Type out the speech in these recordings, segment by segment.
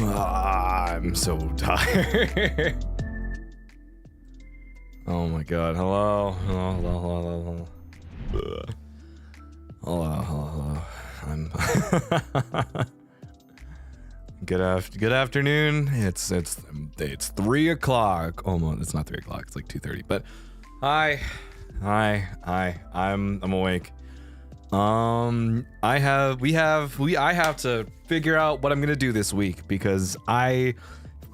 I'm so tired. Oh my god. Hello. Hello. I'm good afternoon. It's 3 o'clock. Almost. It's not 3 o'clock. It's like 2:30. But hi. I'm awake. I have to figure out what I'm gonna do this week because I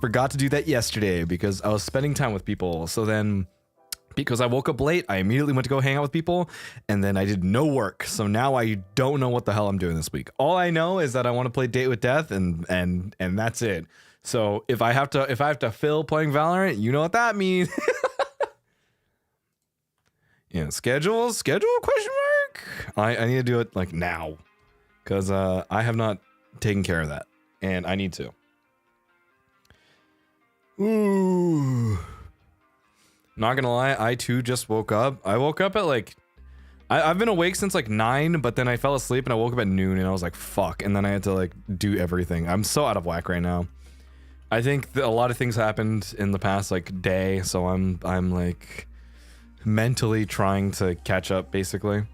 forgot to do that yesterday because I was spending time with people. So then, because I woke up late, I immediately went to go hang out with people, and then I did no work. So now I don't know what the hell I'm doing this week. All I know is that I want to play Date with Death, and that's it. So if I have to fill playing Valorant, you know what that means. Yeah, schedule question mark. I need to do it like now, because I have not taken care of that, and I need to. Ooh. Not gonna lie, I too just woke up. I woke up at like, I've been awake since like 9, but then I fell asleep and I woke up at noon and I was like, fuck. And then I had to like do everything. I'm so out of whack right now. I think a lot of things happened in the past like day, so I'm like mentally trying to catch up basically.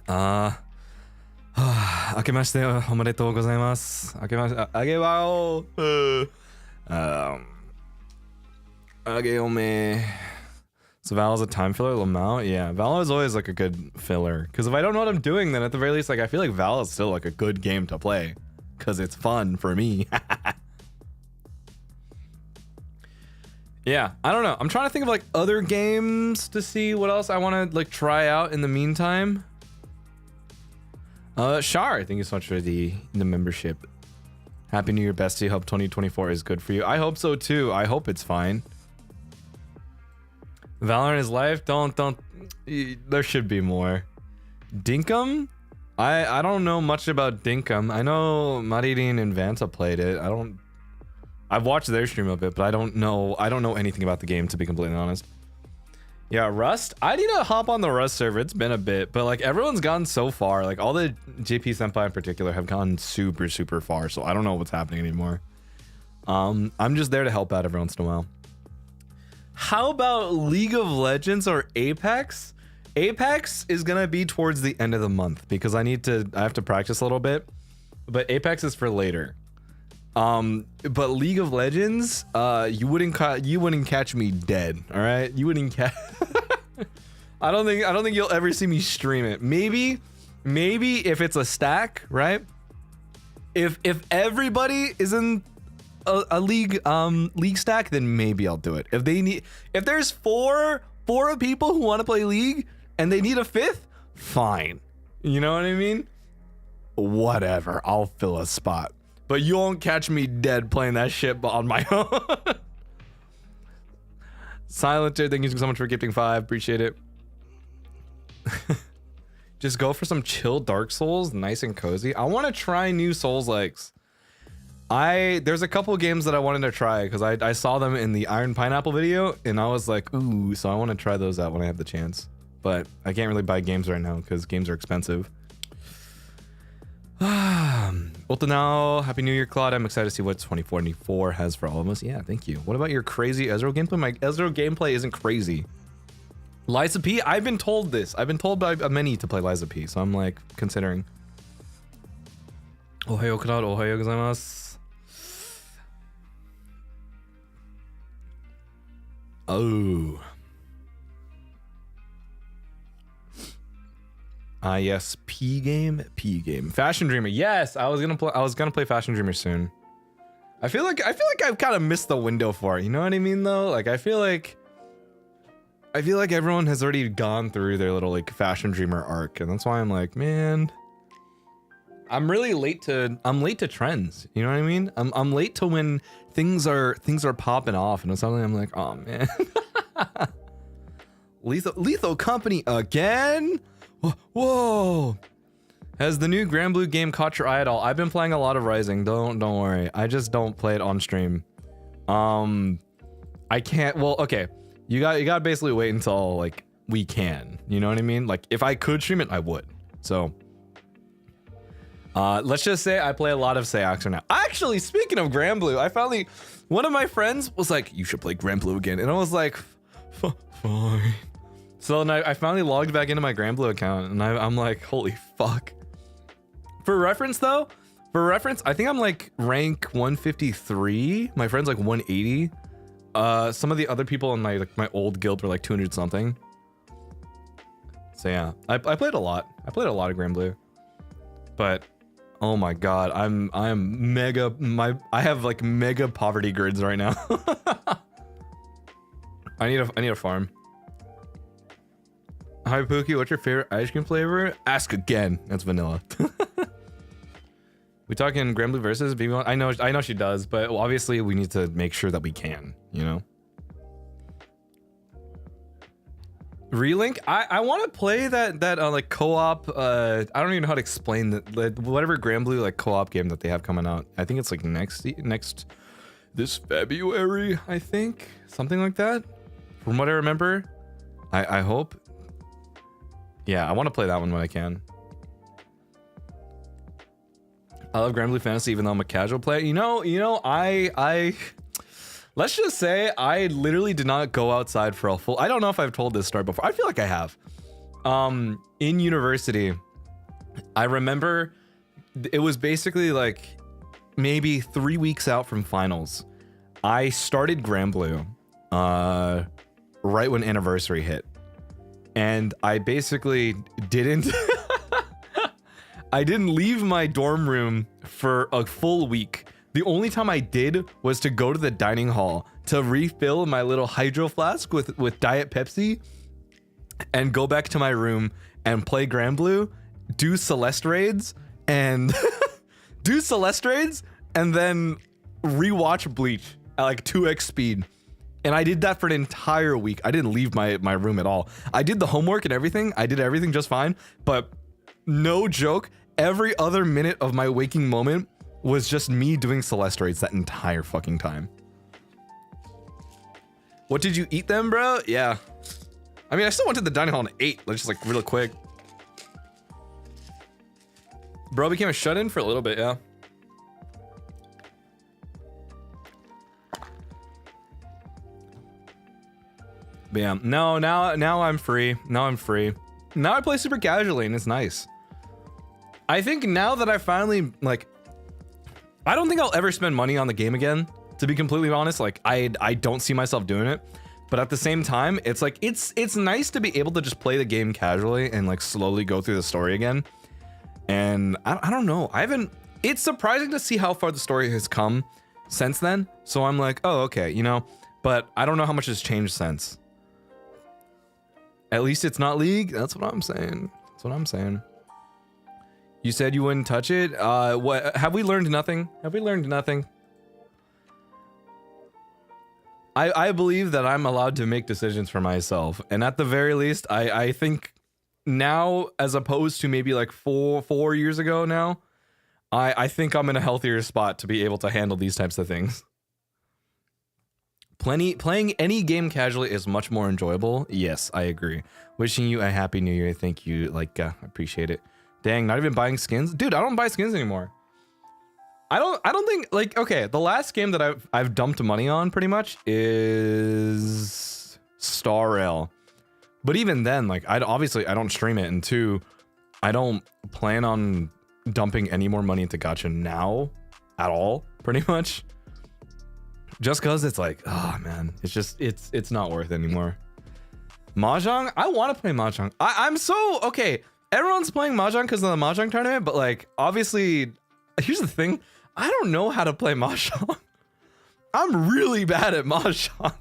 明けましておめでとうございます。明けましてあげわお。So Val is a time filler, Lamau? Yeah, Val is always like a good filler. Because if I don't know what I'm doing, then at the very least, like I feel like Val is still like a good game to play. Because it's fun for me. Yeah, I don't know. I'm trying to think of like other games to see what else I want to like try out in the meantime. Shar, thank you so much for the membership. Happy New Year, bestie. Hope 2024 is good for you. I hope so too. I hope it's fine. Valorant is life. Don't. There should be more. Dinkum? I don't know much about Dinkum. I know Marilyn and Vanta played it. I've watched their stream of it, but I don't know anything about the game, to be completely honest. Yeah, Rust? I need to hop on the Rust server. It's been a bit, but like everyone's gone so far. Like all the JP Senpai in particular have gone super far, so I don't know what's happening anymore. I'm just there to help out every once in a while. How about League of Legends or Apex? Apex is gonna be towards the end of the month because I have to practice a little bit, but Apex is for later. But League of Legends, you wouldn't catch me dead. All right, you wouldn't catch. I don't think you'll ever see me stream it. Maybe if it's a stack, right? If everybody is in a league stack, then maybe I'll do it. If there's four people who want to play League and they need a fifth, fine. You know what I mean? Whatever, I'll fill a spot. But you won't catch me dead playing that shit on my own. Silenter, thank you so much for gifting 5. Appreciate it. Just go for some chill Dark Souls, nice and cozy. I want to try new Souls-likes. There's a couple games that I wanted to try because I saw them in the Iron Pineapple video and I was like, ooh, so I want to try those out when I have the chance. But I can't really buy games right now because games are expensive. Ultanao, Happy New Year, Claude. I'm excited to see what 2024 has for all of us. Yeah, thank you. What about your crazy Ezreal gameplay? My Ezreal gameplay isn't crazy. Liza P, I've been told this. I've been told by many to play Liza P, so I'm like considering. Ohayo, Claude. Ohayo gozaimasu. Oh. Yes, P game. Fashion Dreamer. Yes, I was gonna play Fashion Dreamer soon. I feel like I've kind of missed the window for it. You know what I mean though? Like I feel like everyone has already gone through their little like Fashion Dreamer arc, and that's why I'm like, man, I'm late to trends. You know what I mean? I'm late to when things are popping off, and suddenly I'm like, oh man. Lethal Company again? Whoa! Has the new Grand Blue game caught your eye at all? I've been playing a lot of Rising. Don't worry. I just don't play it on stream. I can't. Well, okay. You got basically wait until like we can. You know what I mean? Like if I could stream it, I would. So Let's just say I play a lot of Seoxer now. Actually, speaking of Granblue, one of my friends was like, you should play Granblue again. And I was like, fine. So then I finally logged back into my Granblue account and I'm like, holy fuck. For reference, I think I'm like rank 153. My friend's like 180. Some of the other people in my old guild were like 200 something. So yeah, I played a lot. I played a lot of Granblue. But oh my god, I am mega I have like mega poverty grids right now. I need a farm. Hi Pookie, what's your favorite ice cream flavor? Ask again. That's vanilla. We talking Granblue versus BB1? I know she does, but obviously we need to make sure that we can, you know. Relink, I want to play that like co-op. I don't even know how to explain that. Whatever Granblue like co-op game that they have coming out. I think it's like next this February. I think something like that. From what I remember, I hope. Yeah, I want to play that one when I can. I love Granblue Fantasy even though I'm a casual player. You know, I let's just say I literally did not go outside for a full... I don't know if I've told this story before. I feel like I have. In university, I remember it was basically like maybe 3 weeks out from finals. I started Granblue right when anniversary hit. And I basically didn't... I didn't leave my dorm room for a full week. The only time I did was to go to the dining hall to refill my little hydro flask with Diet Pepsi and go back to my room and play Granblue, do Celeste raids and and then rewatch Bleach at like 2x speed. And I did that for an entire week. I didn't leave my room at all. I did the homework and everything. I did everything just fine, but no joke, every other minute of my waking moment was just me doing Celeste raids that entire fucking time. What did you eat then, bro? Yeah. I mean, I still went to the dining hall and ate, just like real quick. Bro became a shut-in for a little bit, yeah. But yeah, no, now I'm free. Now I'm free. Now I play super casually and it's nice. I think now that I finally, like, I don't think I'll ever spend money on the game again, to be completely honest. Like, I don't see myself doing it. But at the same time, it's like, it's nice to be able to just play the game casually and like slowly go through the story again. And I don't know, it's surprising to see how far the story has come since then. So I'm like, oh, okay, you know, but I don't know how much has changed since. At least it's not League. That's what I'm saying. That's what I'm saying. You said you wouldn't touch it. What have we learned nothing? Have we learned nothing? I believe that I'm allowed to make decisions for myself. And at the very least, I think now, as opposed to maybe like four years ago now, I think I'm in a healthier spot to be able to handle these types of things. Playing any game casually is much more enjoyable. Yes, I agree. Wishing you a happy new year. Thank you. Like, I appreciate it. Dang, not even buying skins? Dude, I don't buy skins anymore. I don't think, like, okay, the last game that I've dumped money on pretty much is Star Rail. But even then, like, obviously I don't stream it, and two, I don't plan on dumping any more money into gacha now at all, pretty much. Just cause it's like, oh man, it's just, it's not worth it anymore. Mahjong? I want to play Mahjong. I'm so, okay, everyone's playing Mahjong because of the Mahjong tournament, but like, obviously, here's the thing, I don't know how to play Mahjong. I'm really bad at Mahjong.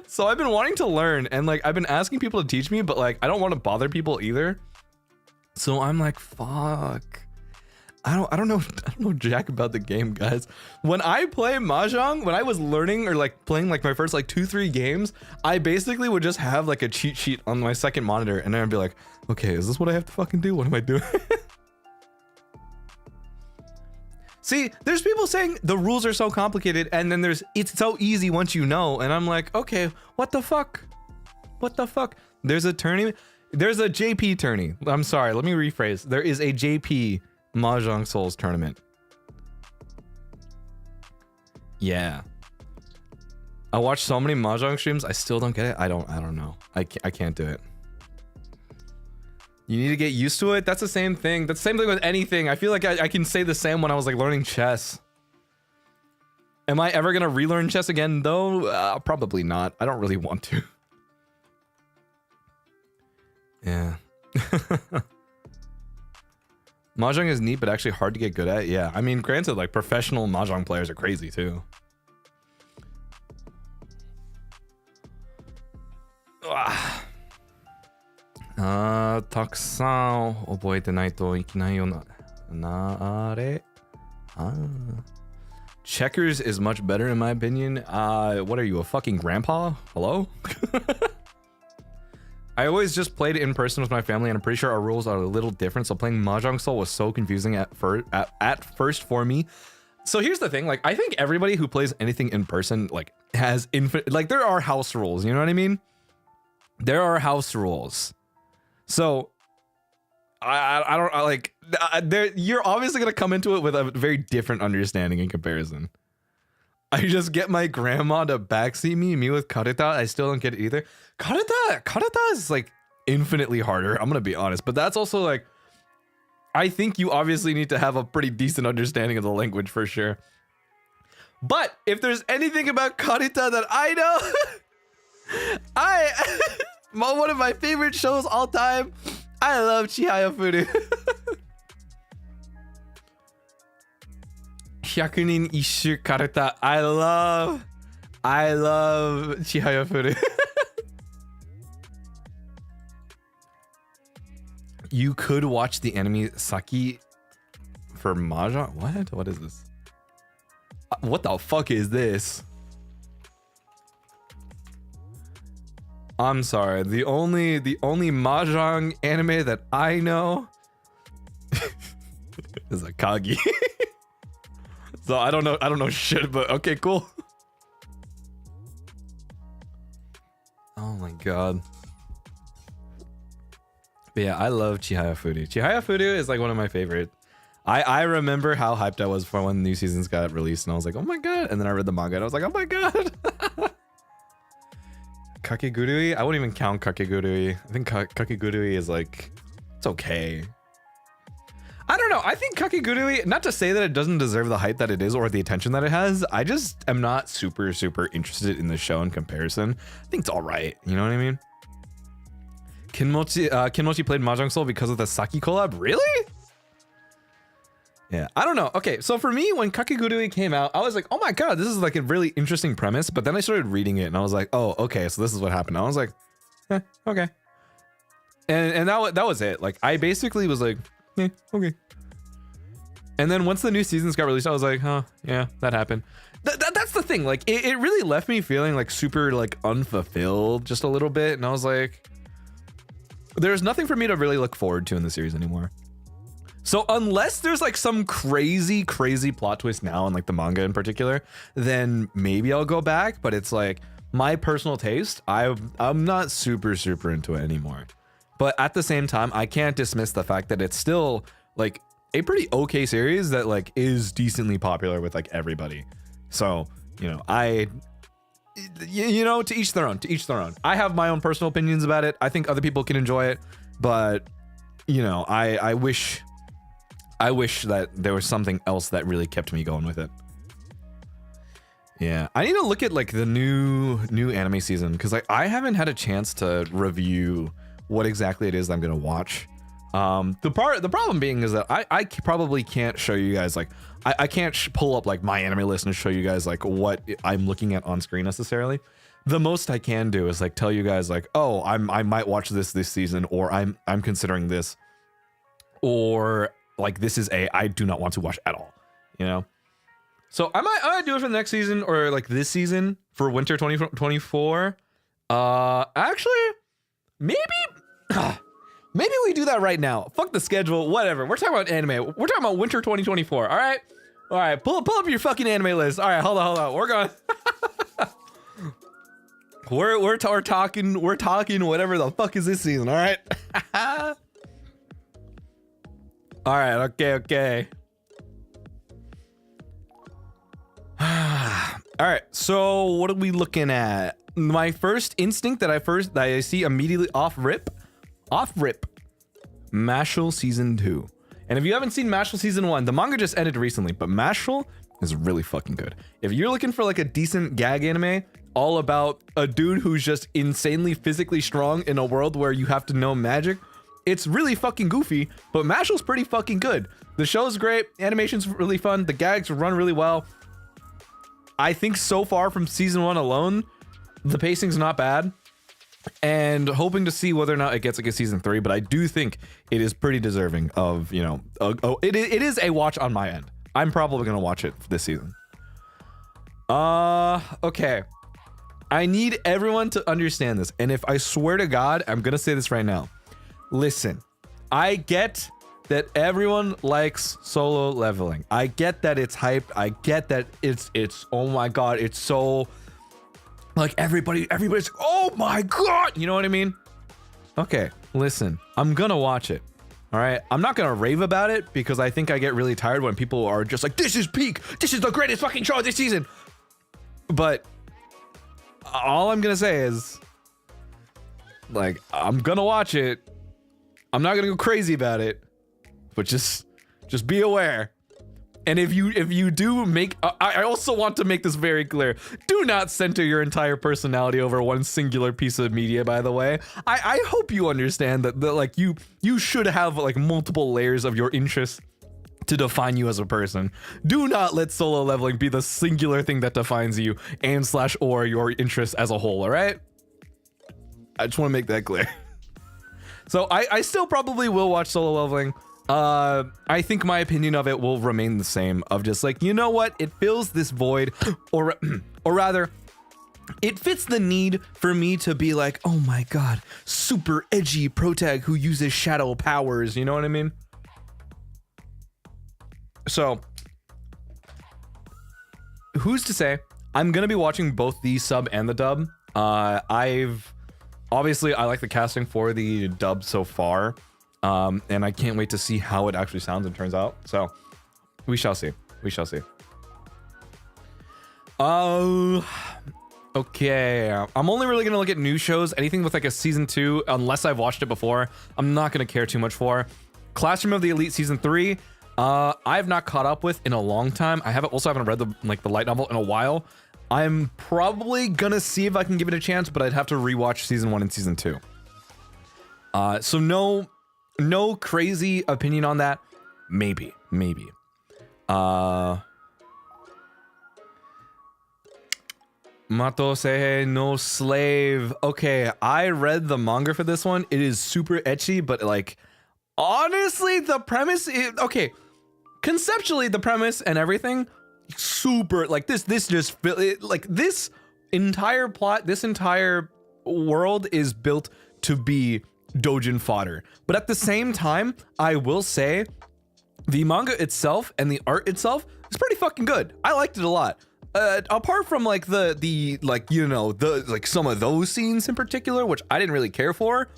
So I've been wanting to learn, and like, I've been asking people to teach me, but like, I don't want to bother people either. So I'm like, fuck. I don't know jack about the game, guys. When I play Mahjong, when I was learning or like playing like my first like 2-3 games, I basically would just have like a cheat sheet on my second monitor, and then I'd be like, okay, is this what I have to fucking do? What am I doing? See, there's people saying the rules are so complicated, and then it's so easy once you know, and I'm like, okay, what the fuck? What the fuck? There's a tourney. There's a JP tourney. I'm sorry, let me rephrase. There is a JP Mahjong Souls tournament. Yeah. I watched so many Mahjong streams. I still don't get it. I don't know. I can't do it. You need to get used to it. That's the same thing. That's the same thing with anything. I feel like I can say the same when I was like learning chess. Am I ever gonna relearn chess again though? Probably not. I don't really want to. Yeah. Mahjong is neat, but actually hard to get good at. Yeah, I mean, granted, like professional Mahjong players are crazy too. Takusan oboete nai to ikinai yo na are. Checkers is much better in my opinion. What are you, a fucking grandpa? Hello? I always just played in person with my family, and I'm pretty sure our rules are a little different. So playing Mahjong Soul was so confusing at first for me. So here's the thing, like I think everybody who plays anything in person like has infinite, like there are house rules. You know what I mean? There are house rules. So I don't you're obviously gonna come into it with a very different understanding in comparison. I just get my grandma to backseat me with kareta. I still don't get it either. Kareta is like infinitely harder. I'm gonna be honest, but that's also like, I think you obviously need to have a pretty decent understanding of the language for sure. But if there's anything about kareta that I know, one of my favorite shows all time. I love Chihaya Furu. 100人一周kareta. I love Chihaya Furu. You could watch the anime Saki for Mahjong. What is this? What the fuck is this? I'm sorry. The only Mahjong anime that I know is Akagi. So I don't know shit, but okay, cool. Oh my god. But yeah, I love Chihaya Furu. Chihaya Furu is like one of my favorite. I remember how hyped I was for when new seasons got released, and I was like, oh my god. And then I read the manga and I was like, oh my god. Kakegurui? I wouldn't even count Kakegurui. I think Kakegurui is like, it's okay. I don't know. I think Kakegurui, not to say that it doesn't deserve the hype that it is or the attention that it has. I just am not super interested in the show in comparison. I think it's all right. You know what I mean? Kinmochi played Mahjong Soul because of the Saki collab. Really? Yeah, I don't know. Okay, so for me, when Kakegurui came out, I was like, oh my god, this is like a really interesting premise. But then I started reading it and I was like, oh, okay, so this is what happened. I was like, okay. And that was it. Like, I basically was like, okay. And then once the new seasons got released, I was like, huh, yeah, that happened. That's the thing. Like, it really left me feeling like super like unfulfilled just a little bit. And I was like, there's nothing for me to really look forward to in the series anymore. So unless there's like some crazy plot twist now in like the manga in particular, then maybe I'll go back. But it's like my personal taste. I'm not super into it anymore. But at the same time, I can't dismiss the fact that it's still like a pretty okay series that like is decently popular with like everybody. So, you know, to each their own, I have my own personal opinions about it. I think other people can enjoy it, but you know, I wish that there was something else that really kept me going with it. Yeah, I need to look at like the new anime season because like I haven't had a chance to review what exactly it is I'm gonna watch. The problem being is that I probably can't show you guys like I can't pull up like my anime list and show you guys like what I'm looking at on screen necessarily. The most I can do is like tell you guys like, oh, I might watch this season, or I'm considering this, or like this is I do not want to watch at all, you know. So I might do it for the next season or like this season for winter 2024. Actually, maybe we do that right now. Fuck the schedule, whatever. We're talking about anime. We're talking about winter 2024. All right. Pull up your fucking anime list. All right, hold on. We're going. we're talking whatever the fuck is this season. All right. All right, okay. All right, so what are we looking at? My first instinct that I see immediately off rip, Mashal Season 2. And if you haven't seen Mashal Season 1, the manga just ended recently, but Mashal is really fucking good. If you're looking for like a decent gag anime, all about a dude who's just insanely physically strong in a world where you have to know magic, it's really fucking goofy, but Mashal's pretty fucking good. The show's great, animation's really fun, the gags run really well. I think so far from Season 1 alone, the pacing's not bad, and hoping to see whether or not it gets like a Season 3, but I do think it is pretty deserving of, you know, it is a watch on my end. I'm probably gonna watch it this season. Okay. I need everyone to understand this, and if I swear to God, I'm gonna say this right now. Listen, I get that everyone likes solo leveling. I get that it's hyped. I get that it's oh my God, it's so like everybody's like, oh my God, you know what I mean? Okay, listen, I'm gonna watch it. All right, I'm not gonna rave about it because I think I get really tired when people are just like, this is peak, this is the greatest fucking show this season. But all I'm gonna say is, like, I'm gonna watch it. I'm not gonna go crazy about it, but just be aware. And if you do make, I also want to make this very clear. Do not center your entire personality over one singular piece of media, by the way. I hope you understand that like you should have like multiple layers of your interests to define you as a person. Do not let solo leveling be the singular thing that defines you and / or your interests as a whole, all right? I just want to make that clear. So I still probably will watch solo leveling. I think my opinion of it will remain the same, of just like, you know what, it fills this void, or rather, it fits the need for me to be like, oh my God, super edgy protag who uses shadow powers, you know what I mean? So, who's to say? I'm gonna be watching both the sub and the dub. Obviously, I like the casting for the dub so far. And I can't wait to see how it actually sounds and turns out. So we shall see. We shall see. Okay. I'm only really gonna look at new shows. Anything with like a season 2, unless I've watched it before, I'm not gonna care too much for. Classroom of the Elite season 3. I have not caught up with in a long time. I haven't read the light novel in a while. I'm probably gonna see if I can give it a chance, but I'd have to rewatch season 1 and season 2. So no crazy opinion on that. Maybe. Matose no slave. Okay, I read the manga for this one. It is super ecchi, but like, honestly, the premise is okay. Conceptually, the premise and everything, super like this just like this entire plot, this entire world is built to be doujin fodder. But at the same time, I will say the manga itself and the art itself is pretty fucking good. I liked it a lot. Apart from like the like, you know, the like some of those scenes in particular, which I didn't really care for,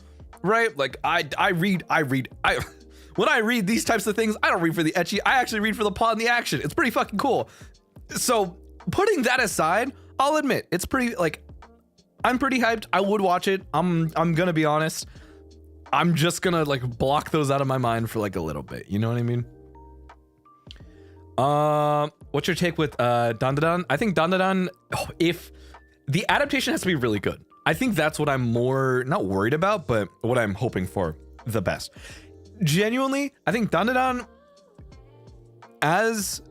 right? Like I when I read these types of things, I don't read for the ecchi. I actually read for the plot and the action. It's pretty fucking cool. So putting that aside, I'll admit it's pretty like, I'm pretty hyped. I would watch it. I'm gonna be honest. I'm just gonna like block those out of my mind for like a little bit. You know what I mean? What's your take with Dandadan? I think Dandadan, if the adaptation has to be really good, I think that's what I'm more not worried about, but what I'm hoping for the best. Genuinely, I think Dandadan as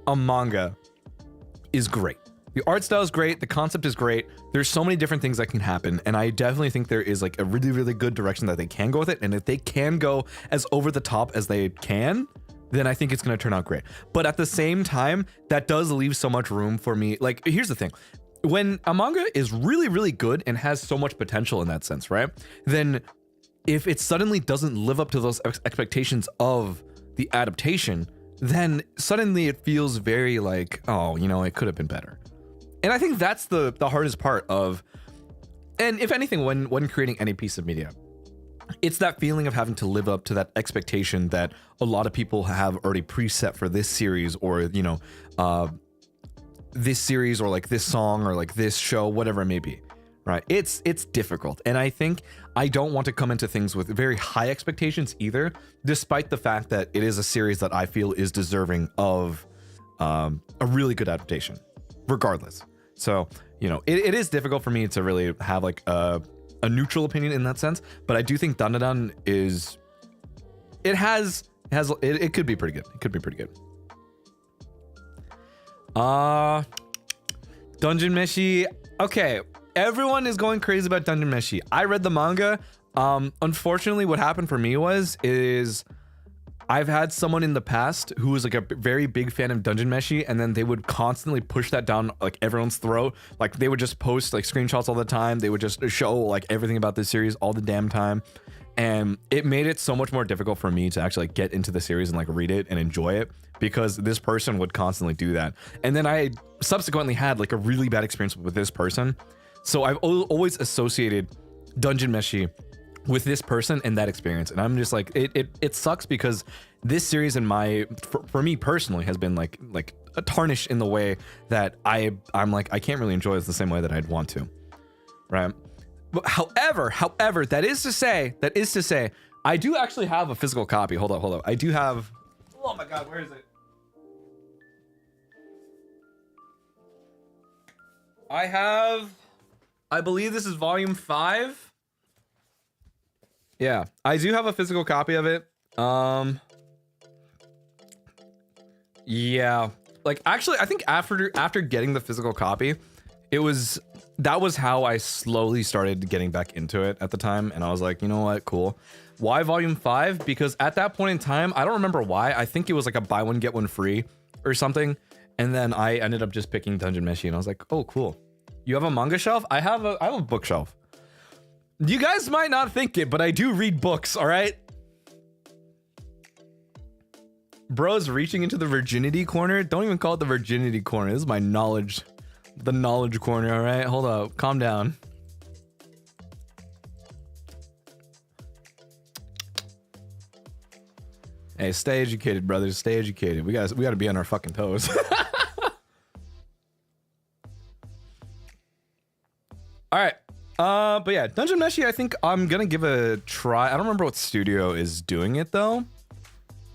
a manga is great. The art style is great. The concept is great. There's so many different things that can happen. And I definitely think there is like a really, really good direction that they can go with it. And if they can go as over the top as they can, then I think it's going to turn out great. But at the same time, that does leave so much room for me. Like, here's the thing. When a manga is really, really good and has so much potential in that sense, right? Then if it suddenly doesn't live up to those expectations of the adaptation, then suddenly it feels very like, oh, you know, it could have been better. And I think that's the hardest part of, and if anything, when creating any piece of media, it's that feeling of having to live up to that expectation that a lot of people have already preset for this series, or, you know, this series, or like this song, or like this show, whatever it may be, right? It's difficult. And I think I don't want to come into things with very high expectations either, despite the fact that it is a series that I feel is deserving of a really good adaptation, regardless. So, you know, it is difficult for me to really have like a neutral opinion in that sense, but I do think Dandadan is, it could be pretty good. It could be pretty good. Dungeon Meshi. Okay, everyone is going crazy about Dungeon Meshi. I read the manga. Unfortunately, what happened for me is I've had someone in the past who was like a very big fan of Dungeon Meshi, and then they would constantly push that down like everyone's throat. Like they would just post like screenshots all the time. They would just show like everything about this series all the damn time. And it made it so much more difficult for me to actually like, get into the series and like read it and enjoy it, because this person would constantly do that. And then I subsequently had like a really bad experience with this person. So I've always associated Dungeon Meshi with this person and that experience, and I'm just like, it sucks, because this series in for me personally has been like a tarnish in the way that I'm like, I can't really enjoy it the same way that I'd want to, right? But however, that is to say, I do actually have a physical copy. Hold up. I do have. Oh my god, where is it? I believe this is volume 5. Yeah, I do have a physical copy of it. Yeah, like actually, I think after getting the physical copy, that was how I slowly started getting back into it at the time, and I was like, you know what, cool. Why volume 5? Because at that point in time, I don't remember why. I think it was like a buy one get one free or something, and then I ended up just picking Dungeon Meshi, and I was like, oh, cool. You have a manga shelf? I have a bookshelf. You guys might not think it, but I do read books, all right? Bro's reaching into the virginity corner. Don't even call it the virginity corner. This is my knowledge, the knowledge corner, all right? Hold up, calm down. Hey, stay educated, brothers. Stay educated. We gotta be on our fucking toes. All right. But yeah, Dungeon Meshi, I think I'm gonna give a try. I don't remember what studio is doing it though.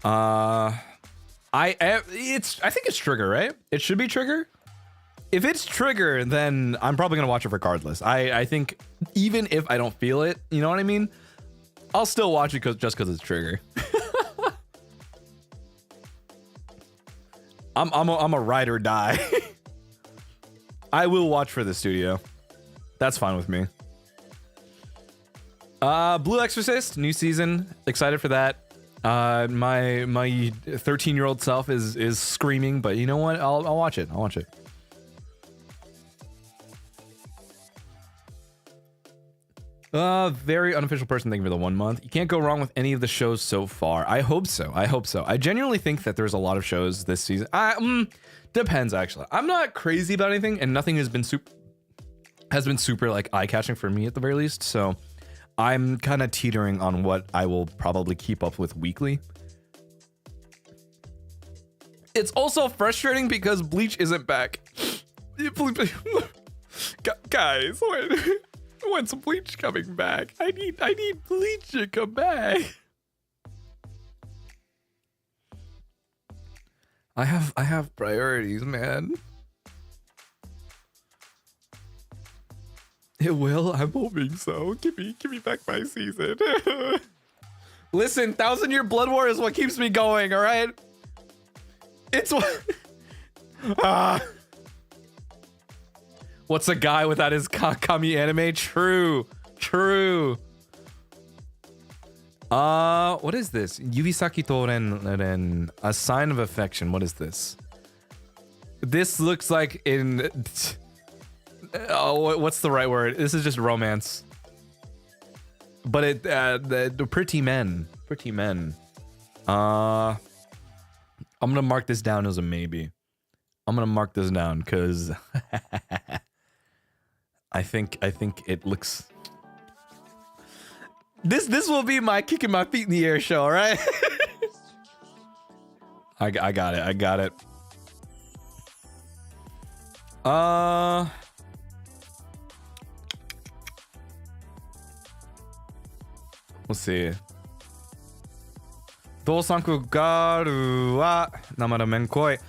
I think it's Trigger, right? It should be Trigger. If it's Trigger, then I'm probably gonna watch it regardless. I think even if I don't feel it, you know what I mean? I'll still watch it just because it's Trigger. I'm a ride or die. I will watch for the studio. That's fine with me. Blue Exorcist, new season. Excited for that. My 13-year-old self is screaming, but you know what? I'll watch it. I'll watch it. Very unofficial person. Thank you for the 1 month. You can't go wrong with any of the shows so far. I hope so. I genuinely think that there's a lot of shows this season. Depends actually. I'm not crazy about anything, and nothing has been super like eye-catching for me at the very least. So I'm kind of teetering on what I will probably keep up with weekly. It's also frustrating because Bleach isn't back. Guys, when's Bleach coming back? I need Bleach to come back. I have priorities, man. It will. I'm hoping so. Give me back my season. Listen, 1,000-Year Blood War is what keeps me going. All right. It's what. What's a guy without his kami anime? True. What is this? Yubisaki to ren, a sign of affection. What is this? This looks like in. Oh, what's the right word? This is just romance. But the pretty men. I'm gonna mark this down as a maybe. I'm gonna mark this down because I think it looks. This will be my kicking my feet in the air show, all right? I got it. I got it. Let's see. 動作ガールは生のめんこい。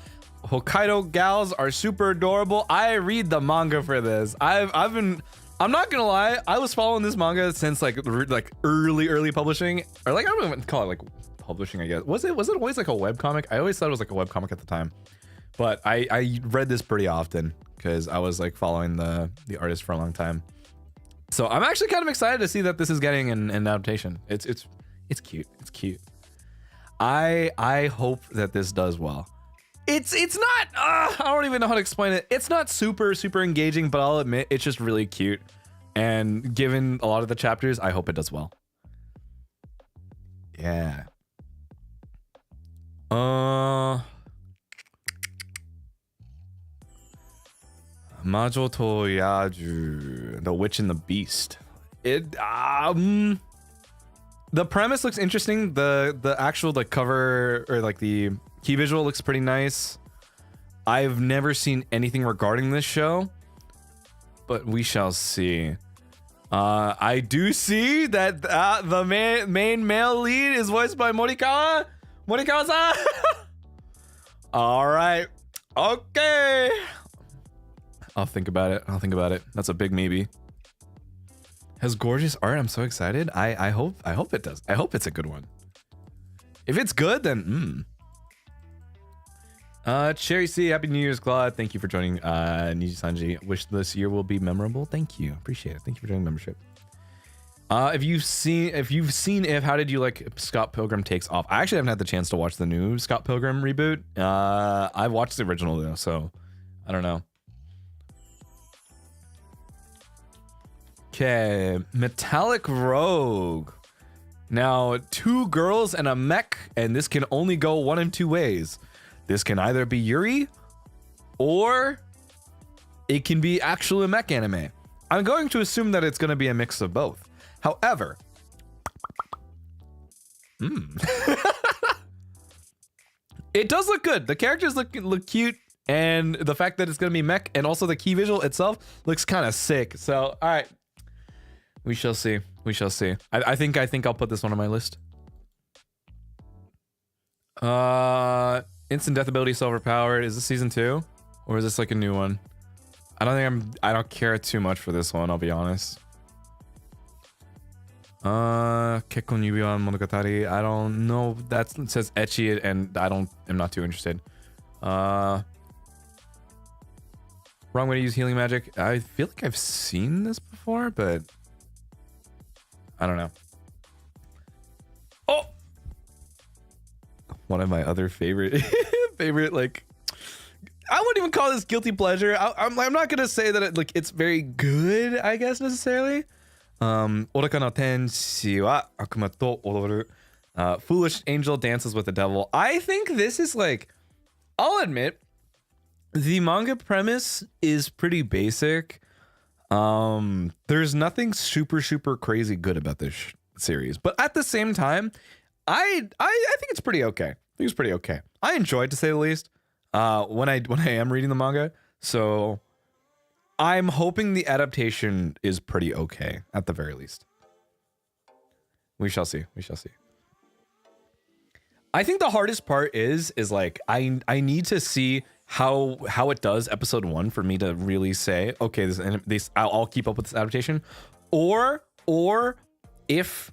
Hokkaido gals are super adorable. I read the manga for this. I'm not gonna lie, I was following this manga since like early publishing, or like I don't even call it like publishing, I guess. Was it always like a webcomic? I always thought it was like a webcomic at the time. But I read this pretty often because I was like following the artist for a long time. So I'm actually kind of excited to see that this is getting an adaptation. It's cute. It's cute. I hope that this does well. It's not, I don't even know how to explain it. It's not super engaging, but I'll admit it's just really cute. And given a lot of the chapters, I hope it does well. Yeah. Majo to Yaju, The Witch and the Beast. The premise looks interesting. The actual like cover or like the key visual looks pretty nice. I've never seen anything regarding this show, but we shall see. I do see that the main male lead is voiced by Morikawa. Morikawa-san. All right. Okay. I'll think about it. That's a big maybe. Has gorgeous art. I'm so excited. I hope it does. I hope it's a good one. If it's good, then Cherry C, Happy New Year's, Claude. Thank you for joining NIJISANJI. Wish this year will be memorable. Thank you. Appreciate it. Thank you for joining membership. If you've seen how did you like Scott Pilgrim Takes Off? I actually haven't had the chance to watch the new Scott Pilgrim reboot. I watched the original though, so I don't know. Okay, Metallic Rogue. Now, 2 girls and a mech, and this can only go one in 2 ways. This can either be Yuri, or it can be actually a mech anime. I'm going to assume that it's going to be a mix of both. However, it does look good. The characters look cute, and the fact that it's going to be mech, and also the key visual itself looks kind of sick. So, all right. We shall see. We shall see. I think I'll put this one on my list. Instant death ability so overpowered. Is this season 2? Or is this like a new one? I don't care too much for this one, I'll be honest. Kekkon Yubiwa Monogatari. I don't know. That says ecchi, and I'm not too interested. Wrong way to use healing magic. I feel like I've seen this before, but I don't know. Oh, one of my other favorite like, I wouldn't even call this guilty pleasure. I'm not gonna say that it's very good, I guess, necessarily. Oraka no tenshi wa akuma to odoru. Foolish angel dances with the devil. I think this is like, I'll admit, the manga premise is pretty basic. There's nothing super crazy good about this series, but at the same time, I think it's pretty okay. I think it's pretty okay. I enjoyed, to say the least, when I am reading the manga. So I'm hoping the adaptation is pretty okay at the very least. We shall see. We shall see. I think the hardest part is like I need to see how it does episode 1 for me to really say, okay, this I'll keep up with this adaptation, or if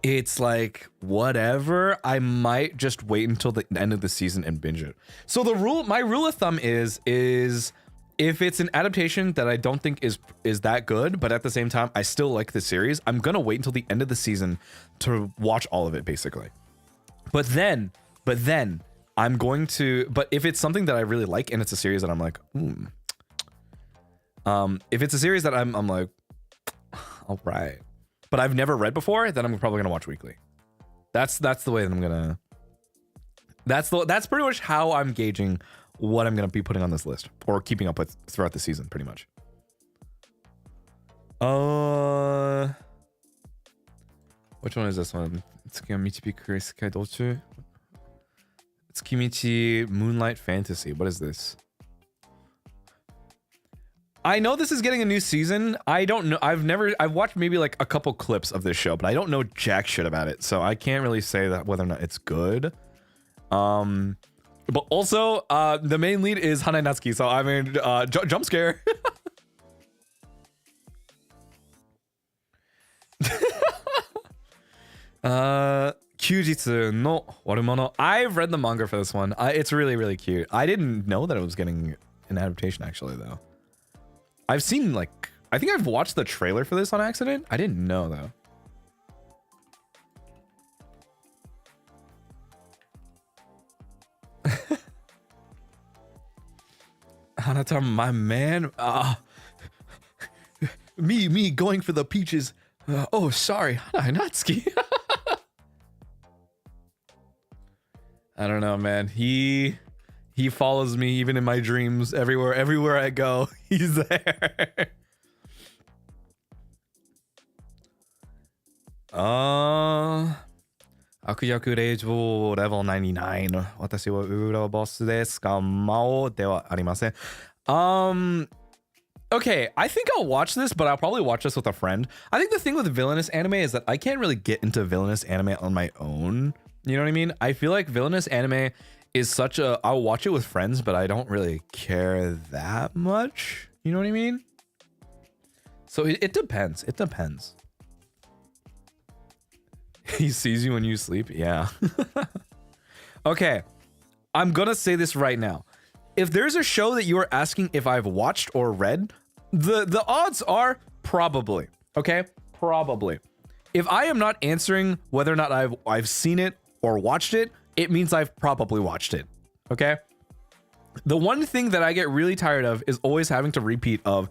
it's like whatever, I might just wait until the end of the season and binge it. So my rule of thumb is if it's an adaptation that I don't think is that good, but at the same time I still like the series, I'm gonna wait until the end of the season to watch all of it, basically. But then I'm going to, but if it's something that I really like and it's a series that I'm like, if it's a series that I'm like, all right, but I've never read before, then I'm probably gonna watch weekly. That's the way that I'm gonna, that's pretty much how I'm gauging what I'm gonna be putting on this list or keeping up with throughout the season, pretty much. Which one is this one? Tsukimichi Tsukimichi Moonlight Fantasy. What is this? I know this is getting a new season. I don't know. I've watched maybe like a couple clips of this show, but I don't know jack shit about it. So I can't really say that whether or not it's good. But also, the main lead is Hanae Natsuki. So I mean, jump scare. Kyujitsu no Warumono. I've read the manga for this one. It's really, really cute. I didn't know that it was getting an adaptation actually though. I've seen like, I think I've watched the trailer for this on accident. I didn't know though. Hanata, my man. Me going for the peaches. Oh, sorry, Hanae Natsuki. I don't know, man. He follows me even in my dreams. Everywhere I go, he's there. Akuyaku Reijo level 99. Watashi wa ura boss desu ga Mao de wa arimasen. Okay, I think I'll watch this, but I'll probably watch this with a friend. I think the thing with villainous anime is that I can't really get into villainous anime on my own. You know what I mean? I feel like villainous anime is such a... I'll watch it with friends, but I don't really care that much. You know what I mean? So it depends. It depends. He sees you when you sleep? Yeah. Okay. I'm gonna say this right now. If there's a show that you are asking if I've watched or read, the odds are probably. Okay? Probably. If I am not answering whether or not I've seen it or watched it, it means I've probably watched it. Okay? The one thing that I get really tired of is always having to repeat of,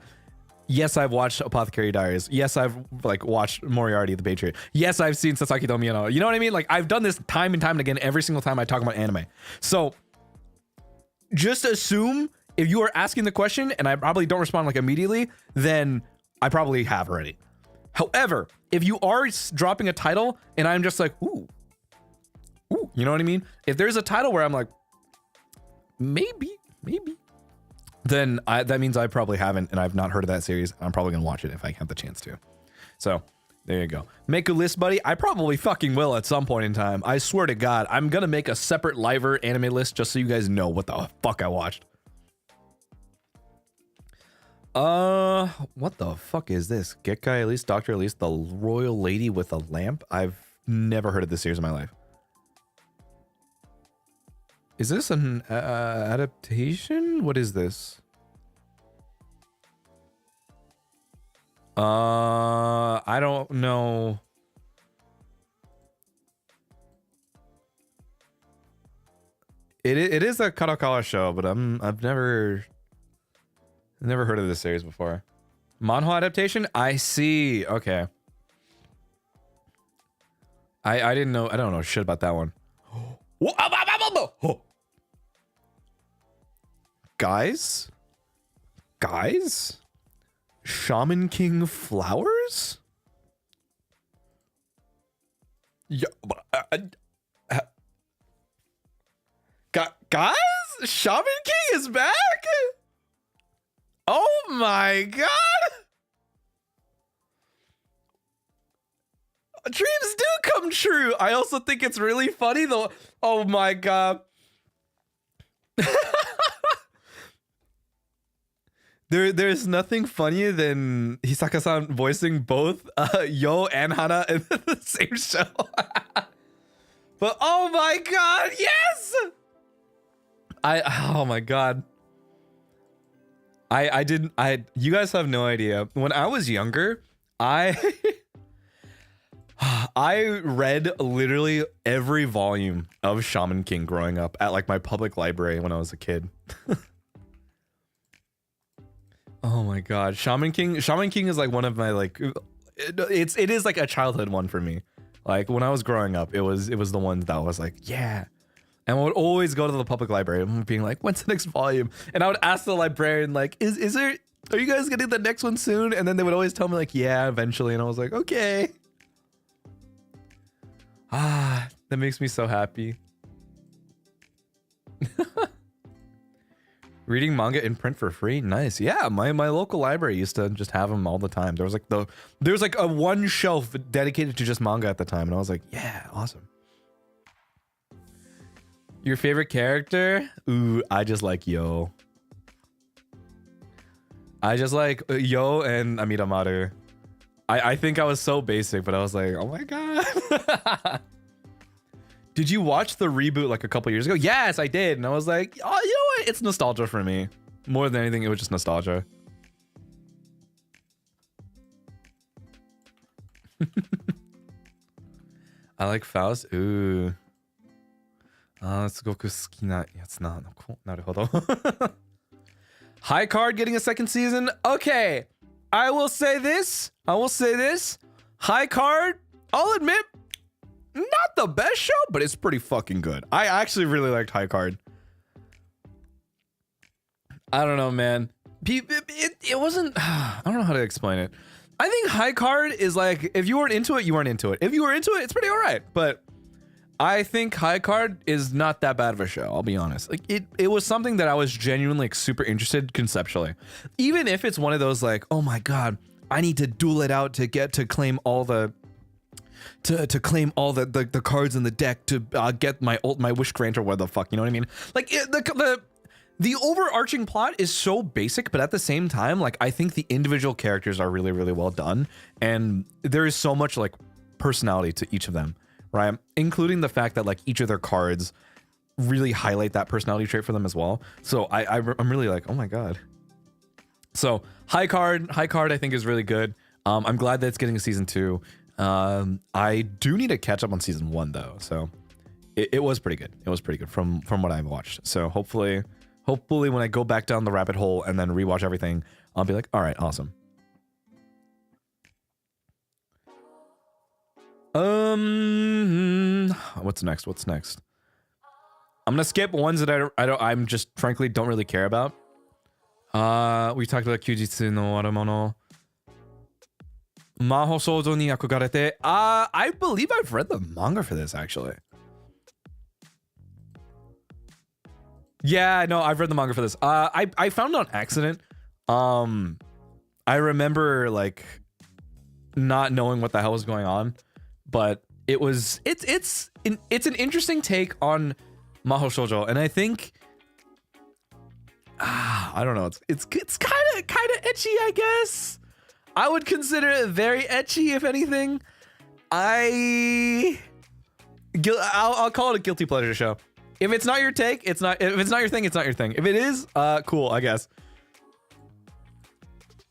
yes, I've watched Apothecary Diaries. Yes, I've like watched Moriarty the Patriot. Yes, I've seen Sasaki no Miyano. You know what I mean? Like I've done this time and time again every single time I talk about anime. So just assume if you are asking the question and I probably don't respond like immediately, then I probably have already. However, if you are dropping a title and I'm just like, ooh, you know what I mean? If there's a title where I'm like, maybe, then that means I probably haven't and I've not heard of that series. I'm probably gonna watch it if I have the chance to. So there you go. Make a list, buddy. I probably fucking will at some point in time. I swear to God, I'm gonna make a separate liver anime list just so you guys know what the fuck I watched. What the fuck is this? Gekkai Elise, Dr. Elise, the Royal Lady with a Lamp? I've never heard of this series in my life. Is this an adaptation? What is this? I don't know. It is a Kadokawa show, but I've never heard of this series before. Manhwa adaptation? I see. Okay. I didn't know. I don't know shit about that one. Guys? Shaman King Flowers? Yeah, guys? Shaman King is back? Oh my God! Dreams do come true. I also think it's really funny though. Oh my God. There's nothing funnier than Hisaka-san voicing both Yo and Hana in the same show. But oh my God, yes! Oh my God. You guys have no idea. When I was younger, I read literally every volume of Shaman King growing up at like my public library when I was a kid. Oh my God, Shaman King is like one of my like, it is like a childhood one for me. Like when I was growing up, it was the one that was like, yeah. And I would always go to the public library and being like, when's the next volume? And I would ask the librarian like, is there, are you guys getting the next one soon? And then they would always tell me like, yeah, eventually. And I was like, okay. Ah, that makes me so happy. Reading manga in print for free, nice. Yeah, my local library used to just have them all the time. There was like a one shelf dedicated to just manga at the time, and I was like, yeah, awesome. Your favorite character? Ooh, I just like Yo. I just like Yo and Amidamaru. I think I was so basic, but I was like, oh my god. Did you watch the reboot like a couple years ago? Yes, I did. And I was like, oh, you know what? It's nostalgia for me. More than anything, it was just nostalgia. I like Faust. Ooh. すごく好きなやつなの。なるほど。High Card getting a second season? Okay. I will say this. High Card, I'll admit, not the best show, but it's pretty fucking good. I actually really liked High Card. I don't know, man. It wasn't... I don't know how to explain it. I think High Card is like, if you weren't into it, you weren't into it. If you were into it, it's pretty alright. But I think High Card is not that bad of a show, I'll be honest. Like it was something that I was genuinely like super interested conceptually. Even if it's one of those like, oh my god, I need to duel it out to get to claim all the to claim all the cards in the deck to get my wish grant or what the fuck, you know what I mean? Like the overarching plot is so basic, but at the same time, like I think the individual characters are really, really well done, and there is so much like personality to each of them, right? Including the fact that like each of their cards really highlight that personality trait for them as well. So I'm really like, oh my god. So High Card I think is really good. I'm glad that it's getting a season 2. I do need to catch up on season 1 though, so it was pretty good. It was pretty good from what I've watched. So hopefully when I go back down the rabbit hole and then rewatch everything, I'll be like, all right, awesome. What's next? I'm gonna skip ones that I'm just frankly don't really care about. We talked about Kyujitsu no Waramono. Maho Shoujo ni Akogarete. I believe I've read the manga for this actually. Yeah, no, I've read the manga for this. I found it on accident. I remember like not knowing what the hell was going on, but it's an interesting take on Maho Shoujo, and I think I don't know, it's kind of ecchi, I guess. I would consider it very ecchi, if anything. I'll call it a guilty pleasure show. If it's not your take, it's not. If it's not your thing, it's not your thing. If it is, cool, I guess.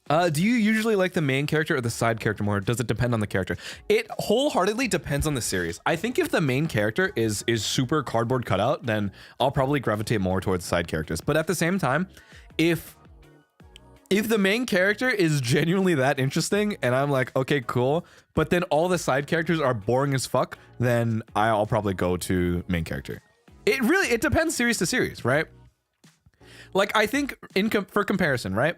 Do you usually like the main character or the side character more? Does it depend on the character? It wholeheartedly depends on the series. I think if the main character is super cardboard cutout, then I'll probably gravitate more towards side characters. But at the same time, if the main character is genuinely that interesting and I'm like, okay, cool, but then all the side characters are boring as fuck, then I'll probably go to main character. It depends series to series, right? Like I think for comparison, right?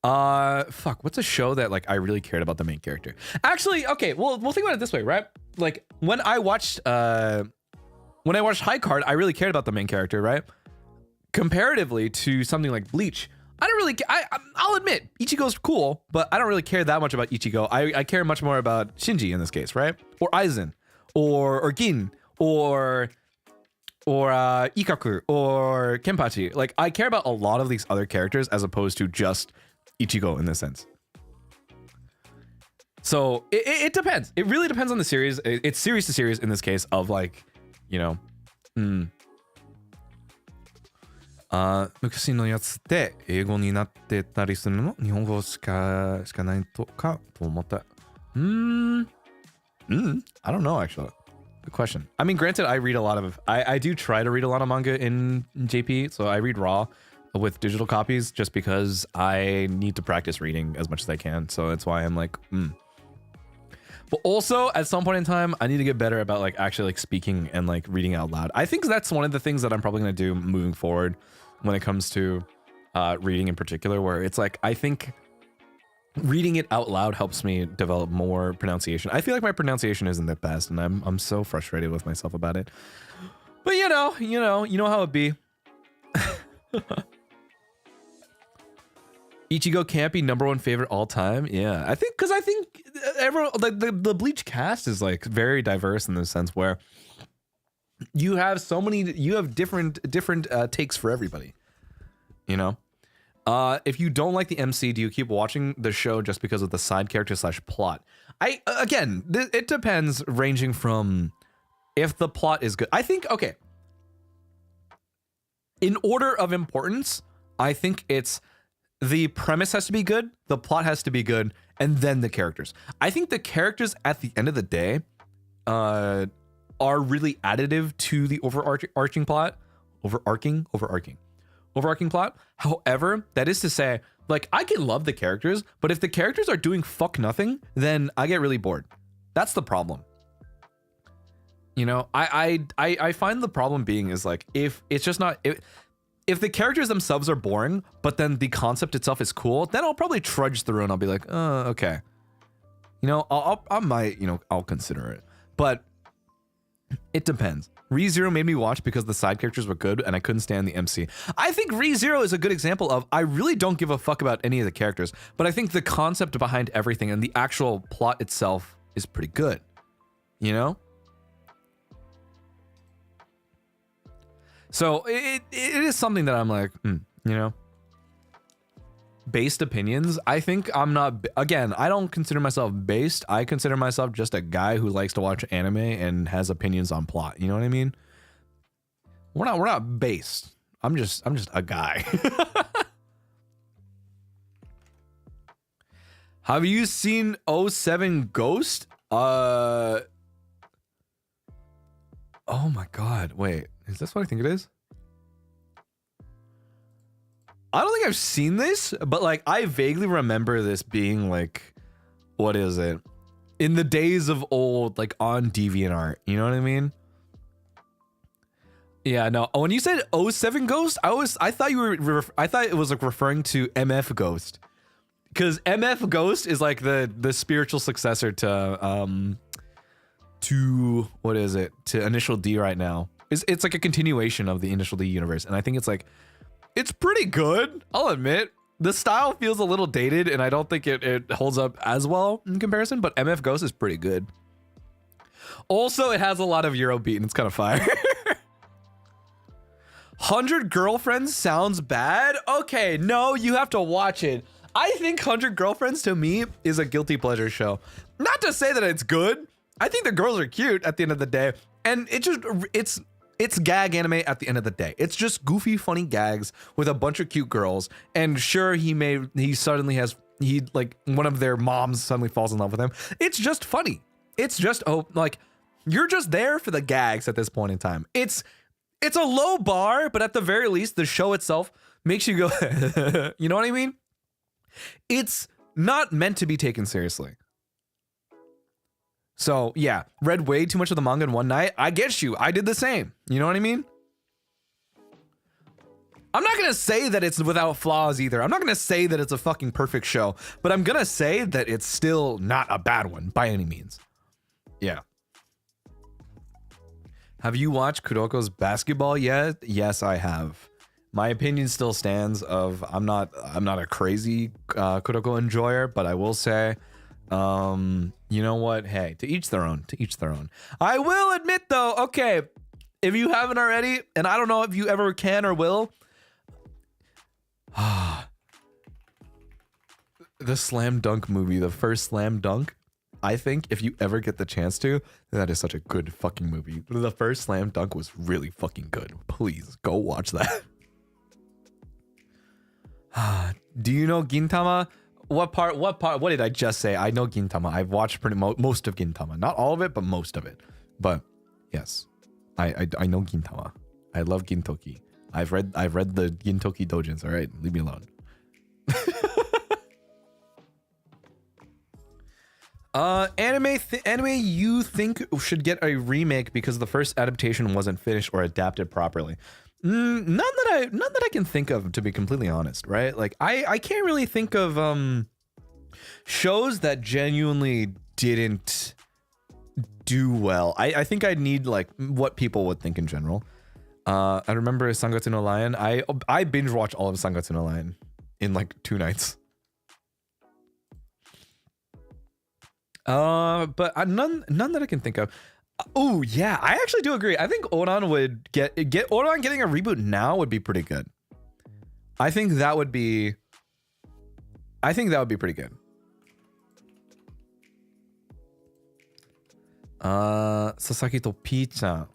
Fuck, what's a show that like I really cared about the main character? Actually, okay, well, we'll think about it this way, right? Like when I watched High Card, I really cared about the main character, right? Comparatively to something like Bleach, I don't really. I'll admit, Ichigo's cool, but I don't really care that much about Ichigo. I care much more about Shinji in this case, right? Or Aizen, or Gin, or Ikaku, or Kenpachi. Like I care about a lot of these other characters as opposed to just Ichigo in this sense. So it depends. It really depends on the series. It's series to series in this case of like, you know. 昔のやつって英語になってたりするの？日本語しかないとかと思った。I don't know actually. Good question. I mean, granted, I read a lot of. I do try to read a lot of manga in JP, so I read raw with digital copies just because I need to practice reading as much as I can. So that's why I'm like, But also, at some point in time, I need to get better about like actually like speaking and like reading out loud. I think that's one of the things that I'm probably gonna do moving forward when it comes to reading in particular, where it's like I think reading it out loud helps me develop more pronunciation. I feel like my pronunciation isn't the best, and I'm so frustrated with myself about it. But you know how it be. Ichigo can't be #1 favorite all time. Yeah, I think everyone like the Bleach cast is like very diverse in the sense where you have different takes for everybody. You know, if you don't like the MC, do you keep watching the show just because of the side character / plot? It depends, ranging from if the plot is good. I think, okay, in order of importance, I think it's the premise has to be good, the plot has to be good, and then the characters. I think the characters at the end of the day are really additive to the overarching plot. Overarching plot. However, that is to say, like, I can love the characters, but if the characters are doing fuck nothing, then I get really bored. That's the problem. You know, I find the problem being is like, if it's just not, if the characters themselves are boring, but then the concept itself is cool, then I'll probably trudge through and I'll be like, okay. You know, I might, I'll consider it. But it depends. ReZero made me watch because the side characters were good and I couldn't stand the MC. I think ReZero is a good example of, I really don't give a fuck about any of the characters, but I think the concept behind everything and the actual plot itself is pretty good. You know? So it is something that I'm like, you know, based opinions. I think I'm not, again, I don't consider myself based. I consider myself just a guy who likes to watch anime and has opinions on plot. You know what I mean? We're not based. I'm just a guy. Have you seen 07 Ghost? Oh my God. Wait. Is this what I think it is? I don't think I've seen this, but like I vaguely remember this being like, what is it? In the days of old, like on DeviantArt, you know what I mean? Yeah, no. When you said 07 Ghost, I thought it was like referring to MF Ghost, because MF Ghost is like the spiritual successor to what is it? To Initial D right now. It's like a continuation of the Initial D universe, and I think it's pretty good. I'll admit the style feels a little dated, and I don't think it holds up as well in comparison. But MF Ghost is pretty good. Also, it has a lot of Eurobeat, and it's kind of fire. 100 Girlfriends sounds bad. Okay, no, you have to watch it. I think 100 Girlfriends to me is a guilty pleasure show. Not to say that it's good. I think the girls are cute at the end of the day, and it's gag anime at the end of the day. It's just goofy, funny gags with a bunch of cute girls. And sure, like one of their moms suddenly falls in love with him. It's just funny. It's just, like, you're just there for the gags at this point in time. It's a low bar, but at the very least, the show itself makes you go, you know what I mean? It's not meant to be taken seriously. So yeah, read way too much of the manga in one night. I get you. I did the same. You know what I mean? I'm not gonna say that it's without flaws either. I'm not gonna say that it's a fucking perfect show, but I'm gonna say that it's still not a bad one by any means. Yeah. Have you watched Kuroko's basketball yet? Yes, I have. My opinion still stands of I'm not a crazy Kuroko enjoyer, but I will say, you know what? Hey, to each their own. To each their own. I will admit though, okay, if you haven't already, and I don't know if you ever can or will, the Slam Dunk movie, the first Slam Dunk, I think if you ever get the chance to, that is such a good fucking movie. The first Slam Dunk was really fucking good. Please go watch that. Do you know Gintama? What part? What did I just say? I know Gintama. I've watched pretty most of Gintama. Not all of it, but most of it. But yes, I know Gintama. I love Gintoki. I've read the Gintoki doujins. All right, leave me alone. Anime you think should get a remake because the first adaptation wasn't finished or adapted properly? None that I can think of, to be completely honest, right? Like I can't really think of Shows that genuinely didn't do well. I think I'd need like what people would think in general. I remember Sangatsu no Lion. I binge watched all of Sangatsu no Lion in like 2 nights. But none that I can think of. Oh yeah, I actually do agree. I think Oran would get Oran getting a reboot now would be pretty good. I think that would be pretty good. Sasaki to P-chan.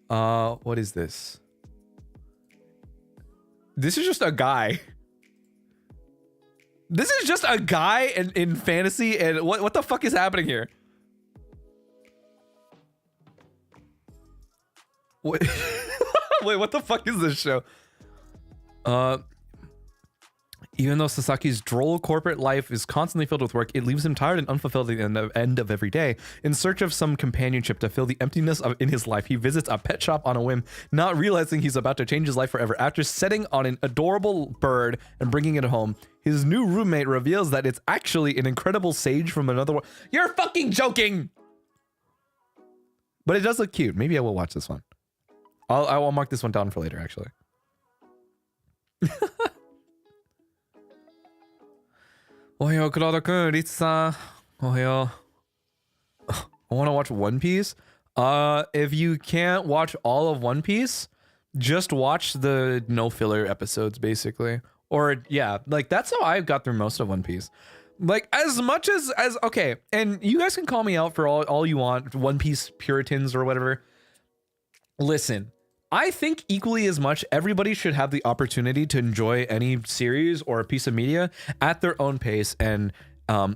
What is this? This is just a guy. This is just a guy in fantasy, and what the fuck is happening here? Wait, wait, what the fuck is this show? Even though Sasaki's droll corporate life is constantly filled with work, it leaves him tired and unfulfilled at the end of every day. In search of some companionship to fill the emptiness in his life, he visits a pet shop on a whim, not realizing he's about to change his life forever. After setting on an adorable bird and bringing it home, his new roommate reveals that it's actually an incredible sage from another world. You're fucking joking! But it does look cute. Maybe I will watch this one. I'll mark this one down for later, actually. Ohayo, Claude-kun, Ritsu-san. Ohayo. I want to watch One Piece. If you can't watch all of One Piece, just watch the no filler episodes, basically. Or yeah, like that's how I got through most of One Piece. Like as much as okay, and you guys can call me out for all you want, One Piece Puritans or whatever. Listen, I think equally as much everybody should have the opportunity to enjoy any series or a piece of media at their own pace and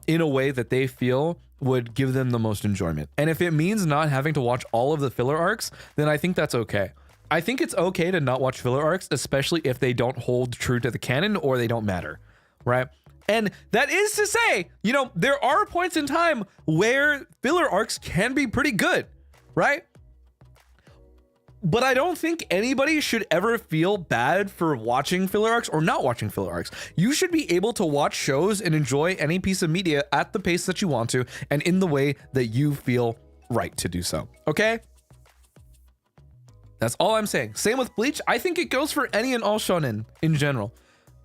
in a way that they feel would give them the most enjoyment. And if it means not having to watch all of the filler arcs, then I think that's okay. I think it's okay to not watch filler arcs, especially if they don't hold true to the canon or they don't matter, right? And that is to say, you know, there are points in time where filler arcs can be pretty good, right? But I don't think anybody should ever feel bad for watching filler arcs or not watching filler arcs. You should be able to watch shows and enjoy any piece of media at the pace that you want to and in the way that you feel right to do so. Okay? That's all I'm saying. Same with Bleach. I think it goes for any and all shonen in general.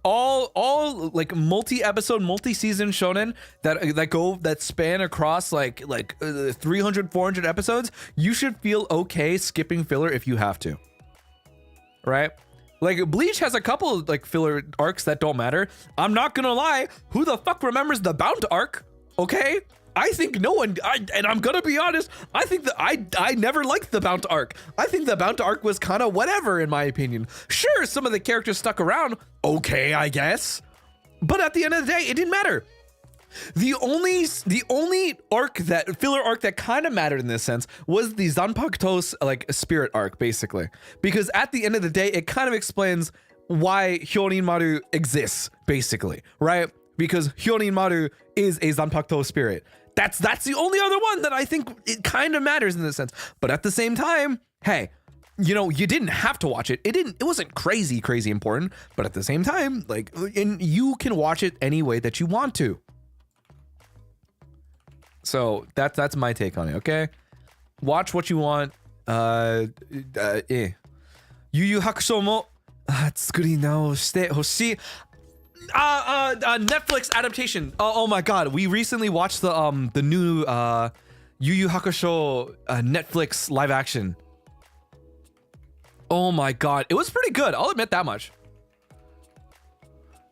All like multi-episode, multi-season shonen that span across like 300, 400 episodes, you should feel okay skipping filler if you have to. Right? Like Bleach has a couple like filler arcs that don't matter. I'm not gonna lie, who the fuck remembers the Bound arc? Okay? I think no one, and I'm gonna be honest, I think that I never liked the Bound arc. I think the Bound arc was kind of whatever in my opinion. Sure, some of the characters stuck around, okay, I guess. But at the end of the day, it didn't matter. The only filler arc that kind of mattered in this sense was the Zanpakuto's like spirit arc, basically. Because at the end of the day, it kind of explains why Hyorin Maru exists, basically, right? Because Hyorin Maru is a Zanpakuto spirit. That's the only other one that I think it kind of matters in this sense. But at the same time, hey, you know, you didn't have to watch it. It wasn't crazy important. But at the same time, like, and you can watch it any way that you want to. So that's my take on it. Okay, watch what you want. Yu Yu Hakusho mo tsukuri naoshite hoshii. Netflix adaptation. Oh my god, we recently watched the new Yu Yu Hakusho Netflix live action. Oh my god, it was pretty good. I'll admit that much.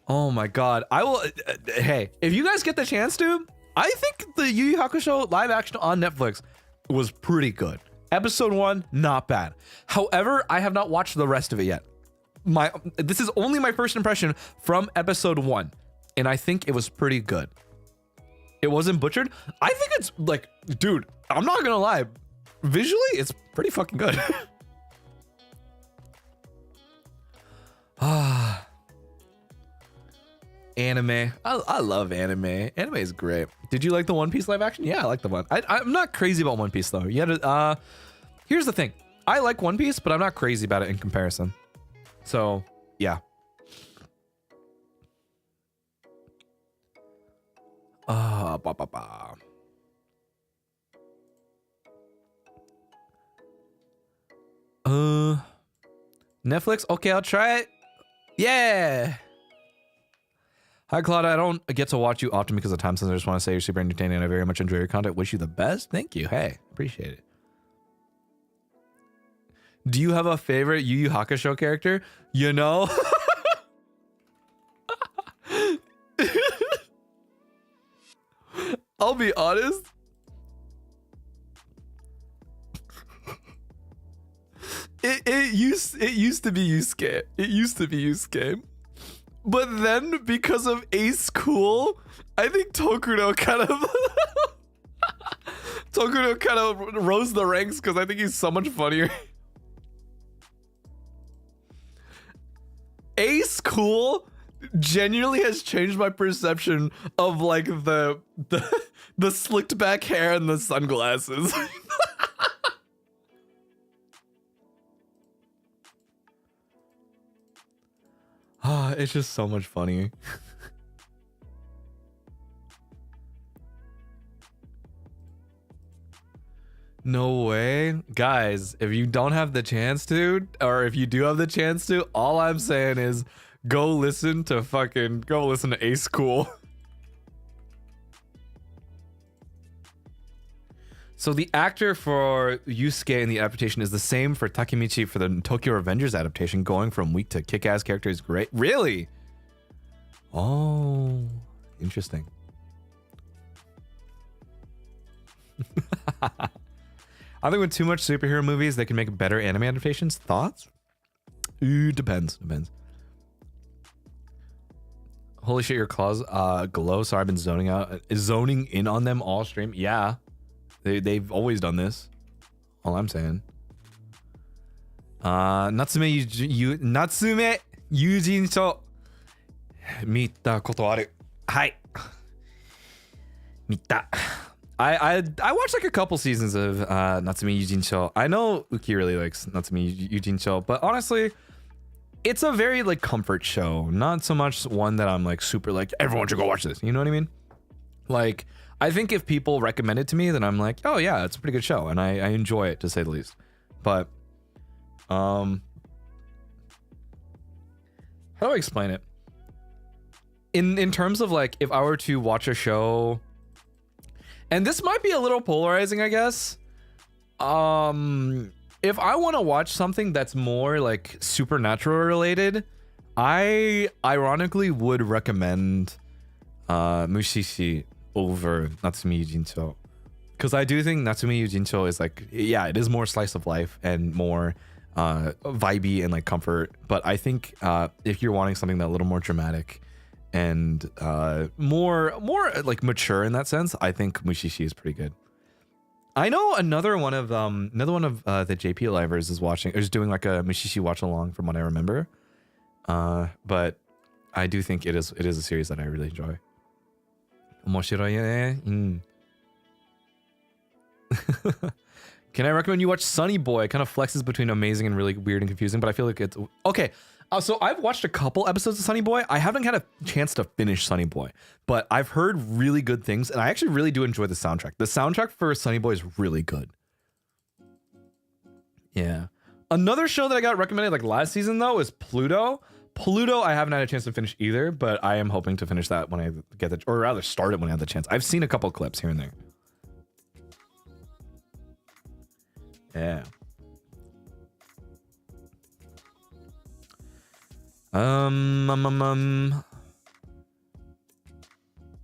Oh my god, I will. Hey, if you guys get the chance to, I think the Yu Yu Hakusho live action on Netflix was pretty good. Episode 1, not bad. However, I have not watched the rest of it yet. This is only my first impression from episode 1, and I think it was pretty good. It wasn't butchered. I think it's like, dude, I'm not gonna lie, visually it's pretty fucking good. Anime. I love anime. Anime is great. Did you like the One Piece live action? Yeah, I like the one. I'm not crazy about One Piece though. Yeah. Here's the thing. I like One Piece, but I'm not crazy about it in comparison. So, yeah. Netflix? Okay, I'll try it. Yeah. Hi, Claude. I don't get to watch you often because of time, since I just want to say you're super entertaining and I very much enjoy your content. Wish you the best. Thank you. Hey, appreciate it. Do you have a favorite Yu Yu Hakusho character? You know? I'll be honest. It used to be Yusuke. It used to be Yusuke. But then, because of Ace Cool, I think Tokuno kind of rose the ranks because I think he's so much funnier. Ace Cool genuinely has changed my perception of like the slicked back hair and the sunglasses. It's just so much funny. No way. Guys, if you don't have the chance to, or if you do have the chance to, all I'm saying is go listen to Ace Cool. So the actor for Yusuke in the adaptation is the same for Takemichi for the Tokyo Revengers adaptation. Going from weak to kick-ass character is great. Really? Oh, interesting. I think with too much superhero movies, they can make better anime adaptations. Thoughts? Ooh, depends. Holy shit, your claws glow. Sorry, I've been zoning in on them all stream. Yeah. They've always done this. All I'm saying. Natsume Yujincho. Mita koto aru. Hai. Mita. I watched like a couple seasons of Natsume Yujincho. I know Uki really likes Natsume Yujincho, but honestly, it's a very like comfort show. Not so much one that I'm like super like everyone should go watch this. You know what I mean? Like, I think if people recommend it to me, then I'm like, oh yeah, it's a pretty good show, and I enjoy it to say the least. But, how do I explain it? In terms of like, if I were to watch a show, and this might be a little polarizing, I guess. If I want to watch something that's more like supernatural related, I ironically would recommend Mushishi over Natsume Yujincho, because I do think Natsume Yujincho is like, yeah, it is more slice of life and more vibey and like comfort, but I think if you're wanting something that a little more dramatic and more like mature in that sense, I think Mushishi is pretty good. I know another one of the JP Livers is doing like a Mushishi watch along from what I remember, but I do think it is a series that I really enjoy. 面白いね。Can I recommend you watch Sunny Boy? It kind of flexes between amazing and really weird and confusing, but I feel like it's okay. So I've watched a couple episodes of Sunny Boy. I haven't had a chance to finish Sunny Boy, but I've heard really good things, and I actually really do enjoy the soundtrack. The soundtrack for Sunny Boy is really good. Yeah. Another show that I got recommended like last season though is Pluto. Pluto, I haven't had a chance to finish either, but I am hoping to finish that when I get the, or rather start it when I have the chance. I've seen a couple clips here and there. Yeah.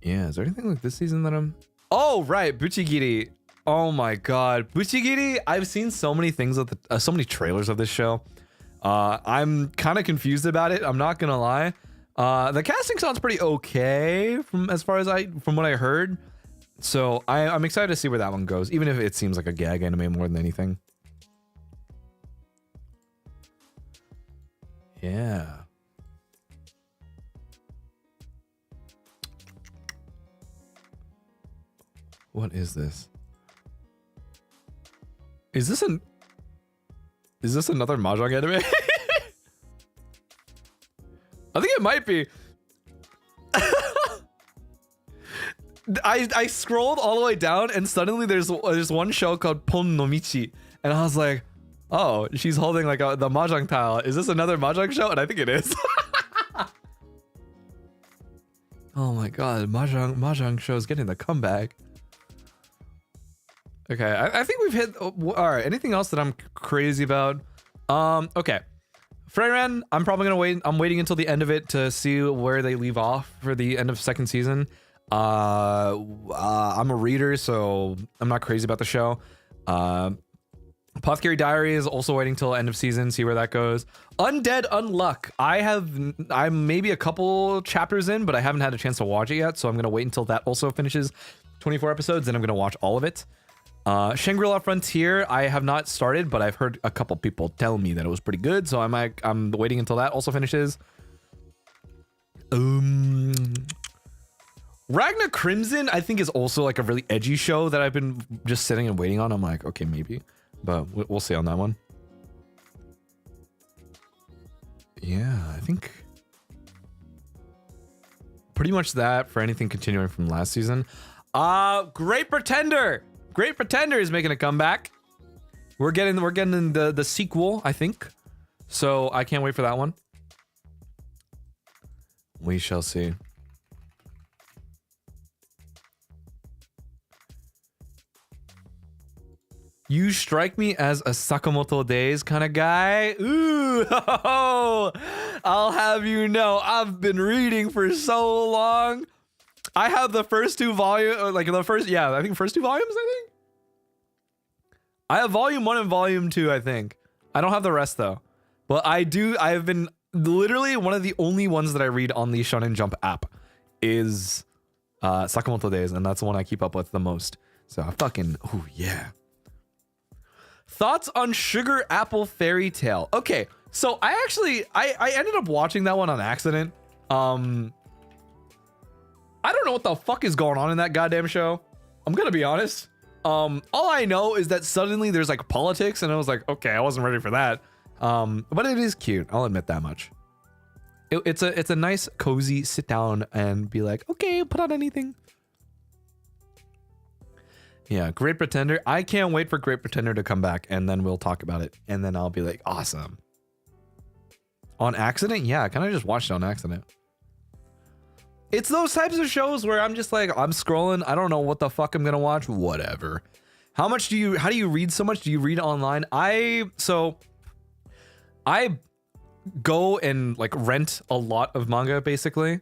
Yeah, is there anything like this season that I'm... Oh, right, Buchigiri. Oh my god, Buchigiri, I've seen so many things of the, so many trailers of this show. I'm kind of confused about it, I'm not gonna lie. The casting sounds pretty okay from what I heard. So I'm excited to see where that one goes, even if it seems like a gag anime more than anything. Yeah. What is this? Is this another Mahjong anime? I think it might be. I scrolled all the way down and suddenly there's one show called Pon no Michi, and I was like, oh, she's holding like the Mahjong tile. Is this another Mahjong show? And I think it is. Oh my god, Mahjong show's getting the comeback. Okay, I think we've hit. All right, anything else that I'm crazy about? Okay. Freyren, I'm probably gonna wait. I'm waiting until the end of it to see where they leave off for the end of second season. I'm a reader, so I'm not crazy about the show. Apothecary Diary is also waiting till end of season, see where that goes. Undead Unluck. I'm maybe a couple chapters in, but I haven't had a chance to watch it yet, so I'm gonna wait until that also finishes 24 episodes, then I'm gonna watch all of it. Shangri-La Frontier, I have not started, but I've heard a couple people tell me that it was pretty good, so I'm waiting until that also finishes. Ragnar Crimson, I think, is also like a really edgy show that I've been just sitting and waiting on. I'm like, okay, maybe, but we'll see on that one. Yeah, I think pretty much that for anything continuing from last season. Great Pretender. Great Pretender is making a comeback. We're getting the sequel, I think. So I can't wait for that one. We shall see. You strike me as a Sakamoto Days kind of guy. Ooh, I'll have you know, I've been reading for so long. I have the first two volumes, like the first, yeah, I think first two volumes, I think. I have volume 1 and volume 2, I think. I don't have the rest though. But I have been literally one of the only ones that I read on the Shonen Jump app is Sakamoto Days, and that's the one I keep up with the most. So I fucking, ooh, yeah. Thoughts on Sugar Apple Fairy Tale. Okay, so I ended up watching that one on accident. I don't know what the fuck is going on in that goddamn show. I'm gonna be honest. All I know is that suddenly there's like politics, and I was like, okay, I wasn't ready for that. But it is cute. I'll admit that much. It's a nice, cozy sit down and be like, okay, put on anything. Yeah, Great Pretender. I can't wait for Great Pretender to come back, and then we'll talk about it, and then I'll be like, awesome. On accident? Yeah, I kind of just watched it on accident. It's those types of shows where I'm just like, I'm scrolling, I don't know what the fuck I'm gonna watch, whatever. How do you read so much? Do you read online? I go and like rent a lot of manga basically,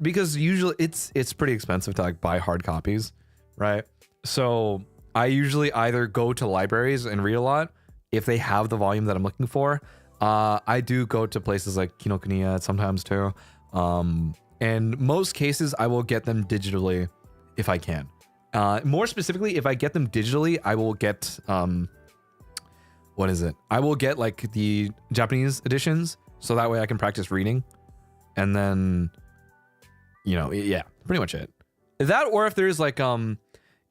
because usually it's pretty expensive to like buy hard copies, right? So I usually either go to libraries and read a lot if they have the volume that I'm looking for. I do go to places like Kinokuniya sometimes too. And most cases I will get them digitally if I can. More specifically, if I get them digitally, I will get, what is it? I will get like the Japanese editions, so that way I can practice reading. And then, you know, yeah, pretty much it. That, or if there's like,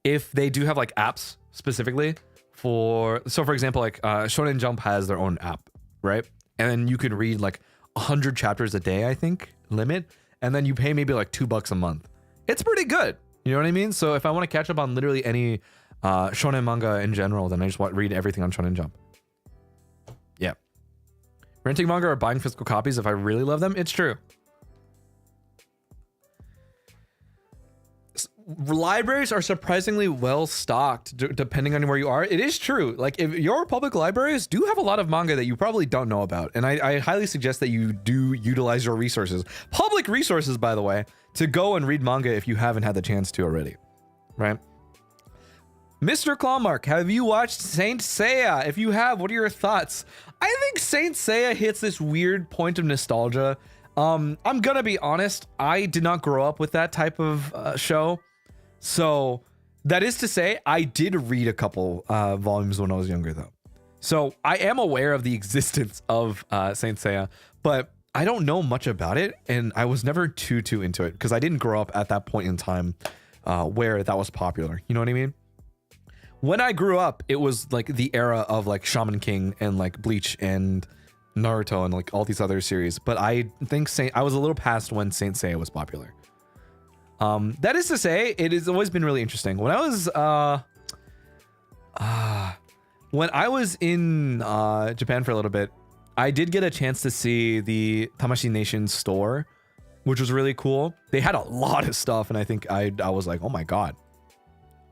if they do have like apps specifically for, so for example, like Shonen Jump has their own app, right? And then you could read like 100 chapters a day, I think, limit. And then you pay maybe like $2 a month. It's pretty good. You know what I mean? So if I want to catch up on literally any shonen manga in general, then I just want to read everything on Shonen Jump. Yeah. Renting manga or buying physical copies if I really love them, it's true. Libraries are surprisingly well stocked depending on where you are. It is true. Like if your public libraries do have a lot of manga that you probably don't know about. And I highly suggest that you do utilize your resources, public resources, by the way, to go and read manga if you haven't had the chance to already, right? Mr. Clawmark, have you watched Saint Seiya? If you have, what are your thoughts? I think Saint Seiya hits this weird point of nostalgia. I'm gonna be honest, I did not grow up with that type of show. So that is to say, I did read a couple volumes when I was younger though. So I am aware of the existence of Saint Seiya, but I don't know much about it. And I was never too into it because I didn't grow up at that point in time where that was popular. You know what I mean? When I grew up, it was like the era of like Shaman King and like Bleach and Naruto and like all these other series. But I think I was a little past when Saint Seiya was popular. That is to say, it has always been really interesting. When I was in Japan for a little bit, I did get a chance to see the Tamashii Nation store, which was really cool. They had a lot of stuff, and I think I was like, oh my god.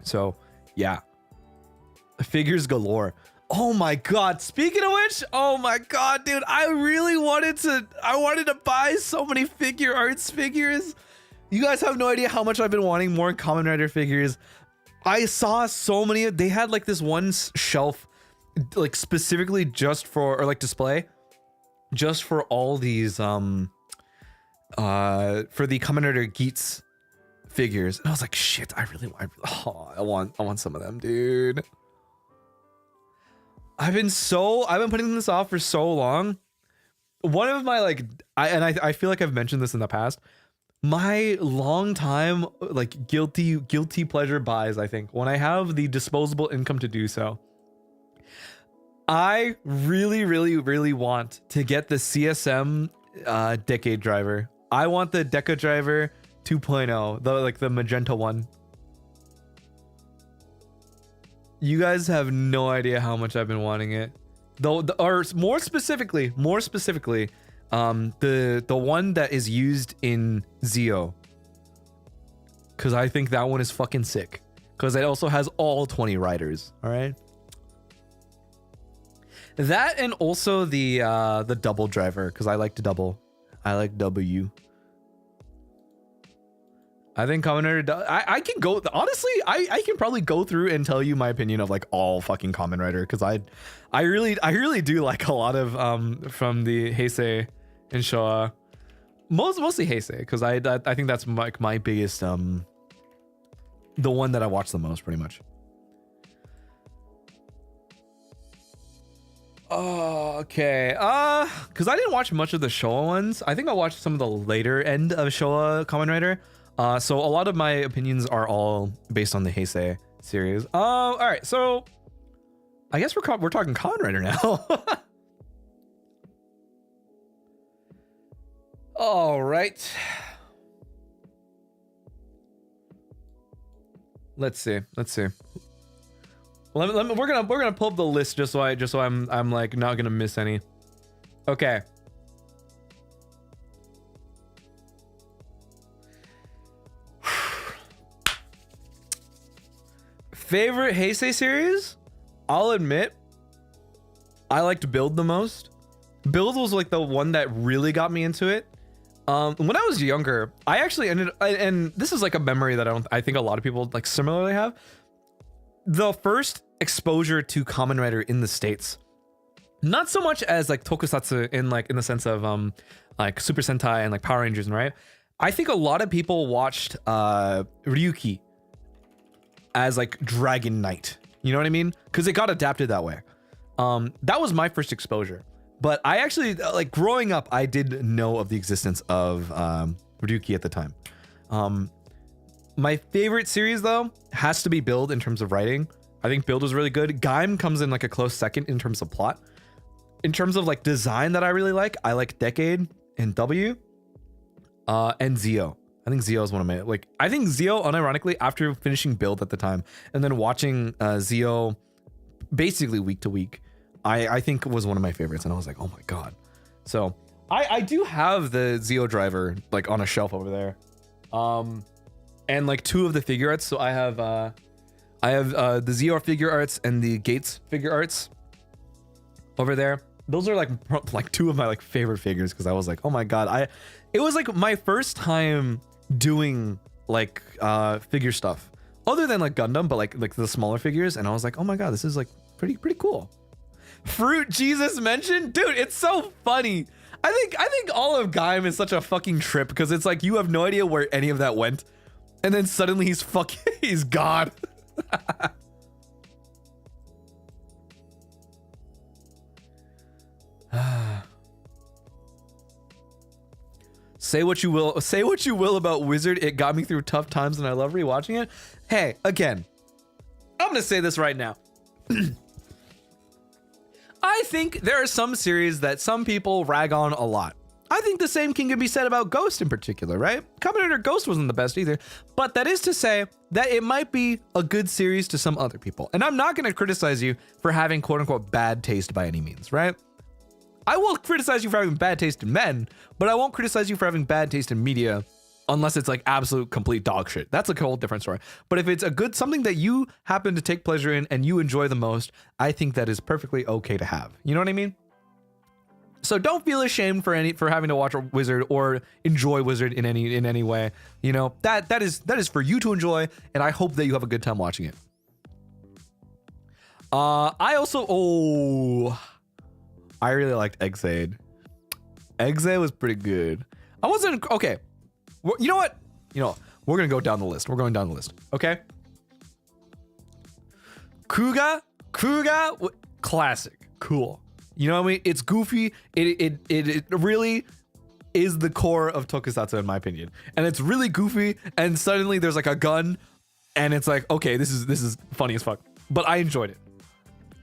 So yeah, figures galore. Oh my god, speaking of which, oh my god, dude, I wanted to buy so many figure arts figures. You guys have no idea how much I've been wanting more Kamen Rider figures. I saw so many. They had like this one shelf like specifically just for, or like display just for all these for the Kamen Rider Geats figures, and I was like, shit, I want some of them, dude. I've been putting this off for so long. One of my I feel like I've mentioned this in the past, my long time like guilty pleasure buys, I think, when I have the disposable income to do so, I really want to get the CSM Decade Driver. I want the Deca Driver 2.0, the magenta one. You guys have no idea how much I've been wanting it. Though, or more specifically, the one that is used in Zio, because I think that one is fucking sick. Because it also has all 20 riders. All right. That, and also the double driver, because I like to double. I like W. I think Kamen Rider, I can go, honestly, I can probably go through and tell you my opinion of like all fucking Kamen Rider, because I really do like a lot of from the Heisei and Showa, mostly Heisei, because I think that's like my biggest the one that I watch the most, pretty much. Okay, because I didn't watch much of the Showa ones. I think I watched some of the later end of Showa Kamen Rider. So a lot of my opinions are all based on the Heisei series. All right, so I guess we're talking Kamen Rider now. All right. Let's see. We're gonna pull up the list just so I'm like not gonna miss any. Okay. Favorite Heisei series? I'll admit, I liked Build the most. Build was like the one that really got me into it. When I was younger, I actually and this is like a memory that I think a lot of people like similarly have. The first exposure to Kamen Rider in the States, not so much as like Tokusatsu in the sense of like Super Sentai and like Power Rangers, right? I think a lot of people watched Ryuki as like Dragon Knight, you know what I mean? Because it got adapted that way. That was my first exposure. But I actually, like growing up, I did know of the existence of Ryuki at the time. My favorite series though has to be Build in terms of writing. I think Build was really good. Gaim comes in like a close second in terms of plot. In terms of like design that I like Decade and W, and Zio. I think Zio is one of my, like, I think Zio, unironically, after finishing Build at the time and then watching Zio basically week to week, I think was one of my favorites, and I was like, oh my god. So I do have the Zio driver like on a shelf over there, and like two of the figure arts. So I have the Zio figure arts and the Gates figure arts over there. Those are like two of my like favorite figures, because I was like, oh my god, it was like my first time doing like figure stuff other than like Gundam, but like the smaller figures, and I was like, oh my god, this is like pretty cool. Fruit Jesus mentioned, dude, it's so funny. I think all of Gaim is such a fucking trip, because it's like you have no idea where any of that went, and then suddenly he's God. Say what you will about Wizard. It got me through tough times, and I love rewatching it. Hey, again, I'm gonna say this right now. I think there are some series that some people rag on a lot. I think the same can be said about Ghost in particular, right? Combinator Ghost wasn't the best either, but that is to say that it might be a good series to some other people. And I'm not going to criticize you for having quote unquote bad taste by any means, right? I will criticize you for having bad taste in men, but I won't criticize you for having bad taste in media unless it's like absolute complete dog shit. That's a whole different story. But if it's a good, something that you happen to take pleasure in and you enjoy the most, I think that is perfectly okay to have. You know what I mean? So don't feel ashamed for having to watch a Wizard or enjoy Wizard in any way. You know, that is for you to enjoy, and I hope that you have a good time watching it. I really liked Eggsaid. Eggsaid was pretty good. I wasn't okay. You know what? We're gonna go down the list. We're going down the list. Okay. Kuga, classic, cool. You know what I mean? It's goofy. It really is the core of Tokusatsu in my opinion. And it's really goofy. And suddenly there's like a gun, and it's like, okay, this is funny as fuck. But I enjoyed it.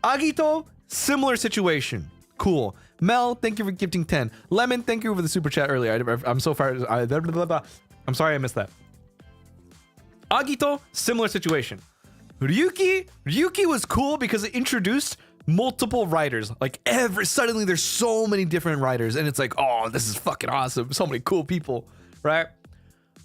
Agito, similar situation. Cool. Mel, thank you for gifting 10. Lemon, thank you for the super chat earlier. I'm so far. I'm sorry I missed that. Agito, similar situation. Ryuki was cool because it introduced multiple writers. Like suddenly there's so many different writers, and it's like, oh, this is fucking awesome. So many cool people, right?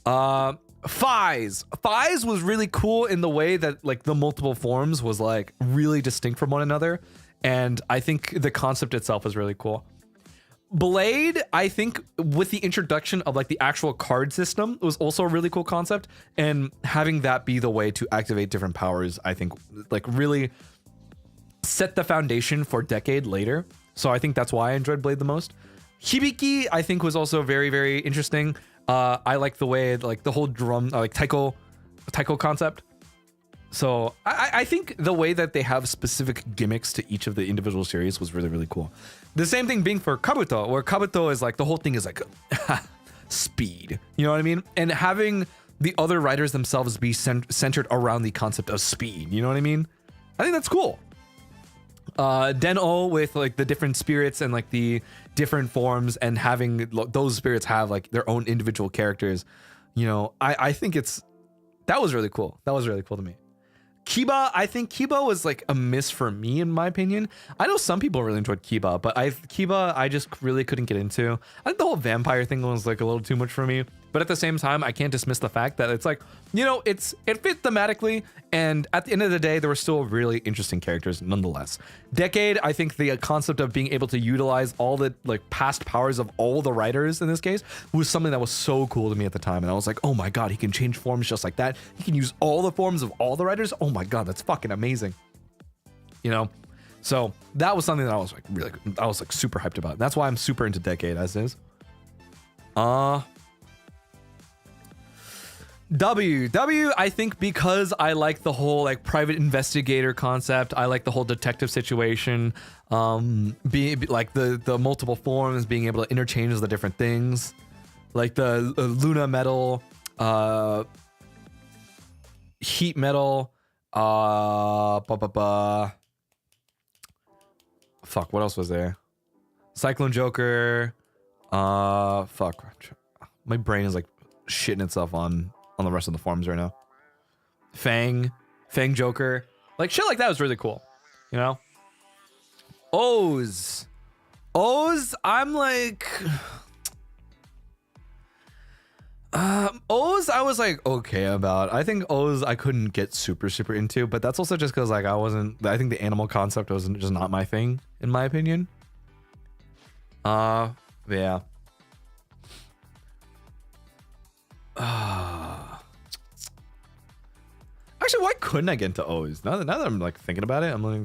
Fies was really cool in the way that like the multiple forms was like really distinct from one another. And I think the concept itself is really cool. Blade, I think with the introduction of like the actual card system was also a really cool concept, and having that be the way to activate different powers, I think like really set the foundation for Decade later. So I think that's why I enjoyed Blade the most. Hibiki, I think was also very, very interesting. I like the way like the whole drum, like taiko concept. So I think the way that they have specific gimmicks to each of the individual series was really, really cool. The same thing being for Kabuto, where Kabuto is like, the whole thing is like speed. You know what I mean? And having the other writers themselves be centered around the concept of speed. You know what I mean? I think that's cool. Den-O with like the different spirits and like the different forms, and having those spirits have like their own individual characters. You know, I think that was really cool. That was really cool to me. Kiba, I think Kiba was like a miss for me in my opinion. I know some people really enjoyed Kiba, but Kiba I just really couldn't get into. I think the whole vampire thing was like a little too much for me. But at the same time, I can't dismiss the fact that it's like, you know, it fit thematically, and at the end of the day, there were still really interesting characters nonetheless. Decade, I think the concept of being able to utilize all the like past powers of all the writers in this case was something that was so cool to me at the time, and I was like, oh my god, he can change forms just like that. He can use all the forms of all the writers. Oh my god, that's fucking amazing. You know, so that was something that I was like super hyped about. And that's why I'm super into Decade as is. W, I think because I like the whole like private investigator concept. I like the whole detective situation. Being like the multiple forms, being able to interchange the different things, like the Luna metal, heat metal, fuck, what else was there? Cyclone Joker, fuck. My brain is like shitting itself on the rest of the forms right now. Fang Joker, like shit like that was really cool, you know. O's, I'm like, O's I was like okay about. I think O's I couldn't get super into, but that's also just because like I think the animal concept was just not my thing in my opinion. Yeah. Actually, why couldn't I get into O's? Now that I'm like thinking about it, I'm like,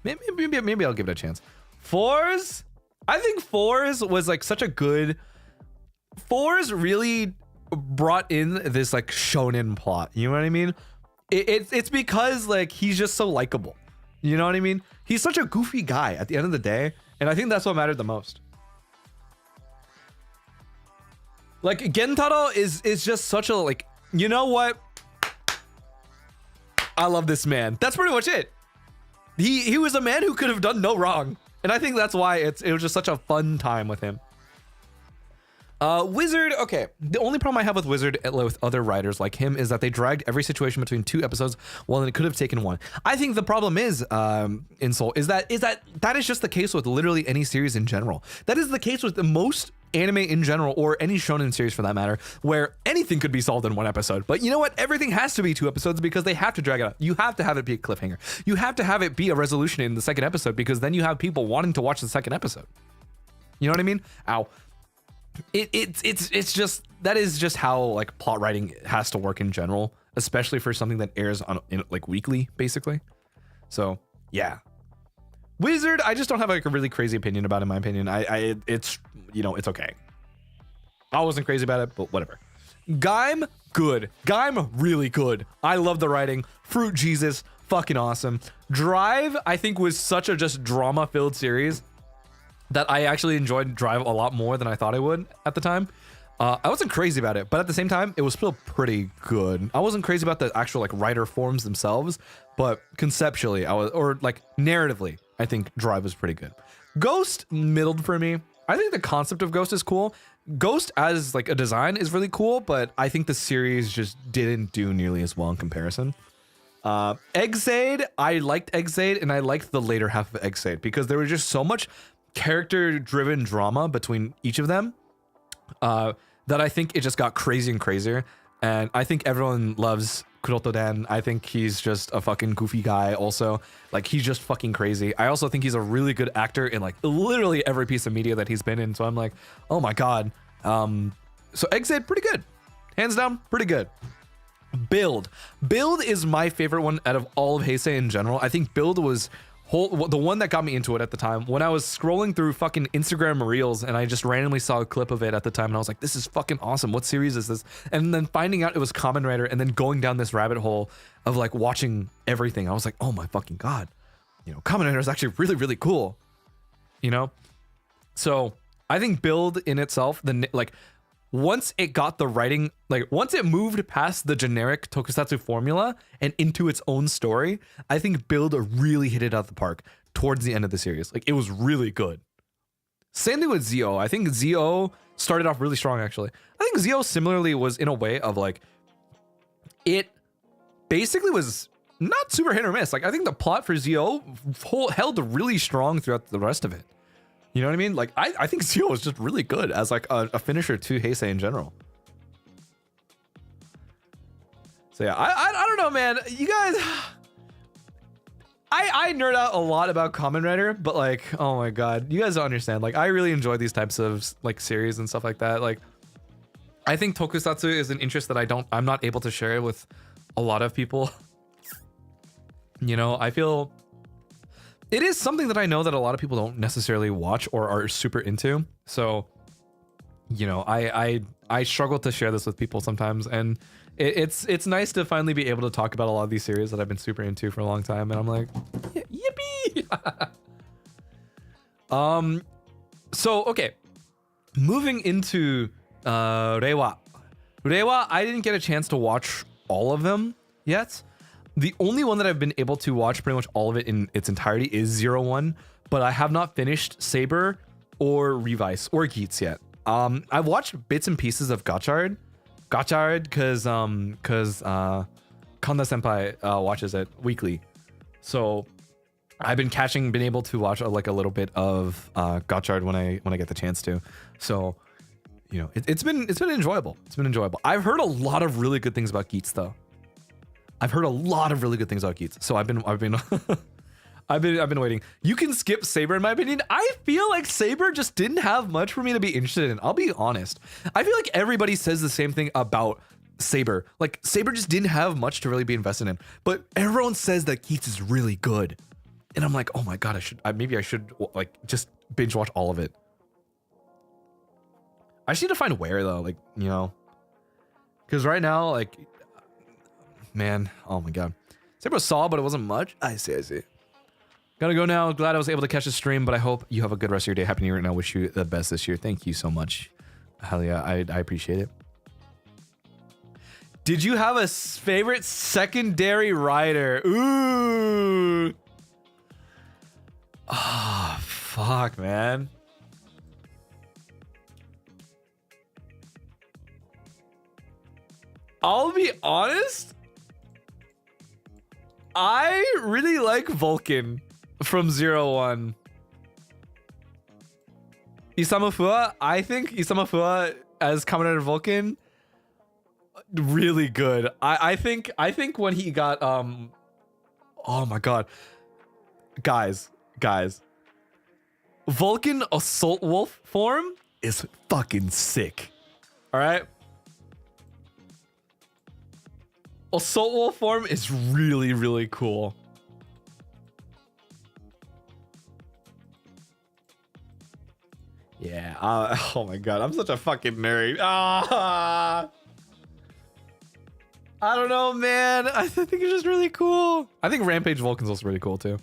maybe I'll give it a chance. Fours, I think Fours was like such a good. Fours really brought in this like shonen plot. You know what I mean? It's because like he's just so likable. You know what I mean? He's such a goofy guy at the end of the day, and I think that's what mattered the most. Like Gentaro is just such a like, you know what? I love this man. That's pretty much it. He was a man who could have done no wrong. And I think that's why it was just such a fun time with him. Wizard, okay. The only problem I have with Wizard with other writers like him is that they dragged every situation between 2 episodes while it could have taken 1. I think the problem is, Insult, is that is just the case with literally any series in general. That is the case with the most anime in general, or any shonen series for that matter, where anything could be solved in 1 episode. But you know what? Everything has to be 2 episodes because they have to drag it out. You have to have it be a cliffhanger. You have to have it be a resolution in the 2nd episode because then you have people wanting to watch the 2nd episode. You know what I mean? Ow. It's just, that is just how like plot writing has to work in general, especially for something that airs on like weekly basically. So yeah, Wizard, I just don't have like a really crazy opinion about, in my opinion. It's, you know, it's okay. I wasn't crazy about it, but whatever. Gaim, good. Gaim, really good. I love the writing. Fruit Jesus, fucking awesome. Drive, I think was such a just drama filled series that I actually enjoyed Drive a lot more than I thought I would at the time. I wasn't crazy about it, but at the same time, it was still pretty good. I wasn't crazy about the actual like writer forms themselves, but conceptually, or like narratively, I think Drive was pretty good. Ghost, middled for me. I think the concept of Ghost is cool. Ghost as like a design is really cool, but I think the series just didn't do nearly as well in comparison. Eggshade, I liked Eggshade, and I liked the later half of Eggshade because there was just so much character-driven drama between each of them that I think it just got crazy and crazier. And I think everyone loves Kuroto-den. I think he's just a fucking goofy guy also. Like, he's just fucking crazy. I also think he's a really good actor in like literally every piece of media that he's been in. So I'm like, oh my god. So Eggshade, pretty good. Hands down, pretty good. Build is my favorite one out of all of Heisei in general. I think Build was the one that got me into it at the time when I was scrolling through fucking Instagram reels and I just randomly saw a clip of it at the time and I was like, this is fucking awesome. What series is this? And then finding out it was Kamen Rider and then going down this rabbit hole of like watching everything. I was like, oh my fucking god, you know, Kamen Rider is actually really, really cool, you know? So I think Build in itself, like once it got the writing, like once it moved past the generic tokusatsu formula and into its own story, I think Build really hit it out the park towards the end of the series. Like, it was really good. Same thing with Zio. I think Zio started off really strong, actually. I think Zio similarly was in a way of like, it basically was not super hit or miss. Like, I think the plot for Zio held really strong throughout the rest of it. You know what I mean? Like, I think Zio was just really good as like a finisher to Heisei in general. So yeah, I don't know, man. You guys, I nerd out a lot about Kamen Rider, but like, oh my god, you guys don't understand. Like, I really enjoy these types of like series and stuff like that. Like, I think Tokusatsu is an interest that I'm not able to share with a lot of people. You know, I feel it is something that I know that a lot of people don't necessarily watch or are super into. So, you know, I struggle to share this with people sometimes, and it's nice to finally be able to talk about a lot of these series that I've been super into for a long time, and I'm like, yippee! So okay, moving into Reiwa. Reiwa, I didn't get a chance to watch all of them yet. The only one that I've been able to watch pretty much all of it in its entirety is 01, but I have not finished Saber or Revice or Geats yet. I've watched bits and pieces of Gachard because Kanda Senpai watches it weekly. So I've been able to watch like a little bit of Gachard when I get the chance to. So, you know, it's been enjoyable. It's been enjoyable. I've heard a lot of really good things about Geats though. I've heard a lot of really good things about Geats, so I've been I've been waiting. You can skip Saber in my opinion. I feel like Saber just didn't have much for me to be interested in. I'll be honest. I feel like everybody says the same thing about Saber. Like, Saber just didn't have much to really be invested in. But everyone says that Geats is really good, and I'm like, oh my god, maybe I should like just binge watch all of it. I just need to find where though, like, you know, because right now, like, man, oh my god, Saber saw, but it wasn't much. I see. Gotta go now. Glad I was able to catch the stream, but I hope you have a good rest of your day. Happy New Year, and I wish you the best this year. Thank you so much. Hell yeah, I appreciate it. Did you have a favorite secondary rider? Ooh. Ah, Fuck, man. I'll be honest. I really like Vulcan from 01. Isamu Fua, I think Isamu Fua as Kamen Rider Vulcan, really good. I think when he got oh my god. Guys. Vulcan Assault Wolf form is fucking sick. Alright? Assault Wolf form is really, really cool. Yeah. Oh my god, I'm such a fucking nerd. I don't know, man. I think it's just really cool. I think Rampage Vulcan's also really cool too.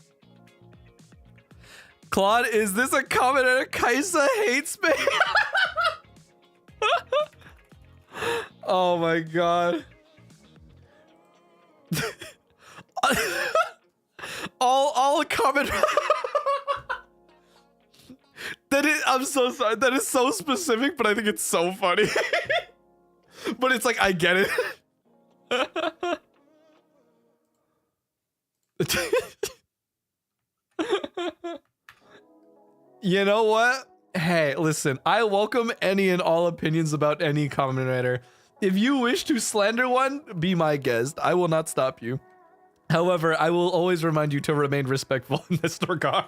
Claude, is this a comment that Kaisa hates me? Oh my god. all comment. I'm so sorry. That is so specific, but I think it's so funny. But it's like, I get it. You know what? Hey, listen, I welcome any and all opinions about any Kamen Rider. If you wish to slander one, be my guest. I will not stop you. However, I will always remind you to remain respectful in this regard.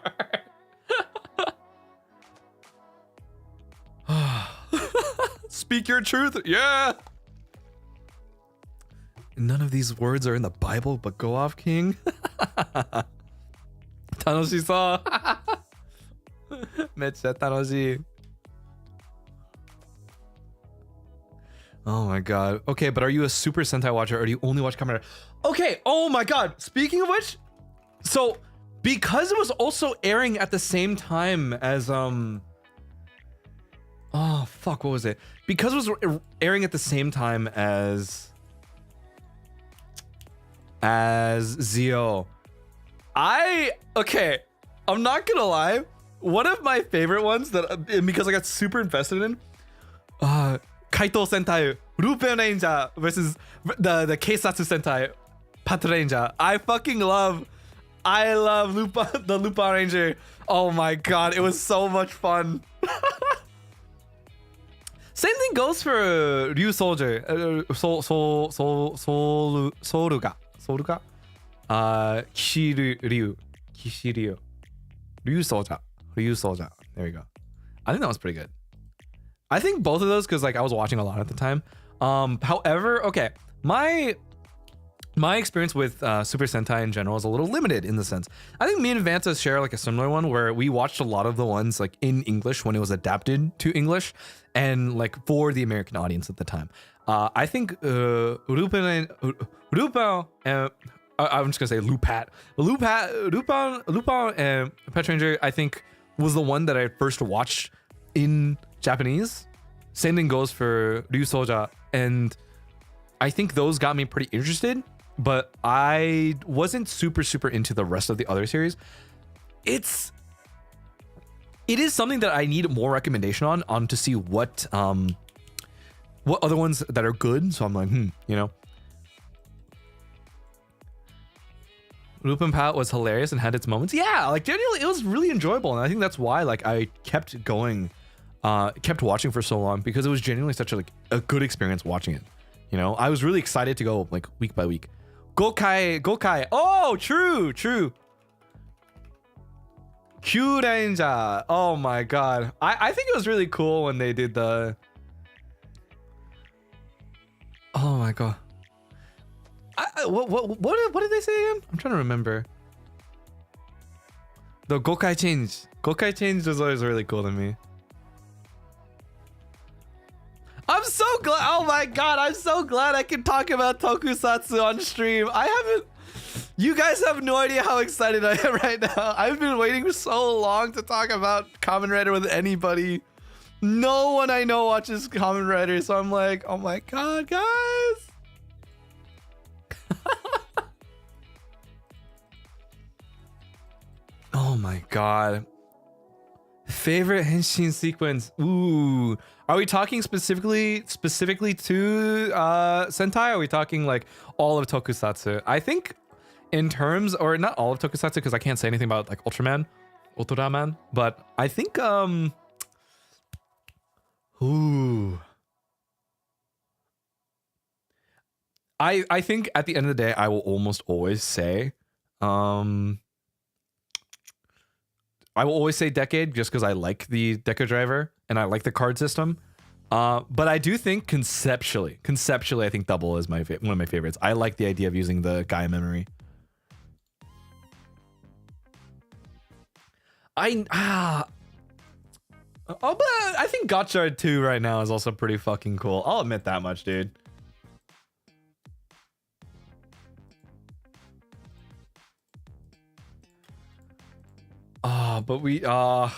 Speak your truth. Yeah. None of these words are in the Bible, but go off, King. Tanoshi-sa. Mecha tanoshi. Oh my god. Okay, but are you a Super Sentai watcher or do you only watch Kamen Rider? Okay, oh my god. Speaking of which, so because it was also airing at the same time as oh fuck, what was it? Because it was airing at the same time as Zio. Okay, I'm not gonna lie. One of my favorite ones that because I got super invested in, Kaito Sentai Rupen Ranger versus the Keisatsu Sentai Pat Ranger. I love the Lupin Ranger. Oh my god, it was so much fun. Same thing goes for Ryu Soldier, Soruga, Kishiru, Ryu Soldier. There we go. I think that was pretty good. I think both of those because like I was watching a lot at the time. However, okay, my experience with Super Sentai in general is a little limited in the sense. I think me and Vanta share like a similar one where we watched a lot of the ones like in English when it was adapted to English and like for the American audience at the time. I think Lupin and I'm just gonna say Lupin and Pet Ranger I think was the one that I first watched in Japanese. Same thing goes for Ryu Soja, and I think those got me pretty interested, but I wasn't super into the rest of the other series. It is something that I need more recommendation on to see what other ones that are good. So I'm like, you know. Lupin Pat was hilarious and had its moments. Yeah, like generally it was really enjoyable, and I think that's why like I kept going, kept watching for so long because it was genuinely such a good experience watching it. You know, I was really excited to go like week by week. Gokai. Oh, true. Q Ranger. Oh my god. I think it was really cool when they did the. Oh my god. What did they say again? I'm trying to remember. The Gokai change. Gokai change was always really cool to me. I'm so glad. Oh my god, I'm so glad I can talk about Tokusatsu on stream. You guys have no idea how excited I am right now. I've been waiting so long to talk about Kamen Rider with anybody. No one I know watches Kamen Rider, so I'm like, oh my god, guys. Oh my god. Favorite henshin sequence? Ooh, are we talking specifically to Sentai? Or are we talking like all of Tokusatsu? I think in terms, or not all of Tokusatsu, because I can't say anything about like Ultraman, but I think ooh, I think at the end of the day, I will almost always say Decade, just because I like the Deca driver and I like the card system. But I do think conceptually, I think Double is one of my favorites. I like the idea of using the Gaia memory. But I think Gotchard 2 right now is also pretty fucking cool. I'll admit that much, dude. But we'll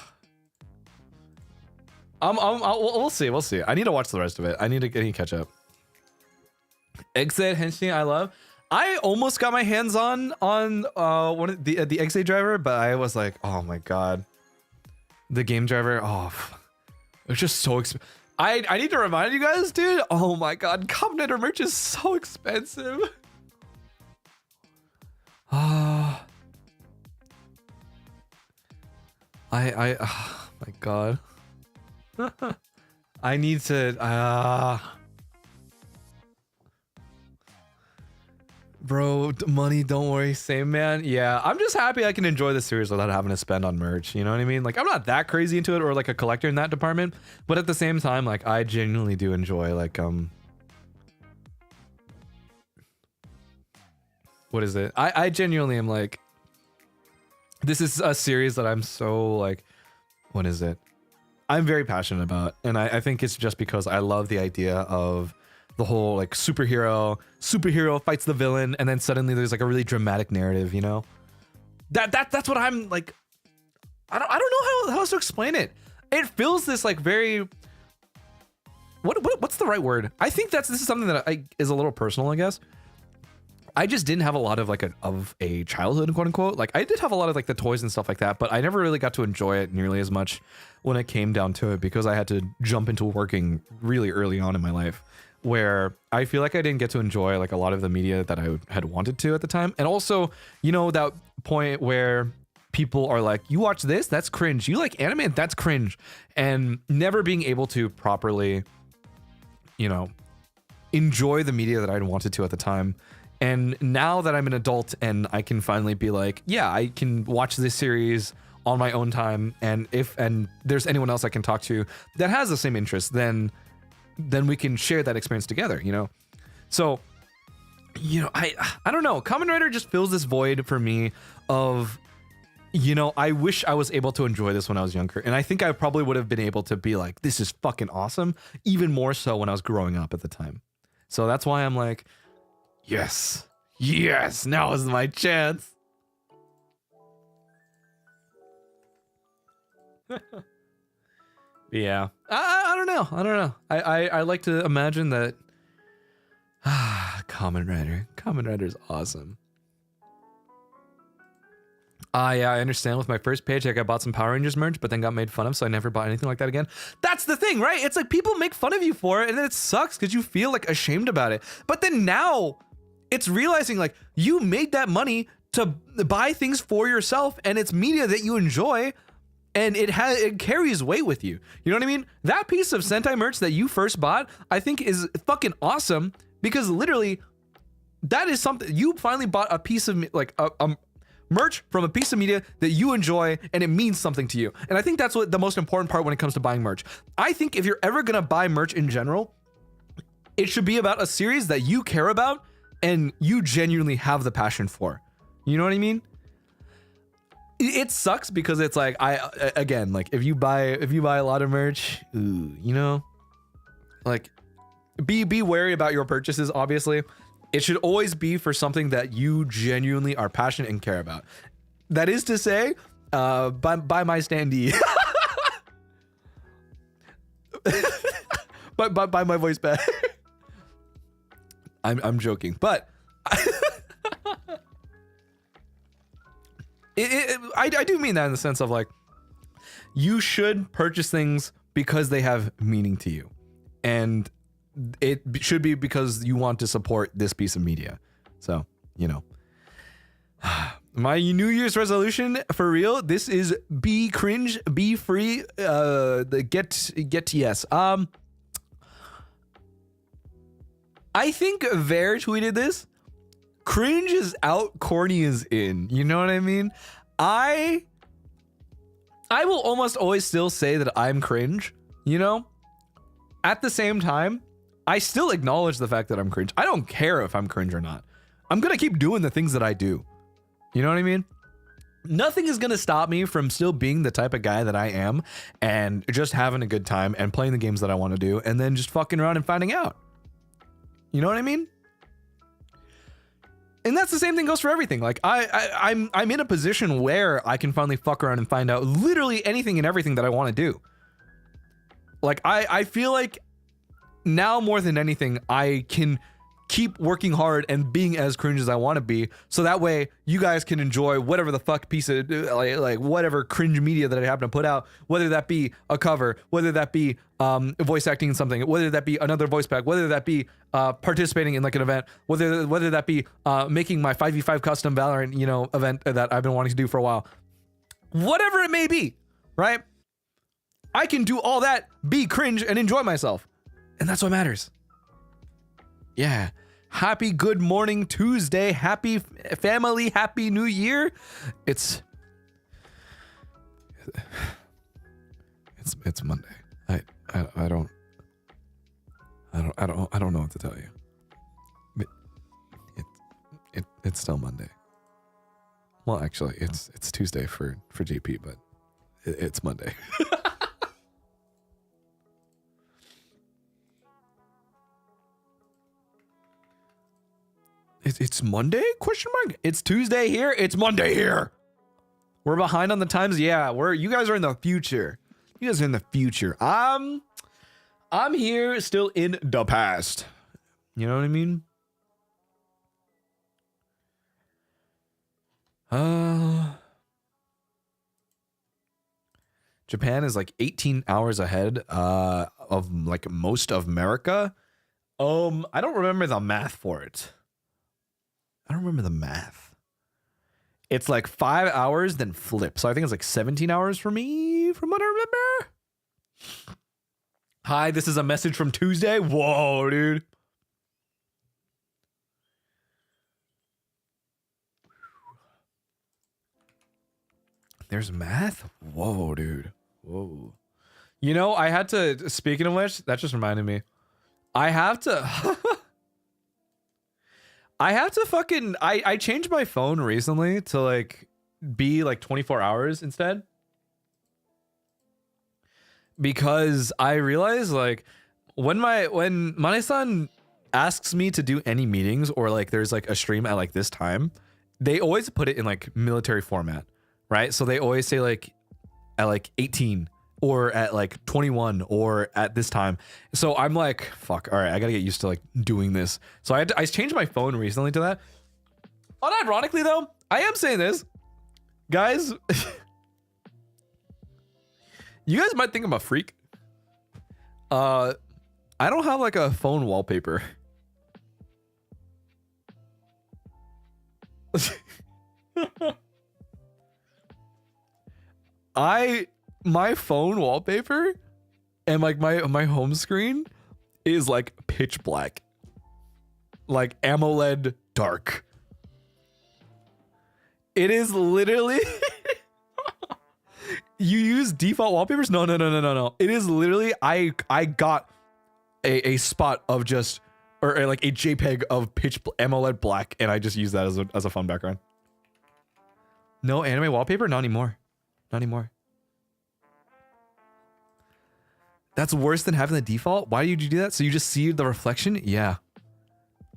see. I need to watch the rest of it. I need to catch up. Exit Henshin, I love. I almost got my hands on one of the Exit driver, but I was like, oh my god, the game driver. Oh, it's just so expensive. I need to remind you guys, dude. Oh my god, Combinator merch is so expensive. Oh my god. I need to bro, money, don't worry, same man. Yeah, I'm just happy I can enjoy the series without having to spend on merch, you know what I mean? Like, I'm not that crazy into it or like a collector in that department, but at the same time, like, I genuinely do enjoy like what is it? I genuinely am like, this is a series that I'm so like, what is it? I'm very passionate about, and I think it's just because I love the idea of the whole like superhero fights the villain, and then suddenly there's like a really dramatic narrative, you know? That's what I'm like. I don't know how else to explain it. It feels this like very what's the right word? I think this is something that is a little personal, I guess. I just didn't have a lot of like a childhood, quote unquote. Like I did have a lot of like the toys and stuff like that, but I never really got to enjoy it nearly as much when it came down to it, because I had to jump into working really early on in my life, where I feel like I didn't get to enjoy like a lot of the media that I had wanted to at the time. And also, you know, that point where people are like, you watch this, that's cringe. You like anime, that's cringe. And never being able to properly, you know, enjoy the media that I'd wanted to at the time. And now that I'm an adult and I can finally be like, yeah, I can watch this series on my own time, and if there's anyone else I can talk to that has the same interest, then we can share that experience together, you know? So, you know, I don't know. Kamen Rider just fills this void for me of, you know, I wish I was able to enjoy this when I was younger. And I think I probably would have been able to be like, this is fucking awesome, even more so when I was growing up at the time. So that's why I'm like, yes, now is my chance. Yeah, I don't know. I like to imagine that Kamen Rider's awesome. Yeah, I understand. With my first paycheck, I bought some Power Rangers merch, but then got made fun of, so I never bought anything like that again. That's the thing, right? It's like people make fun of you for it, and then it sucks because you feel like ashamed about it. But then now it's realizing like you made that money to buy things for yourself, and it's media that you enjoy, and it carries weight with you. You know what I mean? That piece of Sentai merch that you first bought, I think is fucking awesome, because literally that is something you finally bought, a piece of like a merch from a piece of media that you enjoy, and it means something to you. And I think that's what the most important part when it comes to buying merch. I think if you're ever gonna buy merch in general, it should be about a series that you care about and you genuinely have the passion for. You know what I mean? It sucks because it's like, again, like if you buy a lot of merch, ooh, you know, like be wary about your purchases. Obviously, it should always be for something that you genuinely are passionate and care about. That is to say, buy my standee. but buy my voice back. I'm joking, but I do mean that in the sense of like, you should purchase things because they have meaning to you. And it should be because you want to support this piece of media. So, you know. My New Year's resolution, for real, this is be cringe, be free, get yes. I think Ver tweeted this. Cringe is out, corny is in. You know what I mean? I will almost always still say that I'm cringe, you know? At the same time, I still acknowledge the fact that I'm cringe. I don't care if I'm cringe or not. I'm gonna keep doing the things that I do. You know what I mean? Nothing is gonna stop me from still being the type of guy that I am and just having a good time and playing the games that I want to do and then just fucking around and finding out. You know what I mean? And that's the same thing goes for everything. Like I'm in a position where I can finally fuck around and find out literally anything and everything that I want to do. Like I feel like now more than anything, I can keep working hard and being as cringe as I want to be, so that way you guys can enjoy whatever the fuck piece of like whatever cringe media that I happen to put out, whether that be a cover, whether that be voice acting in something, whether that be another voice pack, whether that be participating in like an event, whether that be making my 5v5 custom Valorant, you know, event that I've been wanting to do for a while, whatever it may be, right? I can do all that, be cringe, and enjoy myself, and that's what matters. Yeah. Happy good morning Tuesday. Happy family. Happy New Year. It's Monday. I don't know what to tell you. It's still Monday. Well, actually, it's Tuesday for JP, but it's Monday. It's Monday? Question mark. It's Tuesday here. It's Monday here. We're behind on the times. Yeah, you guys are in the future. You guys are in the future. I'm here still in the past. You know what I mean? Japan is like 18 hours ahead of like most of America. I don't remember the math for it. I don't remember the math. It's like 5 hours, then flip. So I think it's like 17 hours for me, from what I remember. Hi, this is a message from Tuesday. Whoa, dude. There's math? Whoa, dude. Whoa. You know, I had to, speaking of which, that just reminded me. I have to... I changed my phone recently to like be like 24 hours instead, because I realized like when Mane-san asks me to do any meetings or like there's like a stream at like this time, they always put it in like military format, right? So they always say like at like 18 or at like 21 or at this time. So I'm like, fuck, all right, I gotta get used to like doing this. So I changed my phone recently to that. Unironically though, I am saying this, guys. You guys might think I'm a freak. I don't have like a phone wallpaper. My phone wallpaper and like my home screen is like pitch black, like AMOLED dark. It is literally you use default wallpapers? No. It is literally I got a spot of just or like a JPEG of pitch AMOLED black, and I just use that as a fun background. No anime wallpaper? Not anymore. Not anymore. That's worse than having the default? Why did you do that? So you just see the reflection? Yeah.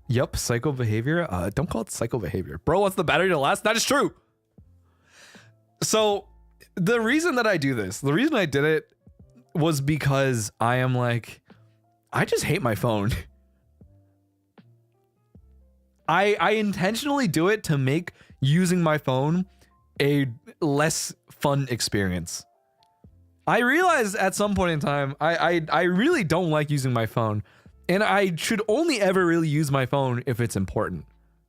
Yup, psycho behavior. Don't call it psycho behavior. Bro, what's the battery to last? That is true. So the reason that I do this, the reason I did it was because I am like, I just hate my phone. I intentionally do it to make using my phone a less fun experience. I realized at some point in time, I really don't like using my phone, and I should only ever really use my phone if it's important.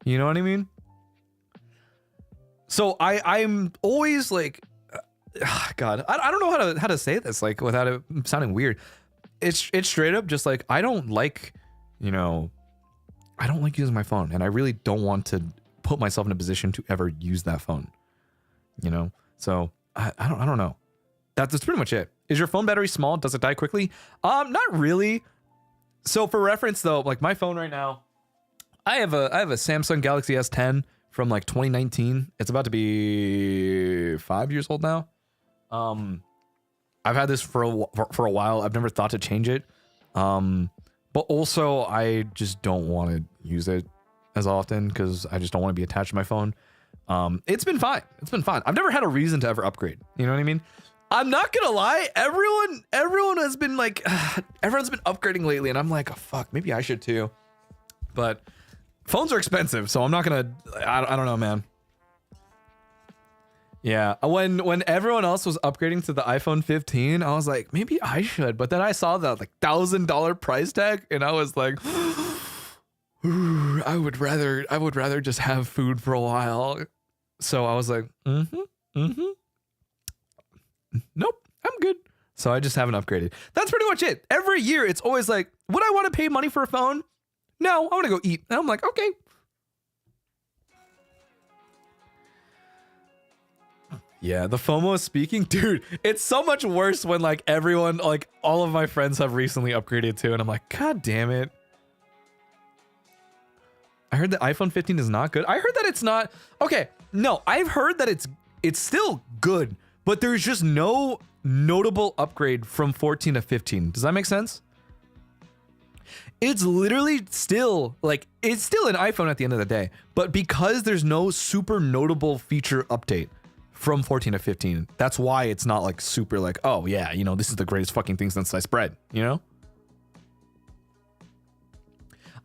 You know what I mean? So I'm always like, God, I don't know how to say this like without it sounding weird. It's straight up just like I don't like, you know, I don't like using my phone, and I really don't want to put myself in a position to ever use that phone. You know, so I don't know. That's pretty much it. Is your phone battery small? Does it die quickly? Not really. So for reference though, like my phone right now, I have a Samsung Galaxy S10 from like 2019. It's about to be 5 years old now. I've had this for a while. I've never thought to change it. But also I just don't want to use it as often because I just don't want to be attached to my phone. It's been fine. It's been fine. I've never had a reason to ever upgrade. You know what I mean? I'm not gonna lie. Everyone has been like, everyone's been upgrading lately, and I'm like, oh, fuck, maybe I should too. But phones are expensive, so I'm not gonna. I don't know, man. Yeah, when everyone else was upgrading to the iPhone 15, I was like, maybe I should. But then I saw that like $1,000 price tag, and I was like, ooh, I would rather just have food for a while. So I was like, nope, I'm good. So I just haven't upgraded. That's pretty much it. Every year, it's always like, would I want to pay money for a phone? No, I want to go eat. And I'm like, okay. Yeah, the FOMO is speaking. Dude, it's so much worse when like everyone, like all of my friends have recently upgraded too. And I'm like, God damn it. I heard the iPhone 15 is not good. I heard that it's not. Okay, no, I've heard that it's still good, but there's just no notable upgrade from 14 to 15. Does that make sense? It's literally still like, it's still an iPhone at the end of the day, but because there's no super notable feature update from 14 to 15, that's why it's not like super like, oh yeah, you know, this is the greatest fucking thing since sliced bread, you know?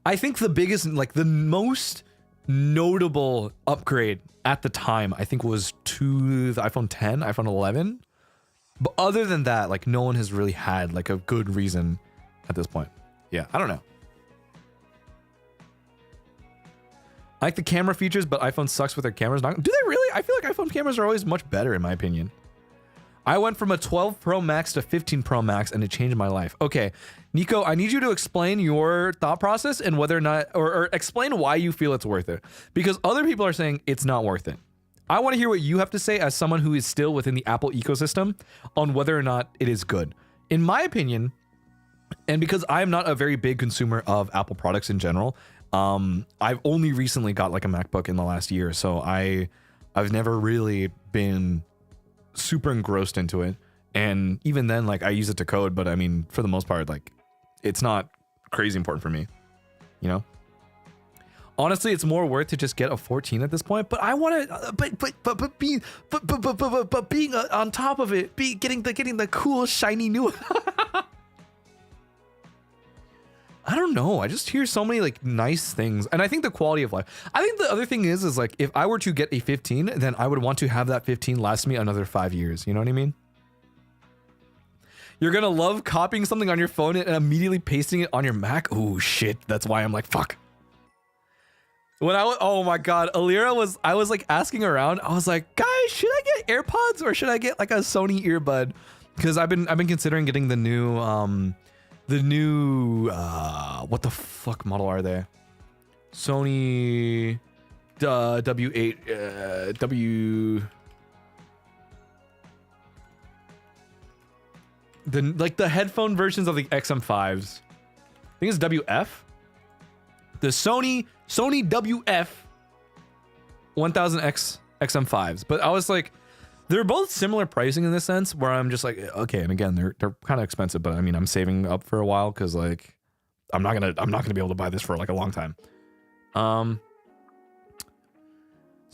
I think the biggest, like the most notable upgrade at the time, I think was to the iPhone 10, iPhone 11. But other than that, like no one has really had like a good reason at this point. Yeah, I don't know. I like the camera features, but iPhone sucks with their cameras. Do they really? I feel like iPhone cameras are always much better in my opinion. I went from a 12 Pro Max to 15 Pro Max and it changed my life. Okay, Nico, I need you to explain your thought process and whether or not, or explain why you feel it's worth it. Because other people are saying it's not worth it. I want to hear what you have to say as someone who is still within the Apple ecosystem on whether or not it is good. In my opinion, and because I'm not a very big consumer of Apple products in general, I've only recently got like a MacBook in the last year, so I've never really been super engrossed into it. And even then, like I use it to code, but I mean, for the most part, like it's not crazy important for me, you know? Honestly, it's more worth to just get a 14 at this point, but I want to, but being on top of it, getting the cool shiny new. I don't know. I just hear so many like nice things, and I think the quality of life. I think the other thing is like if I were to get a 15, then I would want to have that 15 last me another 5 years. You know what I mean? You're gonna love copying something on your phone and immediately pasting it on your Mac. Oh shit! That's why I'm like fuck. When I was, oh my god, Alira I was like asking around. I was like, guys, should I get AirPods or should I get like a Sony earbud? Because I've been considering getting the new what the fuck model are they? Sony W8 the headphone versions of the XM5s. I think it's WF. The Sony WF 1000X XM5s. But I was like, they're both similar pricing in this sense where I'm just like, okay, and again, they're kind of expensive, but I mean, I'm saving up for a while because like I'm not gonna be able to buy this for like a long time. So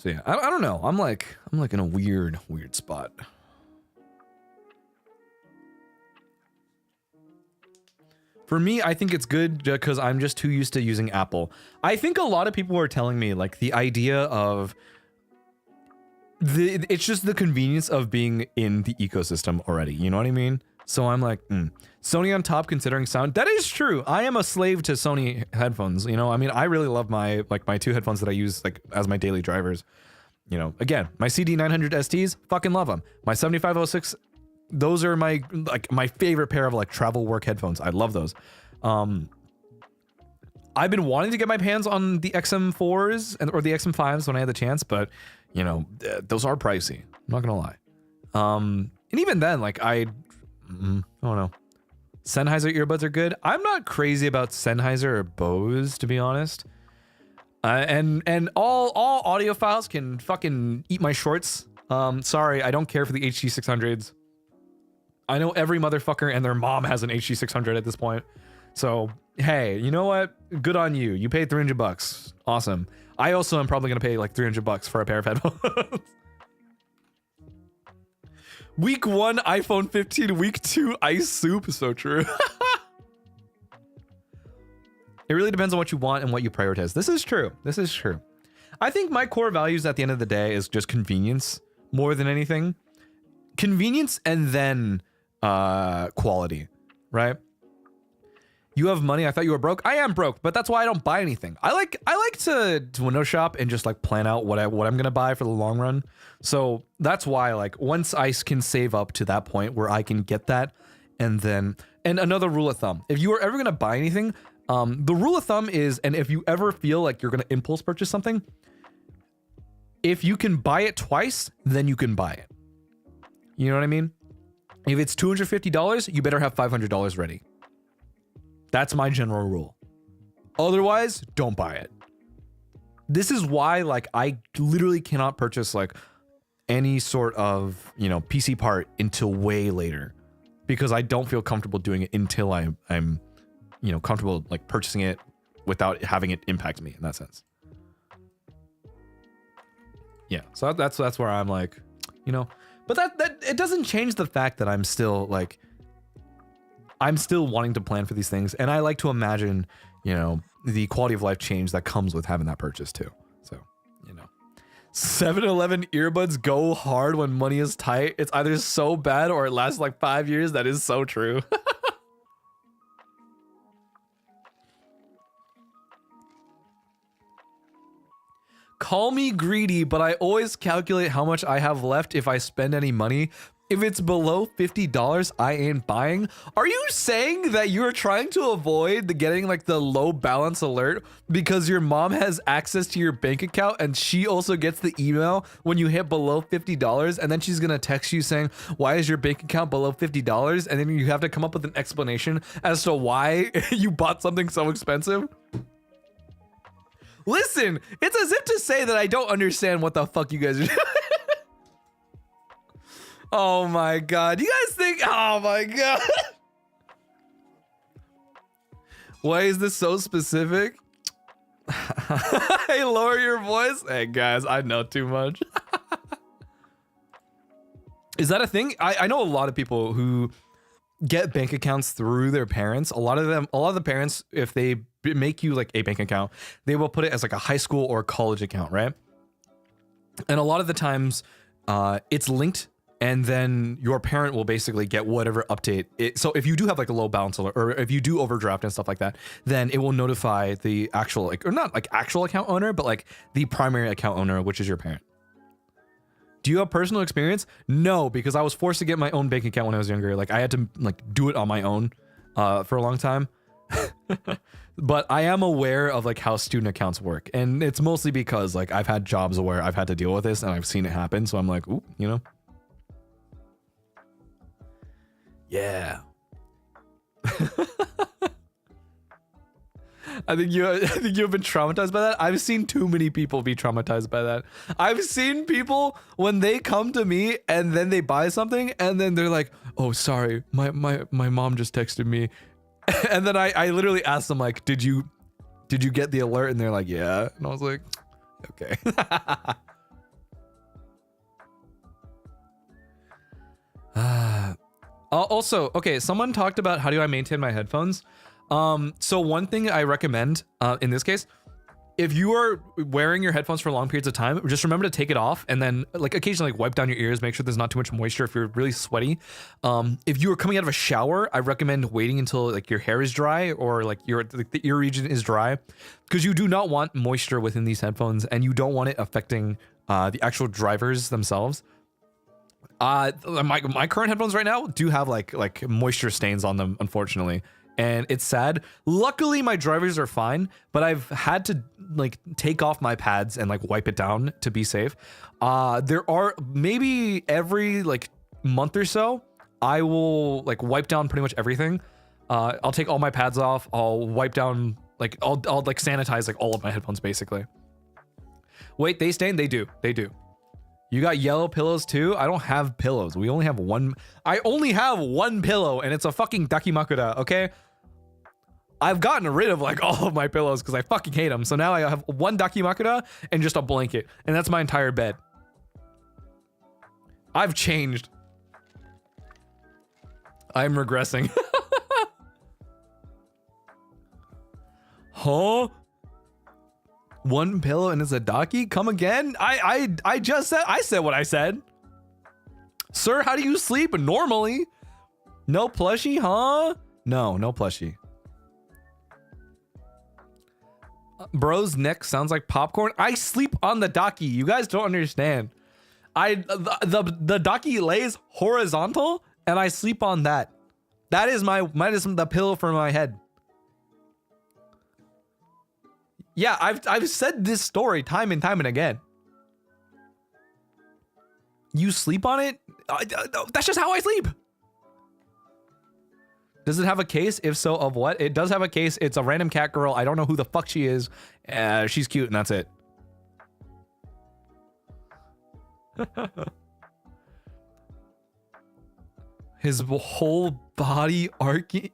yeah, I don't know. I'm like in a weird spot. For me, I think it's good because I'm just too used to using Apple. I think a lot of people were telling me like the idea of it's just the convenience of being in the ecosystem already. You know what I mean? So I'm like, Sony on top considering sound. That is true. I am a slave to Sony headphones. You know, I mean, I really love my two headphones that I use like as my daily drivers. You know, again, my CD900 STs, fucking love them. My 7506, those are my favorite pair of like travel work headphones. I love those. I've been wanting to get my hands on the XM4s or the XM5s when I had the chance, but you know, those are pricey. I'm not gonna lie. And even then, like I don't know. Sennheiser earbuds are good. I'm not crazy about Sennheiser or Bose, to be honest. And all audiophiles can fucking eat my shorts. Sorry, I don't care for the HD600s. I know every motherfucker and their mom has an HD600 at this point. So, hey, you know what? Good on you. You paid $300. Awesome. I also am probably going to pay like $300 for a pair of headphones. Week 1, iPhone 15. Week 2, ice soup. So true. It really depends on what you want and what you prioritize. This is true. This is true. I think my core values at the end of the day is just convenience more than anything. Convenience and then quality, right? You have money. I thought you were broke. I am broke, but that's why I don't buy anything. I like to window shop and just like plan out what I'm gonna buy for the long run. So that's why, like, once I can save up to that point where I can get that, and another rule of thumb: if you are ever gonna buy anything, the rule of thumb is, and if you ever feel like you're gonna impulse purchase something, if you can buy it twice, then you can buy it. You know what I mean? If it's $250, you better have $500 ready. That's my general rule. Otherwise, don't buy it. This is why, like, I literally cannot purchase like any sort of, you know, PC part until way later, because I don't feel comfortable doing it until I'm you know, comfortable like purchasing it without having it impact me in that sense. Yeah, so that's where I'm like, you know, but that it doesn't change the fact that I'm still wanting to plan for these things, and I like to imagine, you know, the quality of life change that comes with having that purchase too. So, you know, 7-Eleven earbuds go hard when money is tight. It's either so bad or it lasts like 5 years. That is so true. Call me greedy, but I always calculate how much I have left if I spend any money. If it's below $50, I ain't buying. Are you saying that you're trying to avoid getting like the low balance alert because your mom has access to your bank account and she also gets the email when you hit below $50, and then she's gonna text you saying, why is your bank account below $50? And then you have to come up with an explanation as to why you bought something so expensive? Listen, it's as if to say that I don't understand what the fuck you guys are doing. Oh my god. You guys think, oh my god. Why is this so specific? Hey, lower your voice. Hey guys, I know too much. Is that a thing? I know a lot of people who get bank accounts through their parents. A lot of the parents, if they make you like a bank account, they will put it as like a high school or college account, right? And a lot of the times it's linked, and then your parent will basically get whatever update. So if you do have like a low balance alert, or if you do overdraft and stuff like that, then it will notify the actual, like, or not like actual account owner, but like the primary account owner, which is your parent. Do you have personal experience? No, because I was forced to get my own bank account when I was younger. Like I had to like do it on my own for a long time. But I am aware of like how student accounts work, and it's mostly because like I've had jobs where I've had to deal with this and I've seen it happen. So I'm like, ooh, you know. Yeah. I think you have been traumatized by that. I've seen too many people be traumatized by that. I've seen people when they come to me and then they buy something and then they're like, "Oh, sorry, my mom just texted me," and then I literally asked them like, "Did you get the alert?" And they're like, "Yeah," and I was like, "Okay." Also, okay, someone talked about how do I maintain my headphones. So one thing I recommend in this case, if you are wearing your headphones for long periods of time, just remember to take it off and then like occasionally like wipe down your ears, make sure there's not too much moisture if you're really sweaty. If you are coming out of a shower, I recommend waiting until like your hair is dry or like the ear region is dry, because you do not want moisture within these headphones and you don't want it affecting the actual drivers themselves. My current headphones right now do have like moisture stains on them, unfortunately. And it's sad. Luckily, my drivers are fine, but I've had to like take off my pads and like wipe it down to be safe. There are maybe every like month or so, I will like wipe down pretty much everything. I'll take all my pads off. I'll wipe down like I'll like sanitize like all of my headphones basically. Wait, they stain? They do. They do. You got yellow pillows too? I don't have pillows. We only have one. I only have one pillow and it's a fucking dakimakura, okay? I've gotten rid of like all of my pillows because I fucking hate them. So now I have one dakimakura and just a blanket. And that's my entire bed. I've changed. I'm regressing. Huh? One pillow and it's a daki? Come again? I just said, I said what I said. Sir, how do you sleep normally? No plushie, huh? No plushie. Bro's neck sounds like popcorn. I sleep on the daki. You guys don't understand. The daki lays horizontal and I sleep on that. That is the pillow for my head. Yeah, I've said this story time and again. You sleep on it? That's just how I sleep. Does it have a case? If so, of what? It does have a case. It's a random cat girl. I don't know who the fuck she is. She's cute and that's it. His whole body arcing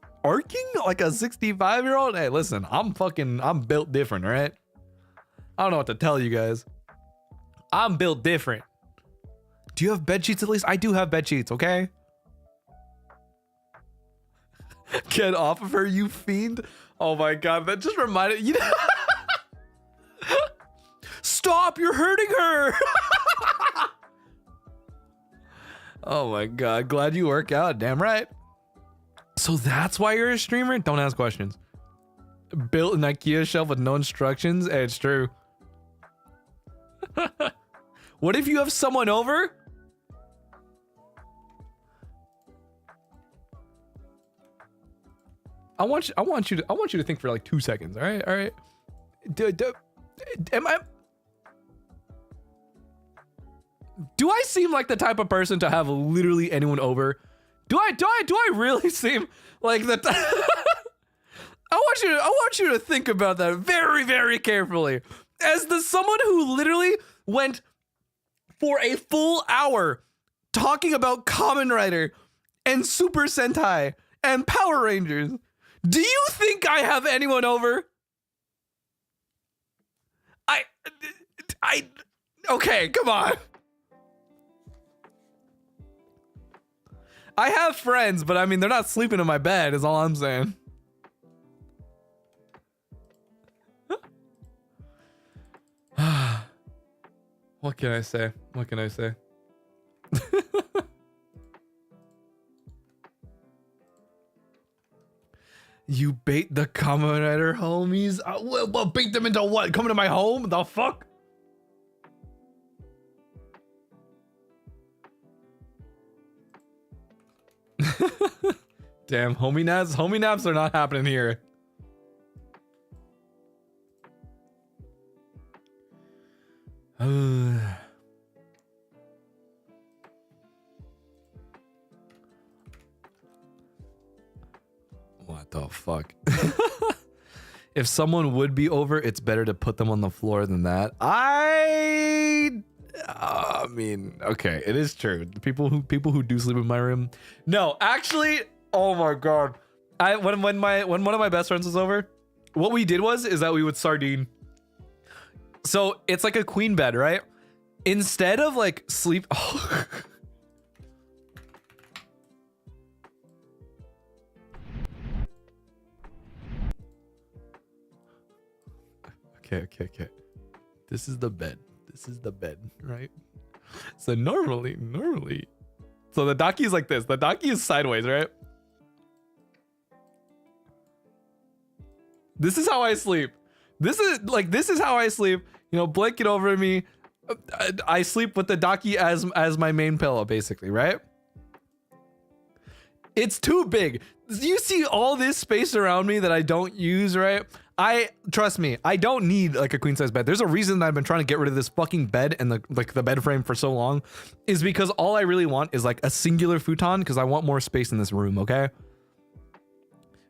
like a 65-year-old? Hey, listen, I'm built different, all right? I don't know what to tell you guys. I'm built different. Do you have bed sheets at least? I do have bed sheets, okay? Get off of her, you fiend. Oh my god, that just reminded you. Stop, you're hurting her. Oh my god, glad you work out, damn right. So that's why you're a streamer? Don't ask questions. Built an IKEA shelf with no instructions? Hey, it's true. What if you have someone over? I want you to think for like 2 seconds. All right. Do I seem like the type of person to have literally anyone over? Do I really seem like that? I want you to think about that very, very carefully. As someone who literally went for a full hour talking about Kamen Rider and Super Sentai and Power Rangers, do you think I have anyone over? Okay, come on. I have friends, but I mean, they're not sleeping in my bed is all I'm saying. What can I say? What can I say? You bait the Kamen Rider homies? Well, bait them into what? Coming to my home? The fuck? Damn, homie naps are not happening here. What the fuck? If someone would be over, it's better to put them on the floor than that. I mean, okay, it is true. People who do sleep in my room. No, actually, oh my god. When one of my best friends was over, what we did is that we would sardine. So it's like a queen bed, right? Instead of like sleep. Oh. Okay. This is the bed. Right? So normally. So the daki is like this. The daki is sideways, right? This is how I sleep. This is how I sleep. You know, blanket over me. I sleep with the daki as my main pillow, basically, right? It's too big. You see all this space around me that I don't use, right? Trust me, I don't need like a queen size bed. There's a reason that I've been trying to get rid of this fucking bed and the bed frame for so long, is because all I really want is like a singular futon, because I want more space in this room, okay?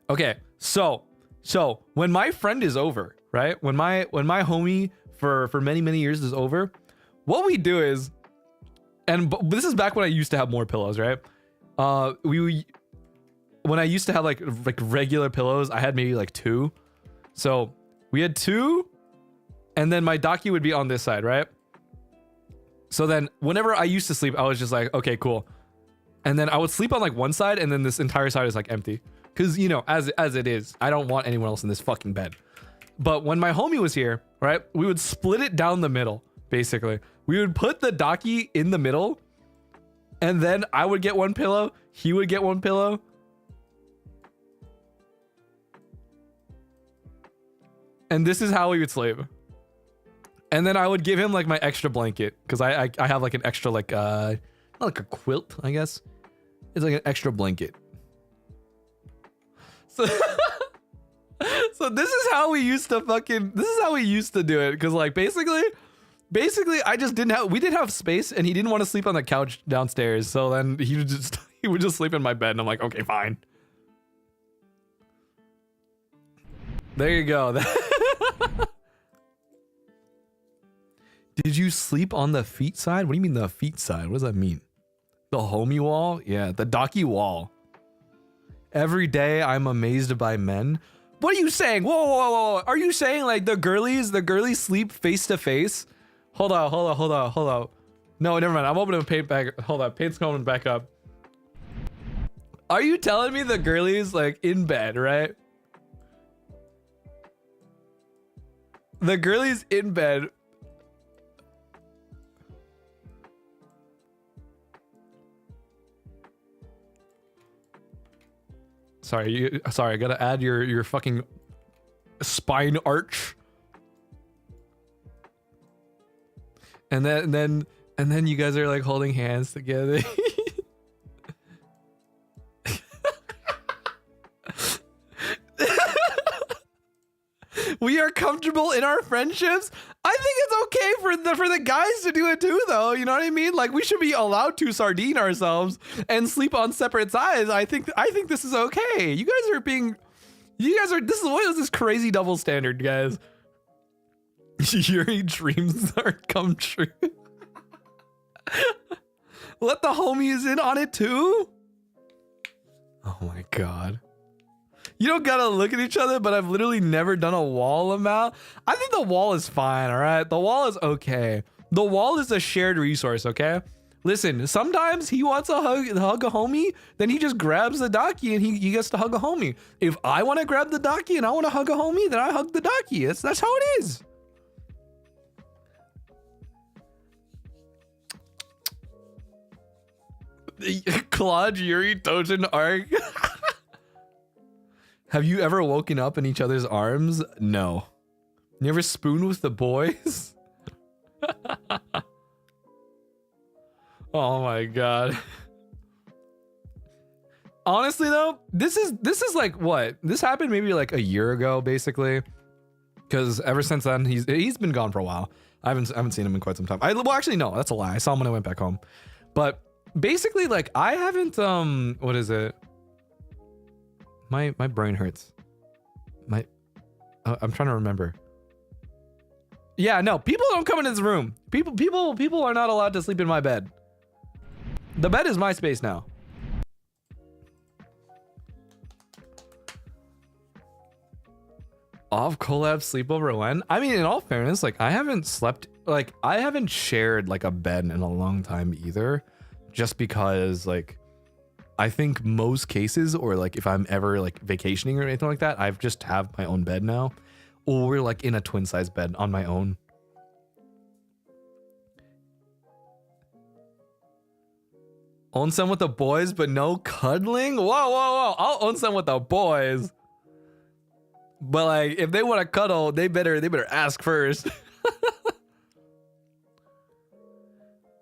Okay, so when my friend is over, right? When my homie for many years is over, what we do is, and this is back when I used to have more pillows, right? When I used to have like regular pillows, I had maybe like 2. So we had 2, and then my daki would be on this side, right? So then whenever I used to sleep, I was just like, okay, cool. And then I would sleep on like one side, and then this entire side is like empty. Cause you know, as it is, I don't want anyone else in this fucking bed. But when my homie was here, right, we would split it down the middle, basically. We would put the daki in the middle, and then I would get one pillow, he would get one pillow. And this is how we would sleep. And then I would give him like my extra blanket, because I have like an extra like not like a quilt, I guess. It's like an extra blanket. So so this is how we used to do it, because like basically I just we didn't have space, and he didn't want to sleep on the couch downstairs, so then he would just sleep in my bed, and I'm like, okay, fine. There you go. Did you sleep on the feet side? What do you mean the feet side? What does that mean? The homie wall? Yeah, the daki wall. Every day I'm amazed by men. What are you saying? Whoa. Are you saying like the girlies sleep face to face? Hold on. No, never mind. I'm opening paint back. Hold on. Paint's coming back up. Are you telling me the girlies like in bed, right? The girlies in bed. Sorry, I gotta add your fucking spine arch. And then you guys are like holding hands together. We are comfortable in our friendships. I think it's okay for the guys to do it too, though. You know what I mean? Like, we should be allowed to sardine ourselves and sleep on separate sides. I think this is okay. What is this crazy double standard, guys? Your dreams are come true. Let the homies in on it too. Oh my god. You don't gotta look at each other, but I've literally never done a wall amount. I think the wall is fine, all right? The wall is okay. The wall is a shared resource, okay? Listen, sometimes he wants to hug a homie, then he just grabs the daki and he gets to hug a homie. If I want to grab the daki and I want to hug a homie, then I hug the daki. That's how it is. Claude, Yuri, Dojin, Arc. Have you ever woken up in each other's arms? No. You ever spoon with the boys? Oh my god. Honestly though, this is like what? This happened maybe like a year ago, basically. Because ever since then, he's been gone for a while. I haven't seen him in quite some time. Well, actually, no, that's a lie. I saw him when I went back home. But basically, like, I haven't what is it? My brain hurts. I'm trying to remember. Yeah, no, people don't come in this room. People are not allowed to sleep in my bed. The bed is my space now. Off collab sleepover when? I mean, in all fairness, like I haven't shared like a bed in a long time either. Just because like I think most cases, or like if I'm ever like vacationing or anything like that, I've just have my own bed now. or like in a twin size bed on my own. Onsen with the boys, but no cuddling? Whoa, whoa, whoa. I'll onsen with the boys. But like, if they want to cuddle, they better ask first.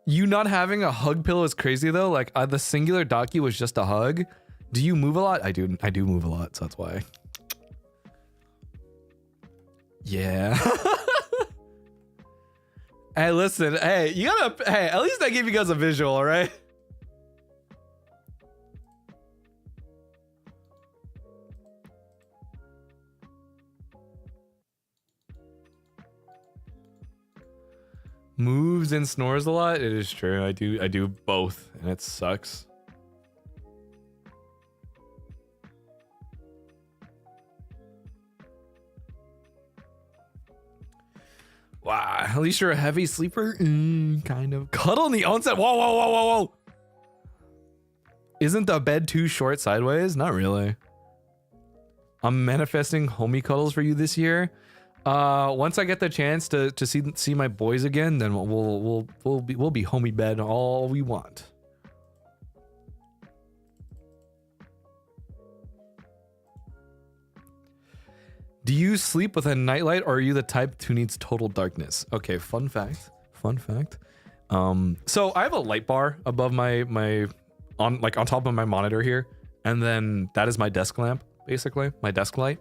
You not having a hug pillow is crazy though. Like the singular Daki was just a hug. Do you move a lot? I do move a lot, so that's why. Yeah. Hey, listen. Hey, you gotta. Hey, at least I gave you guys a visual, all right? Moves and snores a lot. It is true. I do both, and it sucks. Wow, at least you're a heavy sleeper. Kind of. Cuddle in the onset. Whoa, whoa, whoa, whoa, whoa. Isn't the bed too short sideways? Not really. I'm manifesting homie cuddles for you this year. Once I get the chance to see my boys again, then we'll be homie bed all we want. Do you sleep with a nightlight, or are you the type who needs total darkness? Okay, fun fact. Fun fact. So I have a light bar above my on top of my monitor here, and then that is my desk lamp, basically my desk light.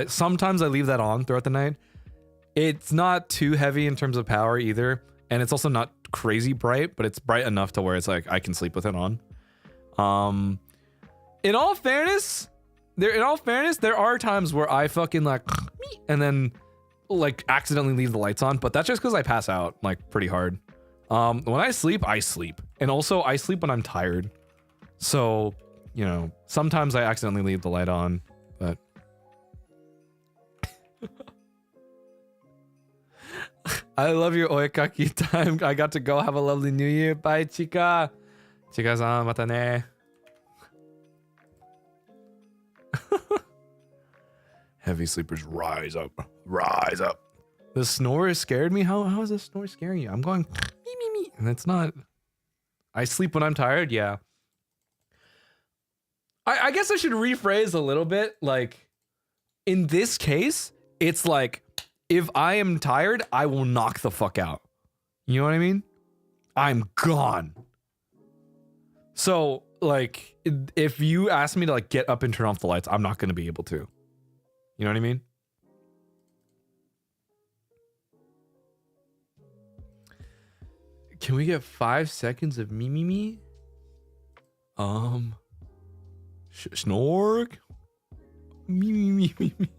Sometimes I leave that on throughout the night. It's not too heavy in terms of power either, and it's also not crazy bright, but it's bright enough to where it's like I can sleep with it on. In all fairness, there are times where I fucking like and then like accidentally leave the lights on, but that's just because I pass out like pretty hard. When I sleep, and also I sleep when I'm tired. So, you know, sometimes I accidentally leave the light on, but I love your oekaki time. I got to go. Have a lovely new year. Bye, chica. Chica-san, mata ne. Heavy sleepers, rise up. Rise up. The snore scared me. How is the snore scaring you? I'm going me, me, me. And it's not. I sleep when I'm tired. Yeah. I guess I should rephrase a little bit. Like, in this case, it's like, if I am tired, I will knock the fuck out. You know what I mean? I'm gone. So, like, if you ask me to, like, get up and turn off the lights, I'm not going to be able to. You know what I mean? Can we get 5 seconds of me, me, me? Snork? Me, me, me, me, me.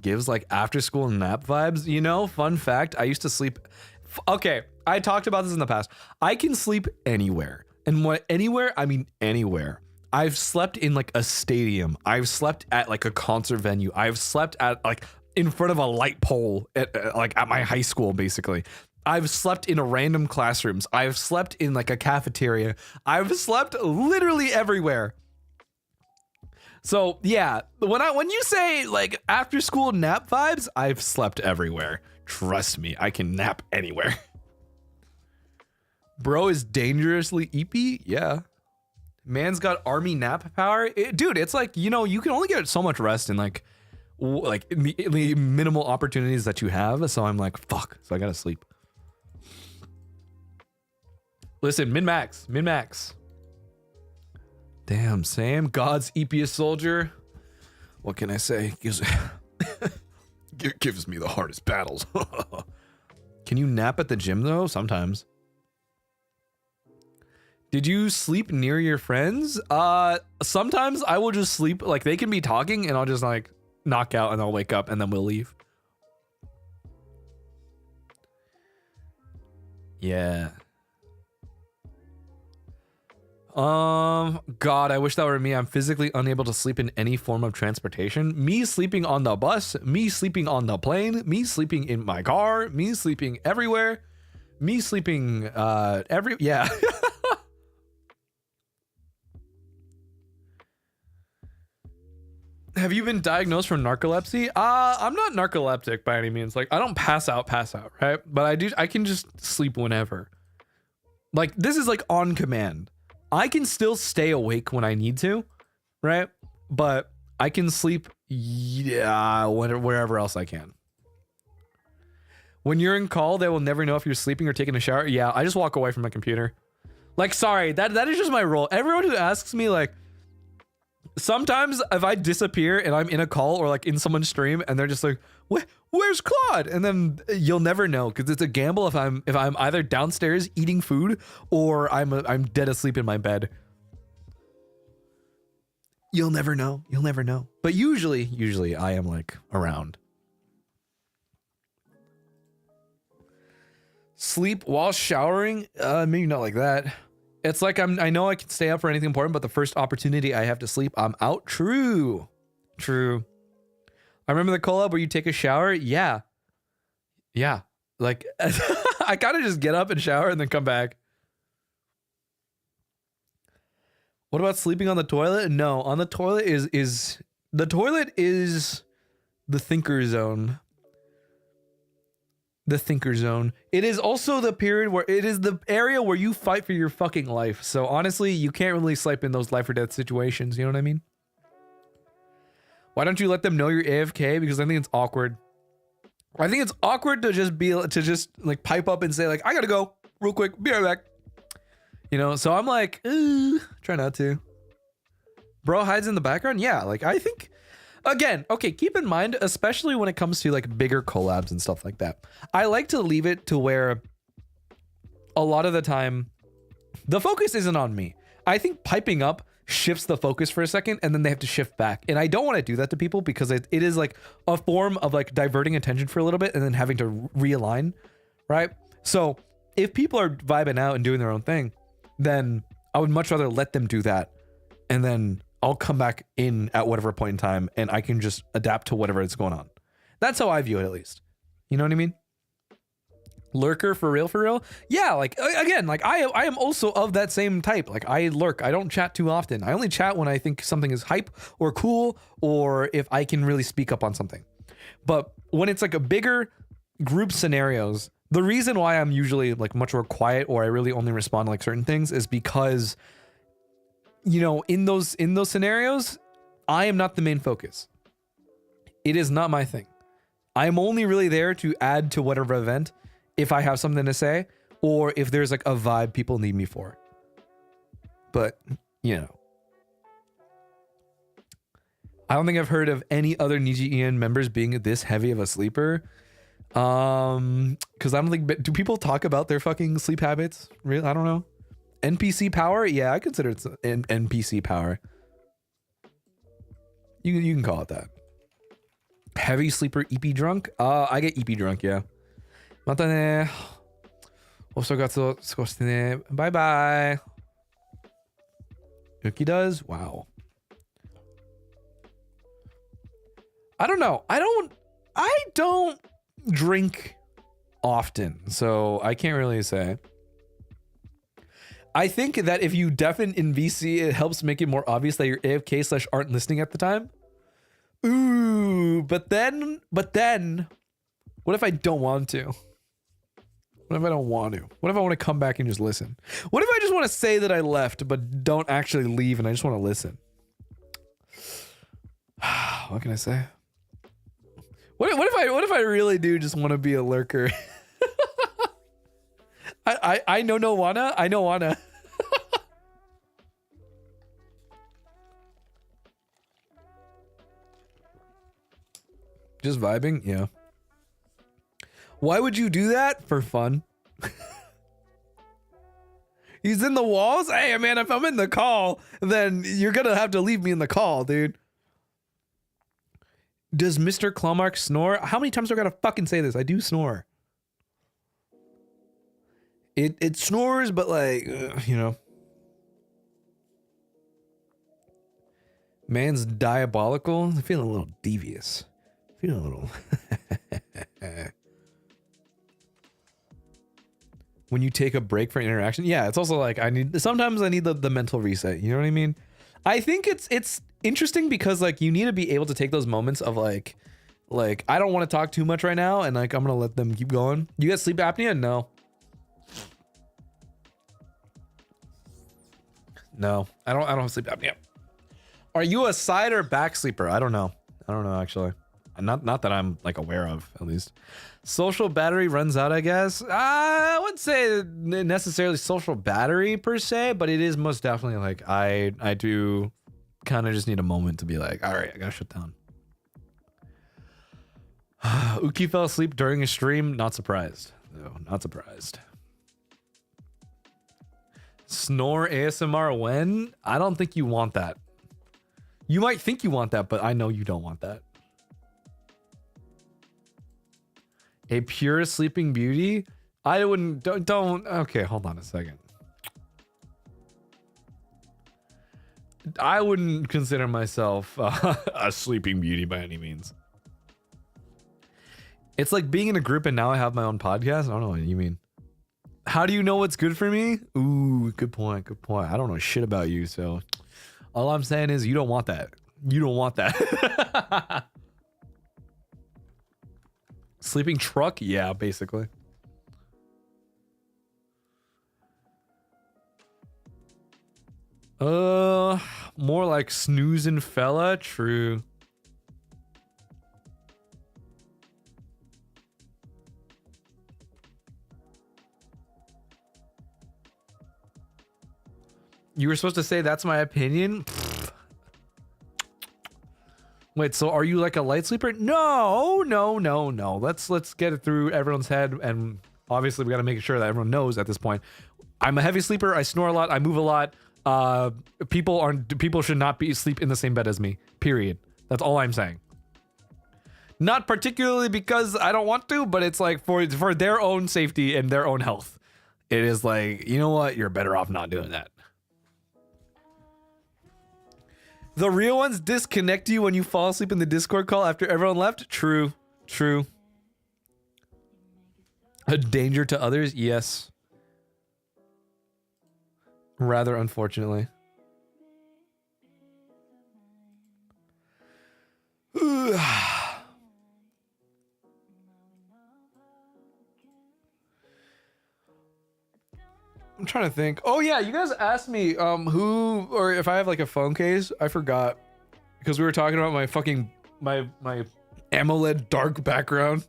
Gives like after school nap vibes. You know, fun fact, I used to sleep. Okay, I talked about this in the past. I can sleep anywhere. And what anywhere, I mean anywhere. I've slept in like a stadium. I've slept at like a concert venue. I've slept at like in front of a light pole at like at my high school, basically. I've slept in a random classrooms. I've slept in like a cafeteria. I've slept literally everywhere. So yeah, when you say like after school nap vibes, I've slept everywhere. Trust me, I can nap anywhere. Bro is dangerously eepy? Yeah. Man's got army nap power. Dude, it's like, you know, you can only get so much rest in like in the minimal opportunities that you have. So I'm like, fuck. So I gotta sleep. Listen, min-max. Damn, Sam, God's eepiest soldier. What can I say? Gives me the hardest battles. Can you nap at the gym though? Sometimes. Did you sleep near your friends? Sometimes I will just sleep, like they can be talking and I'll just like knock out and I'll wake up and then we'll leave. Yeah. God, I wish that were me. I'm physically unable to sleep in any form of transportation. Me sleeping on the bus, me sleeping on the plane, me sleeping in my car, me sleeping everywhere, me sleeping, yeah. Have you been diagnosed for narcolepsy? I'm not narcoleptic by any means. Like I don't pass out, right? But I can just sleep whenever. Like this is like on command. I can still stay awake when I need to, right? But I can sleep, yeah, wherever else I can. When you're in call, they will never know if you're sleeping or taking a shower. Yeah, I just walk away from my computer. Like, sorry, that is just my role. Everyone who asks me, like, sometimes if I disappear and I'm in a call or like in someone's stream and they're just like, where's Claude? And then you'll never know because it's a gamble if I'm either downstairs eating food or I'm dead asleep in my bed. You'll never know. You'll never know. But usually I am like around. Sleep while showering? Maybe not like that. It's like I know I can stay up for anything important, but the first opportunity I have to sleep, I'm out. True. I remember the collab where you take a shower. Yeah. Like I kind of just get up and shower and then come back. What about sleeping on the toilet? No, on the toilet is the toilet is the thinker zone. The thinker zone. It is also the period where it is the area where you fight for your fucking life. So honestly, you can't really sleep in those life or death situations. You know what I mean? Why don't you let them know you're AFK? Because I think it's awkward. I think it's awkward to just like pipe up and say like, I gotta go real quick. Be right back. You know, so I'm like, try not to. Bro hides in the background. Yeah, like I think. Again, okay, keep in mind, especially when it comes to like bigger collabs and stuff like that, I like to leave it to where a lot of the time the focus isn't on me. I think piping up shifts the focus for a second and then they have to shift back. And I don't want to do that to people because it is like a form of like diverting attention for a little bit and then having to realign, right? So if people are vibing out and doing their own thing, then I would much rather let them do that and then I'll come back in at whatever point in time and I can just adapt to whatever is going on. That's how I view it, at least. You know what I mean? Lurker for real? Yeah, like again, like I am also of that same type. Like I lurk. I don't chat too often. I only chat when I think something is hype or cool or if I can really speak up on something. But when it's like a bigger group scenarios, the reason why I'm usually like much more quiet or I really only respond to like certain things is because you know, in those scenarios, I am not the main focus. It is not my thing. I'm only really there to add to whatever event if I have something to say or if there's like a vibe people need me for. But, you know. I don't think I've heard of any other NIJISANJI EN members being this heavy of a sleeper. Because I don't think, do people talk about their fucking sleep habits? Really? I don't know. NPC power? Yeah, I consider it NPC power. You can call it that. Heavy sleeper EP drunk? I get EP drunk, yeah. Mata ne. Osogatsu sukoshite ne. Bye bye. Yuki does? Wow. I don't know. I don't drink often, so I can't really say. I think that if you deafen in VC, it helps make it more obvious that you're AFK / aren't listening at the time. Ooh, but then, what if I don't want to? What if I don't want to? What if I want to come back and just listen? What if I just want to say that I left, but don't actually leave and I just want to listen? What can I say? What if I really do just want to be a lurker? I know wanna. I know wanna. Just vibing, yeah. Why would you do that? For fun. He's in the walls? Hey, man, if I'm in the call, then you're gonna have to leave me in the call, dude. Does Mr. Clawmark snore? How many times do I gotta fucking say this? I do snore. It snores, but like, you know. Man's diabolical. I'm feeling a little devious. Feeling a little. When you take a break for interaction, yeah, it's also like sometimes I need the mental reset. You know what I mean? I think it's interesting because like you need to be able to take those moments of like I don't want to talk too much right now, and like I'm gonna let them keep going. You got sleep apnea? No. No, I don't have sleep apnea. Are you a side or back sleeper? I don't know. I don't know actually. Not that I'm like aware of, at least. Social battery runs out, I guess. I wouldn't say necessarily social battery per se, but it is most definitely like I do kind of just need a moment to be like, all right, I gotta shut down. Uki fell asleep during a stream. Not surprised. No, not surprised. Snore ASMR when? I don't think you want that. You might think you want that, but I know you don't want that. A pure sleeping beauty? I wouldn't, don't, okay, hold on a second. I wouldn't consider myself a sleeping beauty by any means. It's like being in a group and now I have my own podcast. I don't know what you mean. How do you know what's good for me? Ooh, good point, good point. I don't know shit about you, so all I'm saying is you don't want that. You don't want that. Sleeping truck? Yeah, basically. More like snoozing fella. True. You were supposed to say that's my opinion? Wait, so are you like a light sleeper? No. Let's get it through everyone's head, and obviously we got to make sure that everyone knows at this point. I'm a heavy sleeper. I snore a lot. I move a lot. People should not sleep in the same bed as me. Period. That's all I'm saying. Not particularly because I don't want to, but it's like for their own safety and their own health. It is like, you know what? You're better off not doing that. The real ones disconnect you when you fall asleep in the Discord call after everyone left? True. True. A danger to others? Yes. Rather unfortunately. I'm trying to think. Oh yeah, you guys asked me who or if I have like a phone case. I forgot because we were talking about my fucking my AMOLED dark background.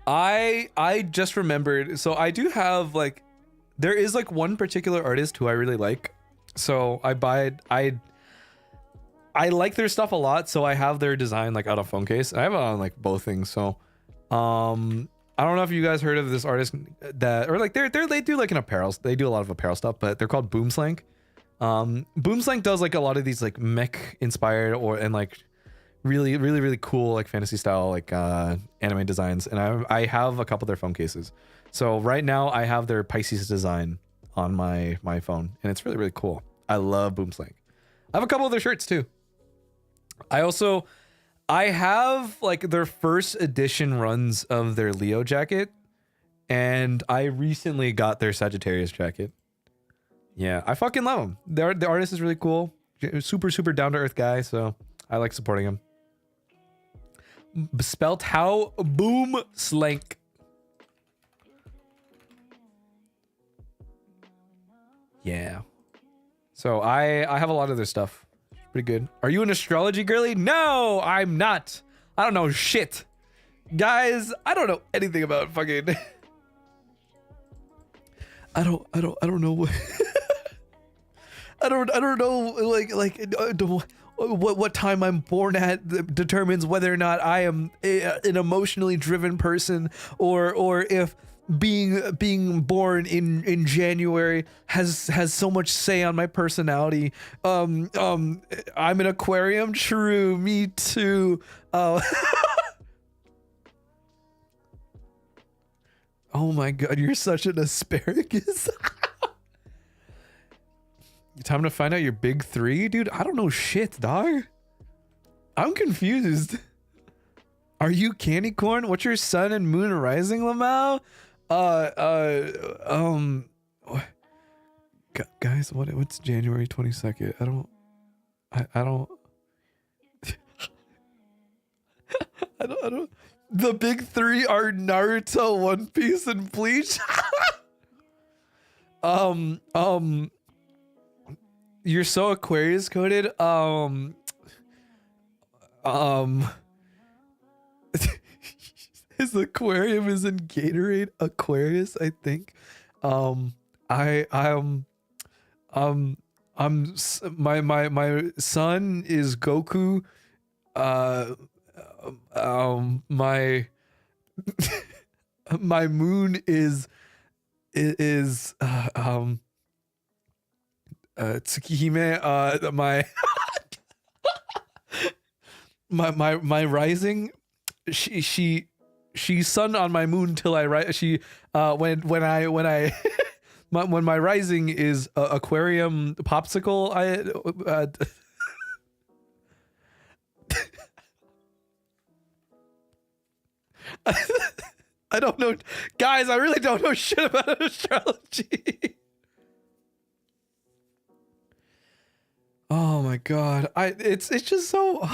I just remembered. So I do have like, there is like one particular artist who I really like. So I like their stuff a lot. So I have their design like on a phone case. I have it on like both things. So I don't know if you guys heard of this artist that, or like they do like an apparel. They do a lot of apparel stuff, but they're called Boomslank. Boomslank does like a lot of these like mech inspired and like really cool like fantasy style like anime designs, and I have a couple of their phone cases. So right now I have their Pisces design on my phone, and it's really cool. I love Boomslank. I have a couple of their shirts too. I have like their first edition runs of their Leo jacket, and I recently got their Sagittarius jacket. Yeah, I fucking love them. The artist is really cool. Super down to earth guy, so I like supporting him. Spelt how? Boomslank. Yeah. So I have a lot of their stuff. Pretty good. Are you an astrology girly? No, I'm not. I don't know shit. Guys, I don't know anything about fucking I don't know what I don't know what time I'm born at determines whether or not I am an emotionally driven person, or if being born in January has so much say on my personality. I'm an Aquarium. True, me too. Oh my god, you're such an asparagus. Time to find out your big three, dude. I don't know shit, dog. I'm confused. Are you candy corn? What's your sun and moon rising, CLAWMAO? Guys, what's January 22nd? I don't I don't. The big three are Naruto, One Piece, and Bleach. You're so Aquarius coded. His aquarium is in Gatorade Aquarius, I think. My sun is Goku. My moon is Tsukihime. My rising, she's sun on my moon till I rise. When my rising is aquarium popsicle. I don't know, guys. I really don't know shit about astrology. Oh my god, it's just so.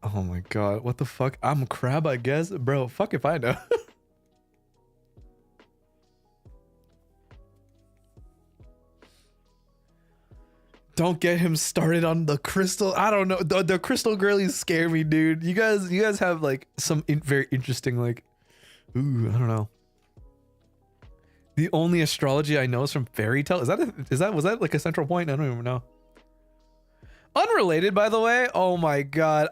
Oh my god, what the fuck? I'm a crab, I guess, bro. Fuck if I know. Don't get him started on the crystal. I don't know. The crystal girlies scare me, dude. You guys have like some very interesting like. Ooh, I don't know. The only astrology I know is from fairy tale. Was that like a central point? I don't even know. Unrelated, by the way. Oh my god,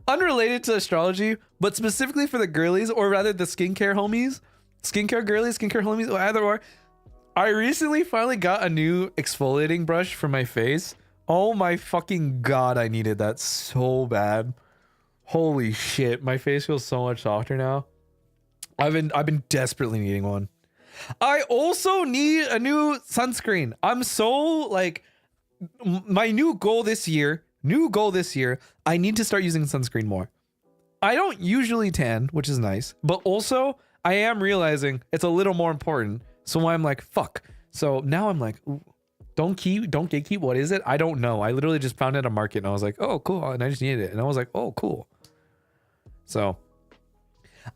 unrelated to astrology, but specifically for the girlies, or rather the skincare homies, skincare girlies, skincare homies, or either or. I recently finally got a new exfoliating brush for my face. Oh my fucking god, I needed that so bad. Holy shit, my face feels so much softer now. I've been desperately needing one. I also need a new sunscreen. I'm so like, my new goal this year, I need to start using sunscreen more. I don't usually tan, which is nice, but also I am realizing it's a little more important. So I'm like, fuck. So now I'm like, ooh, don't gatekeep. What is it? I don't know. I literally just found it at a market and I was like, oh, cool. And I just needed it. And I was like, oh, cool. So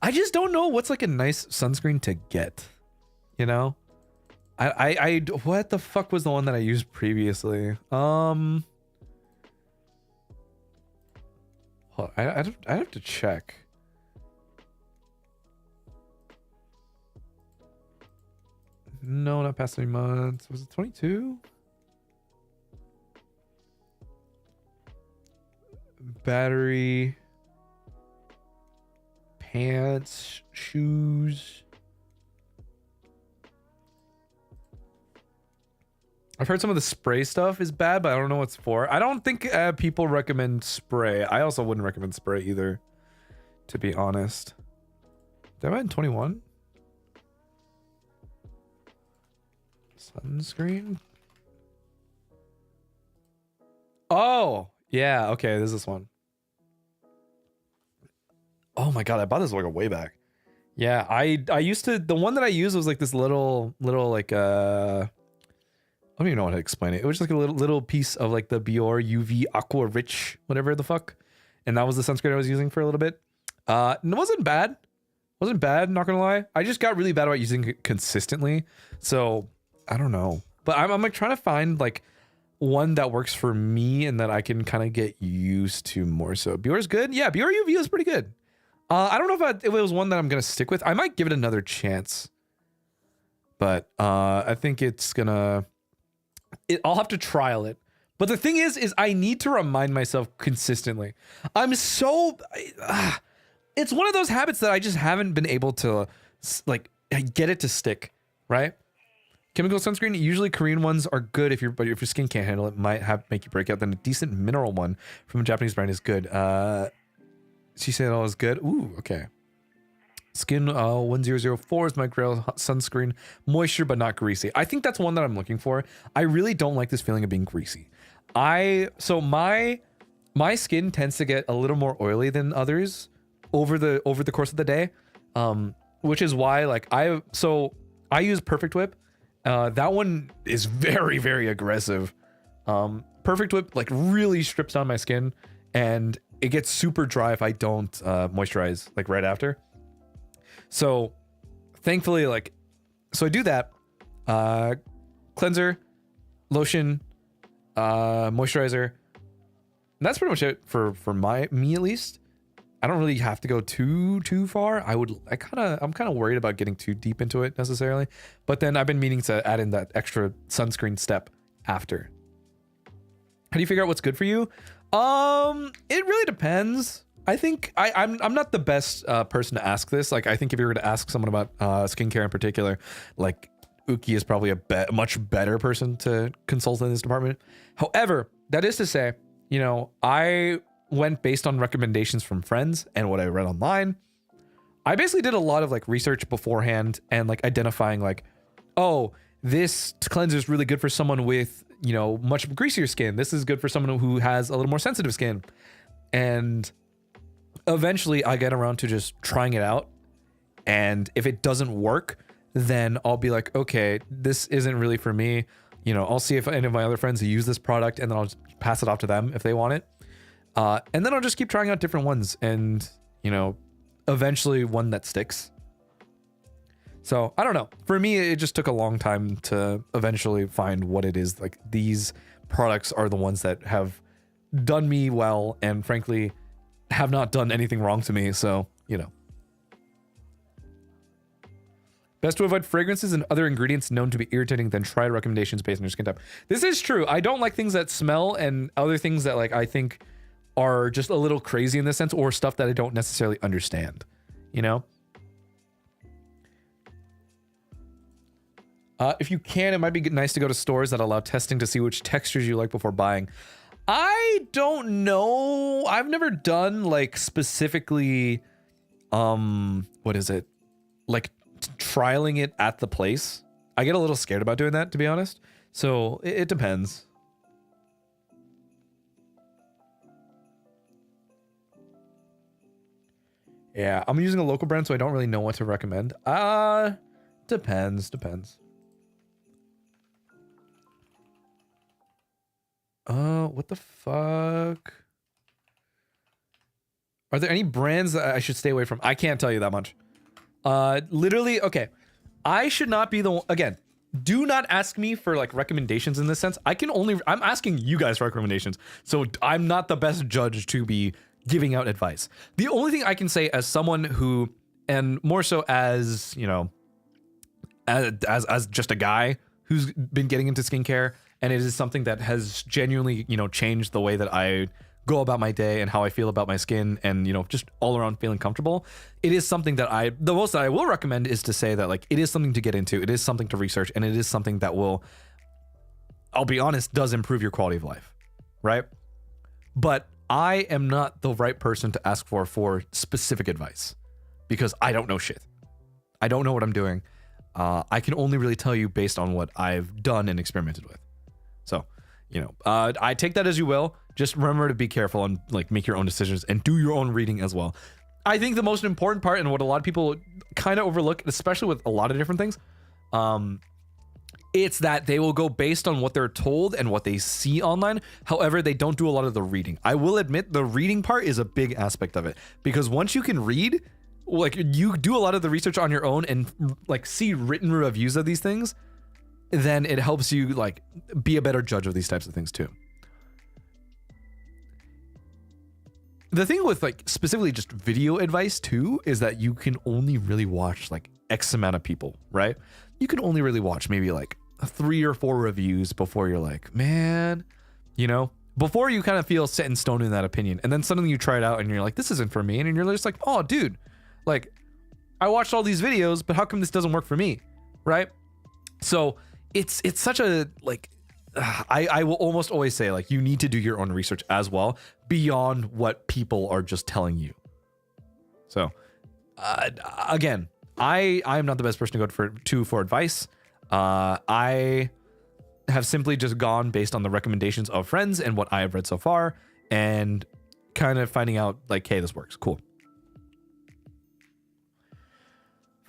I just don't know what's like a nice sunscreen to get, you know? What the fuck was the one that I used previously? Hold on, I have to check. No, not past 3 months. Was it 22? Battery, pants, shoes. I've heard some of the spray stuff is bad, but I don't know what's for. I don't think people recommend spray. I also wouldn't recommend spray either, to be honest. Did I buy in 21? Sunscreen? Oh, yeah. Okay, this is this one. Oh my god, I bought this like a way back. Yeah, I used to, the one that I used was like this little like I don't even know how to explain it. It was just like a little piece of like the Biore UV Aqua Rich, whatever the fuck. And that was the sunscreen I was using for a little bit. It wasn't bad. Wasn't bad, not gonna lie. I just got really bad about using it consistently. So I don't know. But I'm like trying to find like one that works for me and that I can kind of get used to more so. Biore's good. Yeah, Biore UV is pretty good. I don't know if it was one that I'm gonna stick with. I might give it another chance. But I think it's gonna... I'll have to trial it. But the thing is I need to remind myself consistently. I'm so... it's one of those habits that I just haven't been able to like get it to stick, right? Chemical sunscreen, usually Korean ones are good but if your skin can't handle it, might make you break out. Then a decent mineral one from a Japanese brand is good. She said it was good. Ooh, okay. Skin 1004 is my Grail sunscreen. Moisture but not greasy. I think that's one that I'm looking for. I really don't like this feeling of being greasy. So my skin tends to get a little more oily than others over the course of the day. Which is why like I use Perfect Whip. That one is very, very aggressive. Perfect Whip like really strips down my skin, and it gets super dry if I don't moisturize like right after. So thankfully, like, so I do that. Cleanser, lotion, moisturizer. And that's pretty much it for me at least. I don't really have to go too far. I'm kind of worried about getting too deep into it necessarily. But then I've been meaning to add in that extra sunscreen step after. How do you figure out what's good for you? It really depends. I think I'm not the best person to ask this. Like, I think if you were to ask someone about skincare in particular, like Uki is probably a much better person to consult in this department. However, that is to say, you know, I went based on recommendations from friends and what I read online. I basically did a lot of like research beforehand and like identifying like, oh, this cleanser is really good for someone with, you know, much greasier skin. This is good for someone who has a little more sensitive skin. And eventually I get around to just trying it out. And if it doesn't work, then I'll be like, okay, this isn't really for me. You know, I'll see if any of my other friends who use this product, and then I'll just pass it off to them if they want it. And then I'll just keep trying out different ones, and, you know, eventually one that sticks. So I don't know. For me, it just took a long time to eventually find what it is. Like, these products are the ones that have done me well and frankly have not done anything wrong to me. So, you know. Best to avoid fragrances and other ingredients known to be irritating, then try recommendations based on your skin type. This is true. I don't like things that smell and other things that like I think are just a little crazy in this sense, or stuff that I don't necessarily understand, you know? If you can, it might be nice to go to stores that allow testing to see which textures you like before buying. I don't know. I've never done like specifically, what is it? Like trialing it at the place. I get a little scared about doing that, to be honest. So it depends. Yeah, I'm using a local brand, so I don't really know what to recommend. Depends. What the fuck? Are there any brands that I should stay away from? I can't tell you that much. Literally, okay. I should not be the one, again, do not ask me for like recommendations in this sense. I'm asking you guys for recommendations. So I'm not the best judge to be giving out advice. The only thing I can say as someone who, and more so as, you know, as just a guy who's been getting into skincare, and it is something that has genuinely, you know, changed the way that I go about my day and how I feel about my skin, and, you know, just all around feeling comfortable. It is something that the most that I will recommend is to say that like it is something to get into, it is something to research, and it is something that will, I'll be honest, does improve your quality of life, right? But I am not the right person to ask for specific advice, because I don't know shit. I don't know what I'm doing. I can only really tell you based on what I've done and experimented with. So, you know, I take that as you will. Just remember to be careful and like make your own decisions and do your own reading as well. I think the most important part, and what a lot of people kind of overlook, especially with a lot of different things, it's that they will go based on what they're told and what they see online. However, they don't do a lot of the reading. I will admit the reading part is a big aspect of it, because once you can read, like you do a lot of the research on your own and like see written reviews of these things, then it helps you like be a better judge of these types of things too. The thing with like specifically just video advice too is that you can only really watch like X amount of people, right? You can only really watch maybe like 3 or 4 reviews before you're like, man, you know, before you kind of feel set in stone in that opinion. And then suddenly you try it out and you're like, this isn't for me. And you're just like, oh, dude, like I watched all these videos, but how come this doesn't work for me? Right? So it's such a like, I will almost always say like you need to do your own research as well beyond what people are just telling you. So again, I am not the best person to go for advice. I have simply just gone based on the recommendations of friends and what I have read so far, and kind of finding out like, hey, this works. Cool.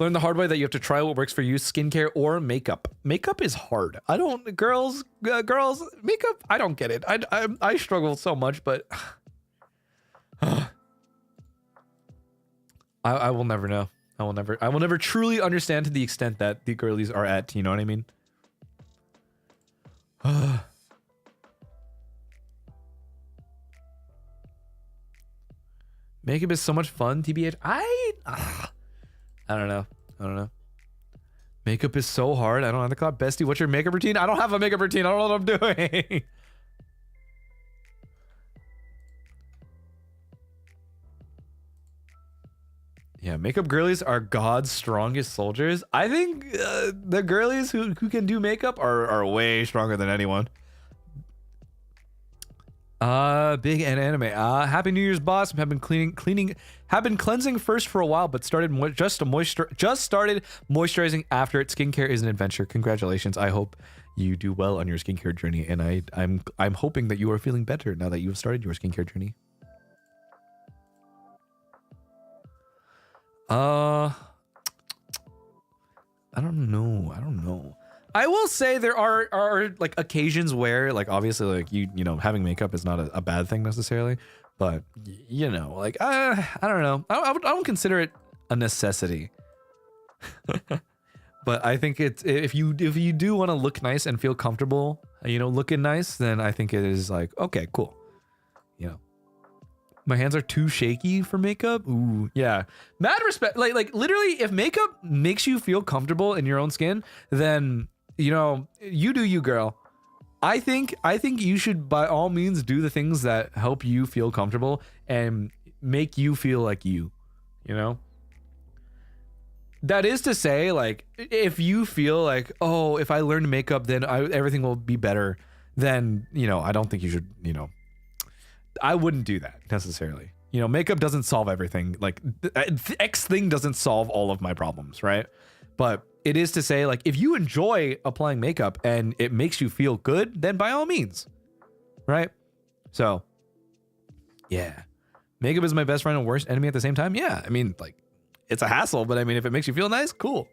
Learn the hard way that you have to try what works for you, skincare or makeup. Makeup is hard. I don't, girls, makeup, I don't get it. I struggle so much, but I will never know. I will never truly understand to the extent that the girlies are at, you know what I mean? Makeup is so much fun, TBH. I don't know. Makeup is so hard. I don't have to call it bestie. What's your makeup routine? I don't have a makeup routine. I don't know what I'm doing. Yeah, makeup girlies are God's strongest soldiers. I think the girlies who can do makeup are way stronger than anyone. Big and anime. Happy New Year's, boss. Have been cleansing first for a while, but just started moisturizing after it. Skincare is an adventure. Congratulations. I hope you do well on your skincare journey, and I'm hoping that you are feeling better now that you have started your skincare journey. I don't know. I will say there are like occasions where, like, obviously, like, you know, having makeup is not a bad thing necessarily, but you know, like, I don't know. I don't consider it a necessity. But I think it's, if you do want to look nice and feel comfortable, you know, looking nice, then I think it is like, okay, cool. You know, my hands are too shaky for makeup. Ooh, yeah. Mad respect. Like literally, if makeup makes you feel comfortable in your own skin, then, you know, you do you, girl. I think you should by all means do the things that help you feel comfortable and make you feel like you know? That is to say, like, if you feel like, oh, if I learn makeup, then everything will be better, then, you know, I don't think you should, you know, I wouldn't do that necessarily. You know, makeup doesn't solve everything. Like, X thing doesn't solve all of my problems, right? But it is to say, like, if you enjoy applying makeup and it makes you feel good, then by all means, right? So, yeah. Makeup is my best friend and worst enemy at the same time. Yeah, I mean, like, it's a hassle, but I mean, if it makes you feel nice, cool.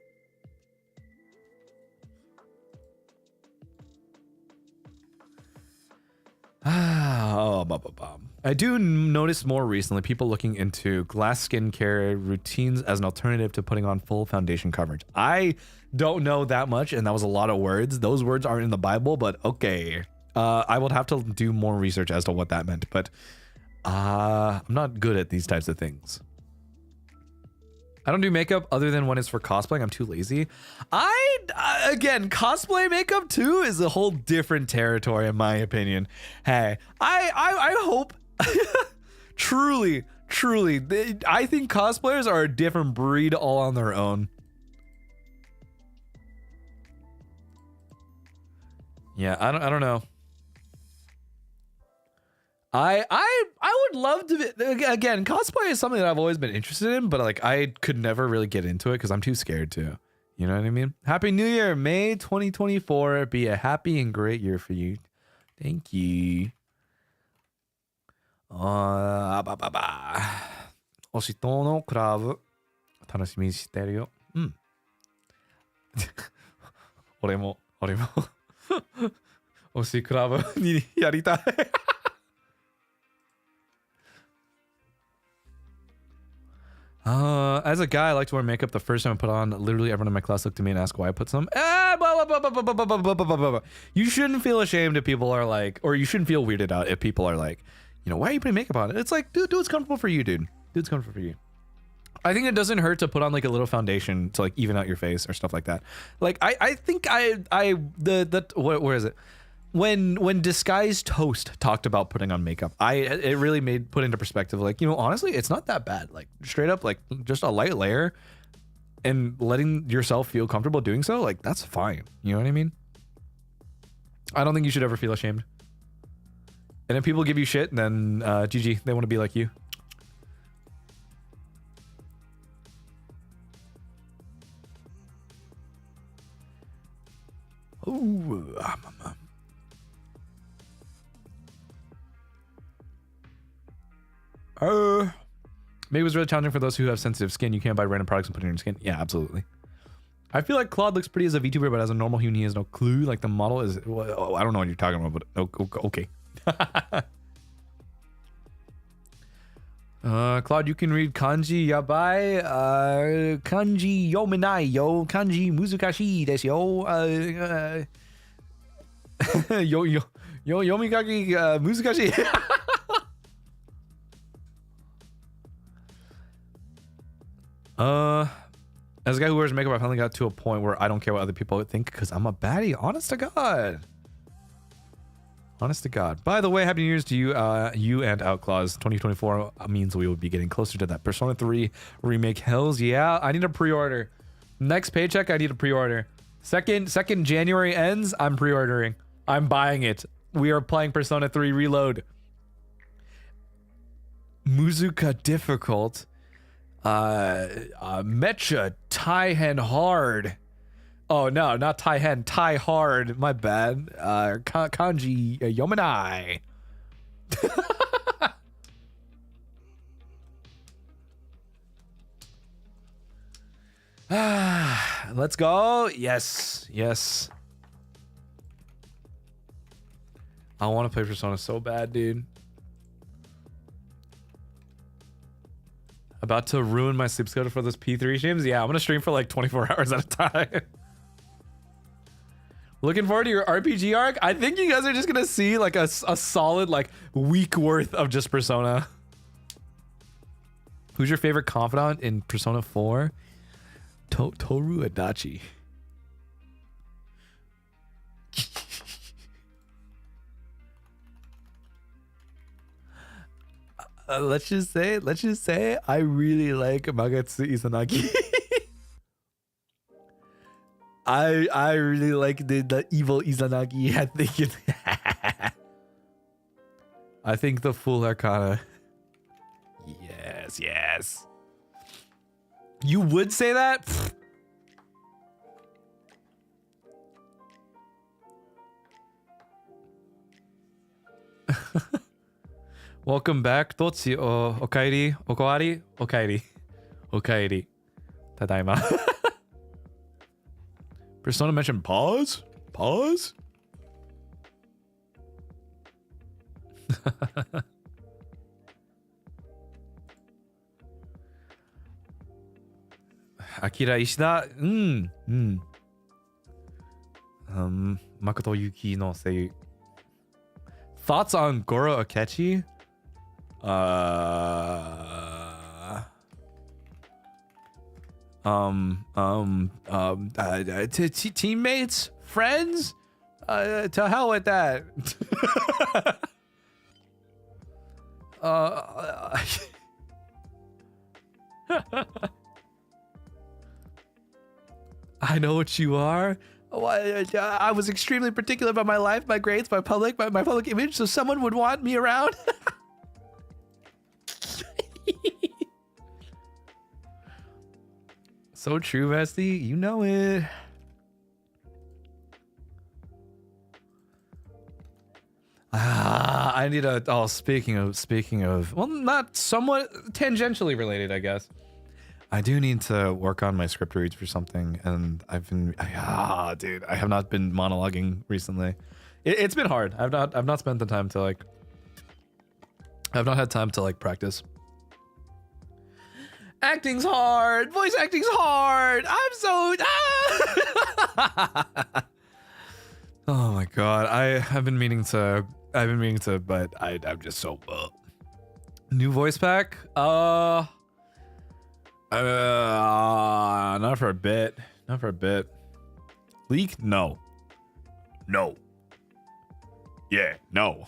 I do notice more recently people looking into glass skincare routines as an alternative to putting on full foundation coverage. I don't know that much, and that was a lot of words. Those words aren't in the Bible, but okay. I would have to do more research as to what that meant, but I'm not good at these types of things. I don't do makeup other than when it's for cosplaying. I'm too lazy. Again, cosplay makeup too is a whole different territory in my opinion. Hey, I hope truly, I think cosplayers are a different breed all on their own. Yeah, I don't know. I would love to be, again, cosplay is something that I've always been interested in, but like I could never really get into it because I'm too scared to. You know what I mean? Happy New Year, May 2024. Be a happy and great year for you. Thank you. おしとのクラブ楽しみにしてるよ。うん。俺も推しクラブにやりたい。As a guy, I like to wear makeup. The first time I put on, literally everyone in my class looked at me and asked why I put some. You shouldn't feel ashamed if people are like, or you shouldn't feel weirded out if people are like, you know, why are you putting makeup on? It's like, dude, it's comfortable for you, dude. It's comfortable for you. I think it doesn't hurt to put on like a little foundation to like even out your face or stuff like that. Like I think where is it? When Disguised Toast talked about putting on makeup, it really put into perspective, like, you know, honestly, it's not that bad. Like straight up, like just a light layer and letting yourself feel comfortable doing so, like that's fine. You know what I mean? I don't think you should ever feel ashamed. And if people give you shit, then GG, they want to be like you. Ooh, Maybe it was really challenging for those who have sensitive skin. You can't buy random products and put it in your skin. Yeah, absolutely. I feel like Claude looks pretty as a VTuber, but as a normal human, he has no clue. Like the model is, well, I don't know what you're talking about, but okay. Claude, you can read kanji yabai, kanji yominai yo, kanji muzukashi desu yo, yomigaki muzukashi. As a guy who wears makeup, I finally got to a point where I don't care what other people think because I'm a baddie. Honest to God. Honest to God. By the way, happy New Year's to you, you and OUTCLAWS. 2024 means we will be getting closer to that Persona 3 remake. Hells yeah. I need a pre-order. Next paycheck, I need a pre-order. Second January ends, I'm pre-ordering. I'm buying it. We are playing Persona 3 Reload. Muzuka difficult. Mecha Taihen hard. Oh no, not Taihen, Tai hard. My bad. Kanji Yominai. Let's go. Yes, yes. I want to play Persona so bad, dude. About to ruin my sleep schedule for those P3 streams? Yeah, I'm gonna stream for like 24 hours at a time. Looking forward to your RPG arc? I think you guys are just gonna see like a solid like week worth of just Persona. Who's your favorite confidant in Persona 4? Toru Adachi. Let's just say, I really like Magatsu Izanagi. I really like the evil Izanagi. I think the Full Arcana. Yes, yes. You would say that? Welcome back. Dotsi o okaeri, okawari, okaeri, okaeri. Tadaima. Persona mentioned pause? Pause? Akira Ishida? Makoto Yuki no seiyuu. Thoughts on Goro Akechi? Teammates, friends, to hell with that. I know what you are. I was extremely particular about my life, my grades, my public image, so someone would want me around. So true, Vesty. You know it. I need a. Oh, speaking of. Well, not somewhat tangentially related, I guess. I do need to work on my script reads for something, and dude, I have not been monologuing recently. It's been hard. I've not spent the time to like. I've not had time to like practice. Acting's hard. Voice acting's hard. I'm so. Oh my god. I've been meaning to, but I'm just so. New voice pack. Not for a bit. Not for a bit. Leak? No. No. Yeah. No.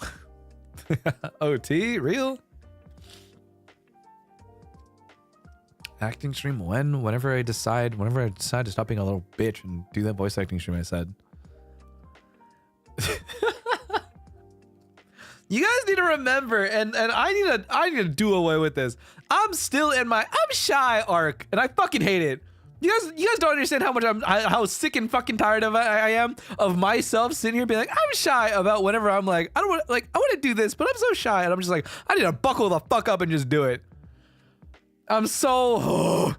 OT? Real? Acting stream whenever I decide to stop being a little bitch and do that voice acting stream I said. You guys need to remember, and I need to do away with this. I'm still in my I'm shy arc, and I fucking hate it. You guys don't understand how much how sick and fucking tired of I am of myself sitting here being like I'm shy about whenever I'm like I want to do this, but I'm so shy, and I'm just like I need to buckle the fuck up and just do it. I'm so...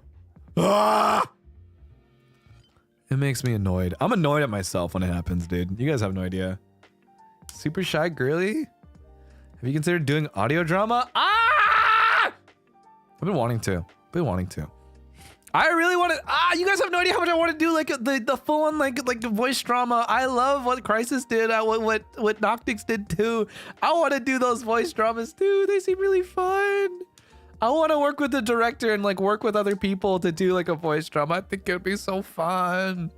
It makes me annoyed. I'm annoyed at myself when it happens, dude. You guys have no idea. Super shy girly? Have you considered doing audio drama? I've been wanting to. I really want to. You guys have no idea how much I want to do like the full on like the voice drama. I love what Crisis did. What Noctix did too. I want to do those voice dramas too. They seem really fun. I want to work with the director and like work with other people to do like a voice drama. I think it would be so fun.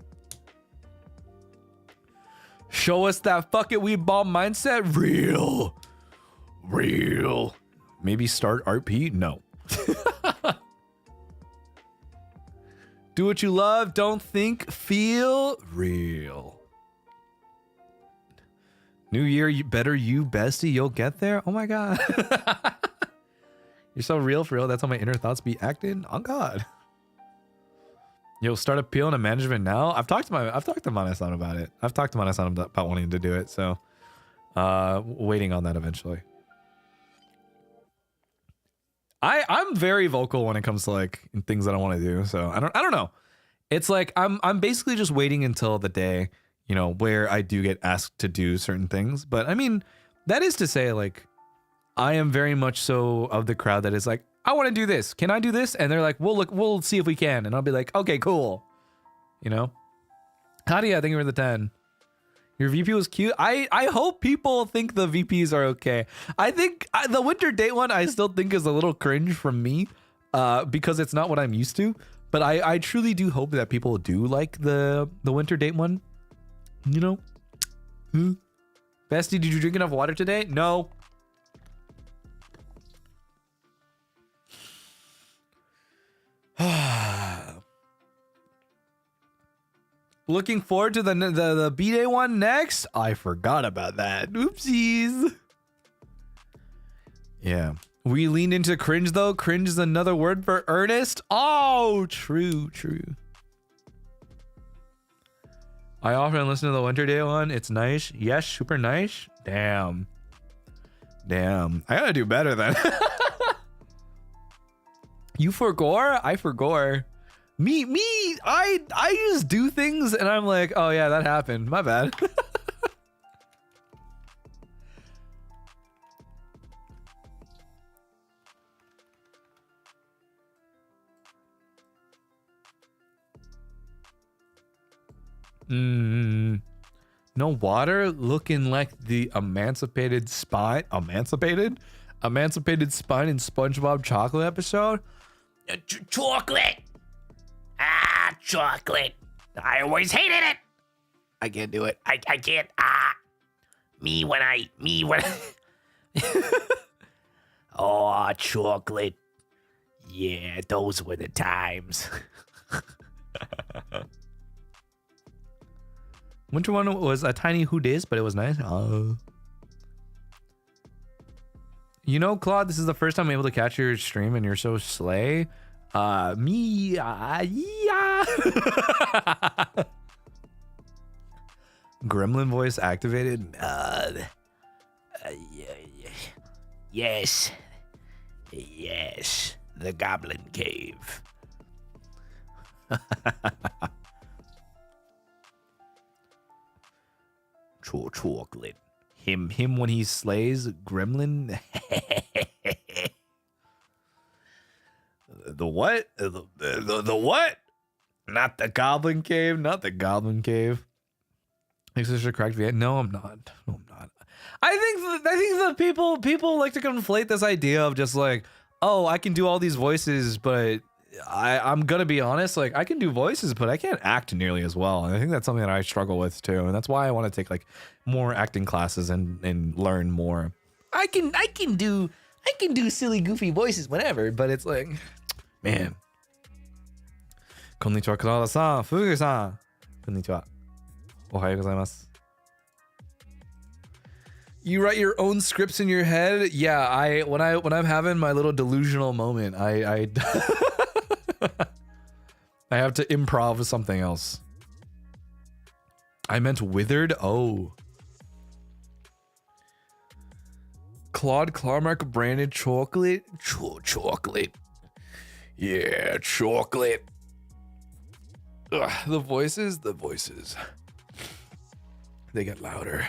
Show us that fuck it we bomb mindset. Real. Maybe start RP? No. Do what you love. Don't think. Feel real. New year, you better you bestie. You'll get there. Oh my god. You're so real for real. That's how my inner thoughts be acting. Oh god. Yo, start appealing to management now. I've talked to Mana-san about it. I've talked to Mana-san about wanting to do it. So, waiting on that eventually. I'm very vocal when it comes to like things that I want to do. So I don't know. It's like I'm basically just waiting until the day, you know, where I do get asked to do certain things. But I mean, that is to say, like, I am very much so of the crowd that is like, I want to do this. Can I do this? And they're like, we'll see if we can. And I'll be like, okay, cool. You know? Kadia, thank you for the 10. Your VP was cute. I hope people think the VPs are okay. I think the winter date one I still think is a little cringe from me because it's not what I'm used to. But I truly do hope that people do like the winter date one. You know? Bestie, did you drink enough water today? No. Looking forward to the B-Day one next. I forgot about that. Oopsies. Yeah. We leaned into cringe though. Cringe is another word for earnest. Oh, true. I often listen to the winter day one. It's nice. Yes, super nice. Damn. I gotta do better then. You forgore? I forgore. Me, I just do things and I'm like, oh yeah, that happened. My bad. No water, looking like the emancipated spine in SpongeBob chocolate episode. Chocolate. Chocolate. I always hated it. I can't do it. I can't. Me when I. Oh, chocolate. Yeah, those were the times. Winter one was a tiny who dis, but it was nice. You know, Claude, this is the first time I'm able to catch your stream and you're so slay. Yeah. Gremlin voice activated. Yes. The Goblin Cave. Chocolate. Him when he slays Gremlin. The what? The what? Not the Goblin Cave. Extra cracked VA. No, I'm not. I think the people like to conflate this idea of just like, oh, I can do all these voices, but I'm gonna be honest, like I can do voices, but I can't act nearly as well. And I think that's something that I struggle with too. And that's why I want to take like more acting classes and learn more. I can do silly goofy voices whenever, but it's like, man. Konnichiwa, Claude-san, Fugu-san. Konnichiwa. Ohayou gozaimasu. You write your own scripts in your head? Yeah, when I'm having my little delusional moment, I I have to improv something else. I meant withered. Oh. Claude Clawmark branded chocolate. Chocolate. Yeah, chocolate. Ugh, the voices. They get louder.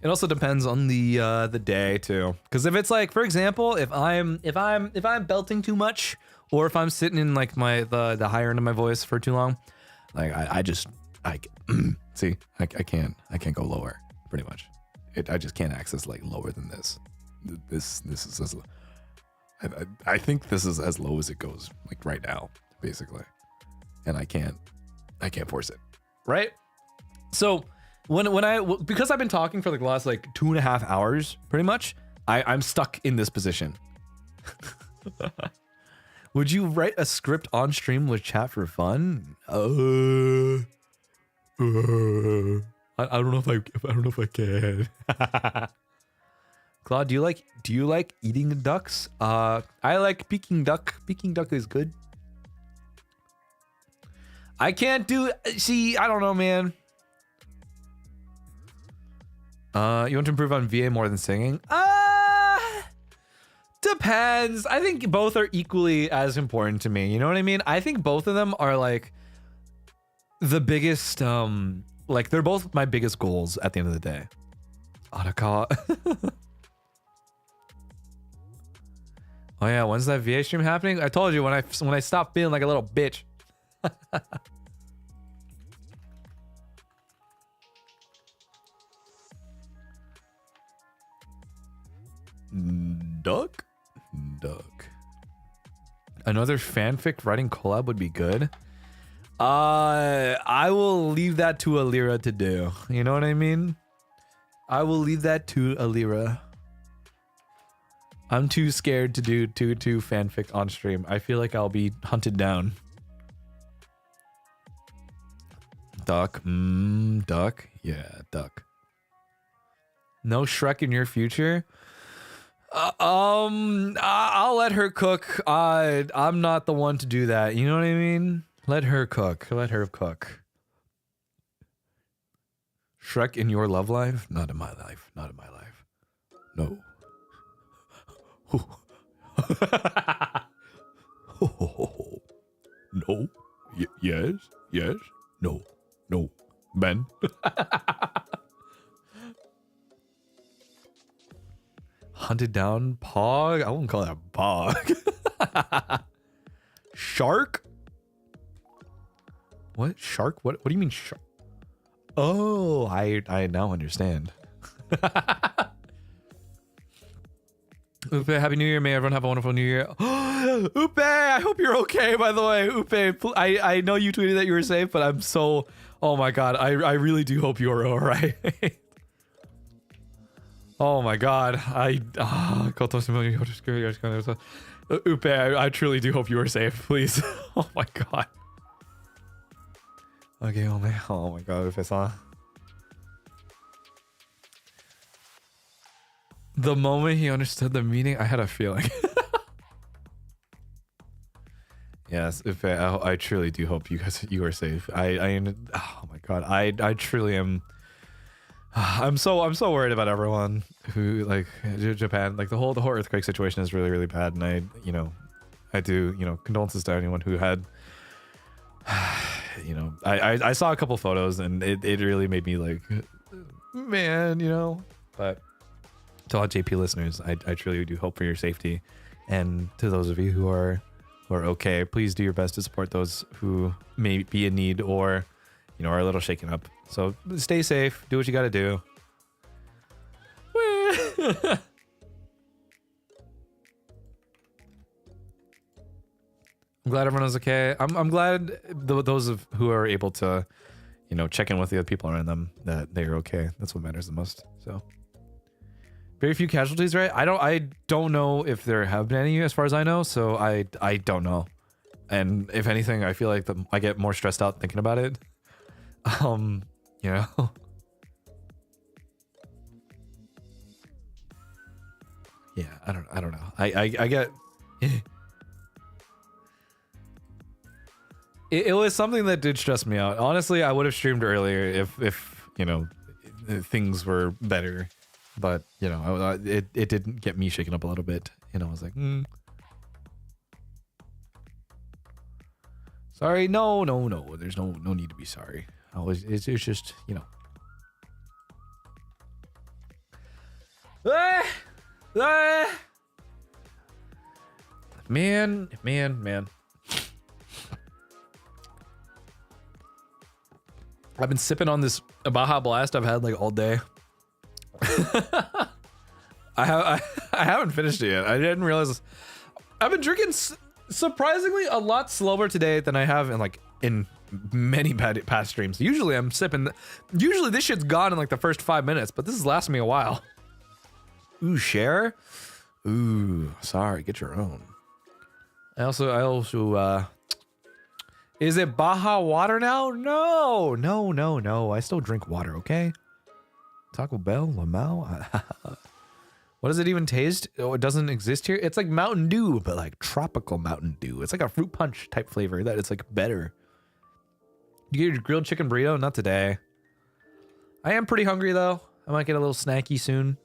It also depends on the day too. Because if it's like, for example, if I'm belting too much, or if I'm sitting in like the higher end of my voice for too long, like I see I can't go lower pretty much. I just can't access like lower than this. This is as I think this is as low as it goes like right now basically, and I can't force it, right? So because I've been talking for like the last like 2.5 hours pretty much, I'm stuck in this position. Would you write a script on stream with chat for fun? I don't know if I can. Claude, do you like eating ducks? I like Peking duck. Peking duck is good. I can't do. See, I don't know, man. You want to improve on VA more than singing? Depends. I think both are equally as important to me. You know what I mean? I think both of them are like the biggest. Like they're both my biggest goals at the end of the day. Otaka. Oh yeah, when's that VA stream happening? I told you when I stop feeling like a little bitch. Duck. Another fanfic writing collab would be good. I will leave that to Alira to do. You know what I mean? I will leave that to Alira. I'm too scared to do two fanfic on stream. I feel like I'll be hunted down. Duck. Duck. Yeah, duck. No Shrek in your future? I'll let her cook. I'm not the one to do that. You know what I mean? Let her cook. Let her cook. Shrek in your love life? Not in my life. Not in my life. No. No. Yes. Yes. No. No. Ben. Hunted down pog? I wouldn't call that pog. Shark? What? Shark? What do you mean shark? Oh, I now understand. Upe, Happy New Year. May everyone have a wonderful New Year. Upe, I hope you're okay, by the way. Upe, I know you tweeted that you were safe, but I'm so... Oh my god, I really do hope you are alright. Oh my god, Upe, I truly do hope you are safe, please. Oh my god. Okay, oh my god, Upe-san. The moment he understood the meaning, I had a feeling. Yes, Upe, I truly do hope you are safe. Oh my god, I truly am. I'm so worried about everyone who like Japan, like the whole earthquake situation is really bad, and I do condolences to anyone who had. I saw a couple photos and it really made me like, man, but to all JP listeners, I truly do hope for your safety, and to those of you who are okay, please do your best to support those who may be in need or are a little shaken up. So stay safe, do what you gotta do. I'm glad everyone is okay. I'm glad those who are able to, check in with the other people around them, that they are okay. That's what matters the most. So very few casualties, right? I don't know if there have been any as far as I know. So I don't know. And if anything, I feel like I get more stressed out thinking about it. Yeah, I don't know. I get it was something that did stress me out. Honestly, I would have streamed earlier if things were better, but it did get me shaken up a little bit. And I was like, sorry, no. There's no need to be sorry. It's just, you know. Man. I've been sipping on this Baja Blast I've had like all day. I haven't finished it yet. I didn't realize I've been drinking surprisingly a lot slower today than I have in many past streams. Usually I'm sipping. Usually this shit's gone in like the first 5 minutes, but this is lasting me a while. Ooh, share. Ooh, sorry. Get your own. I also. Is it Baja water now? No. I still drink water. Okay. Taco Bell, CLAWMAO. What does it even taste? Oh, it doesn't exist here. It's like Mountain Dew, but like tropical Mountain Dew. It's like a fruit punch type flavor that it's like better. You get your grilled chicken burrito? Not today. I am pretty hungry though. I might get a little snacky soon.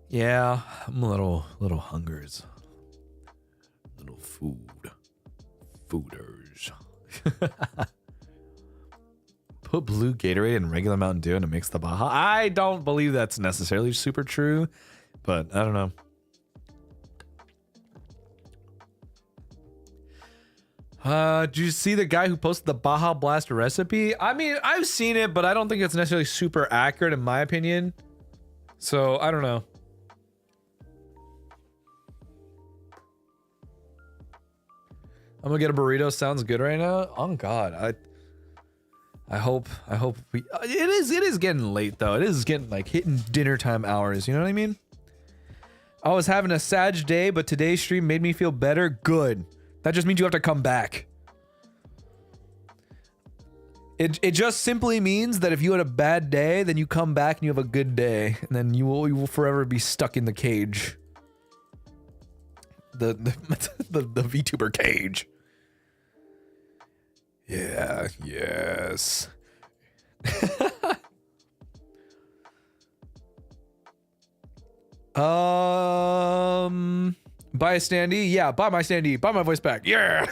Yeah, I'm a little hungers. Little fooders. Put blue Gatorade in regular Mountain Dew and it makes the Baja. I don't believe that's necessarily super true, but I don't know. Did you see the guy who posted the Baja Blast recipe? I mean, I've seen it, but I don't think it's necessarily super accurate in my opinion. So I don't know. I'm gonna get a burrito. Sounds good right now. Oh God, I hope we. It is getting late though. It is getting like hitting dinner time hours. You know what I mean? I was having a sad day, but today's stream made me feel better. Good. That just means you have to come back. It just simply means that if you had a bad day, then you come back and you have a good day, and then you will forever be stuck in the cage. The VTuber cage. Yeah, yes. Buy a standee? Yeah, buy my standee. Buy my voice back. Yeah.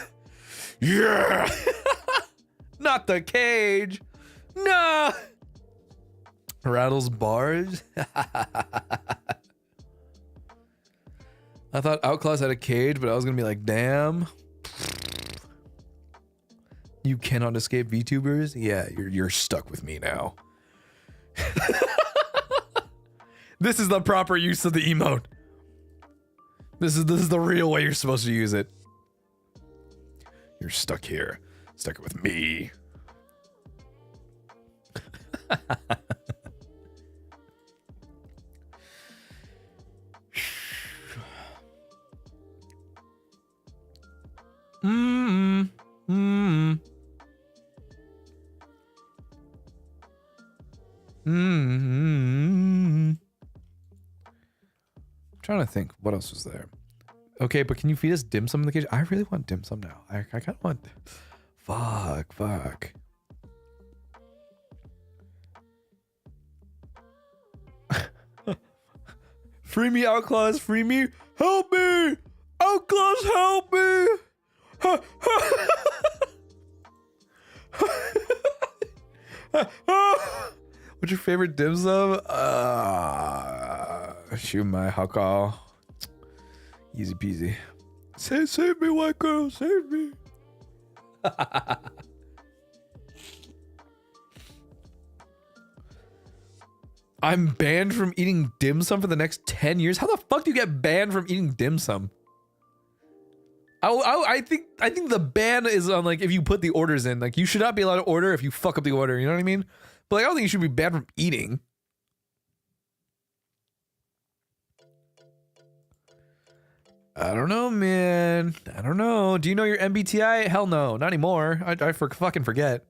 Yeah. Not the cage. No. Rattles bars. I thought OUTCLAWS had a cage, but I was gonna be like, damn. You cannot escape VTubers? Yeah, you're stuck with me now. This is the proper use of the emote. This is the real way you're supposed to use it. You're stuck here. Stuck with me. Trying to think what else was there. Okay, but can you feed us dim sum in the cage? I really want dim sum now. I kind of want. Fuck. Free me, OUTCLAWS. Free me. Help me. OUTCLAWS, help me. What's your favorite dim sum? Shoot my hakao. Easy peasy. Save me, white girl, save me. I'm banned from eating dim sum for the next 10 years. How the fuck do you get banned from eating dim sum? I think the ban is on like if you put the orders in. Like you should not be allowed to order if you fuck up the order. You know what I mean? But like, I don't think you should be banned from eating. I don't know, man. I don't know. Do you know your MBTI? Hell no, not anymore. I fucking forget.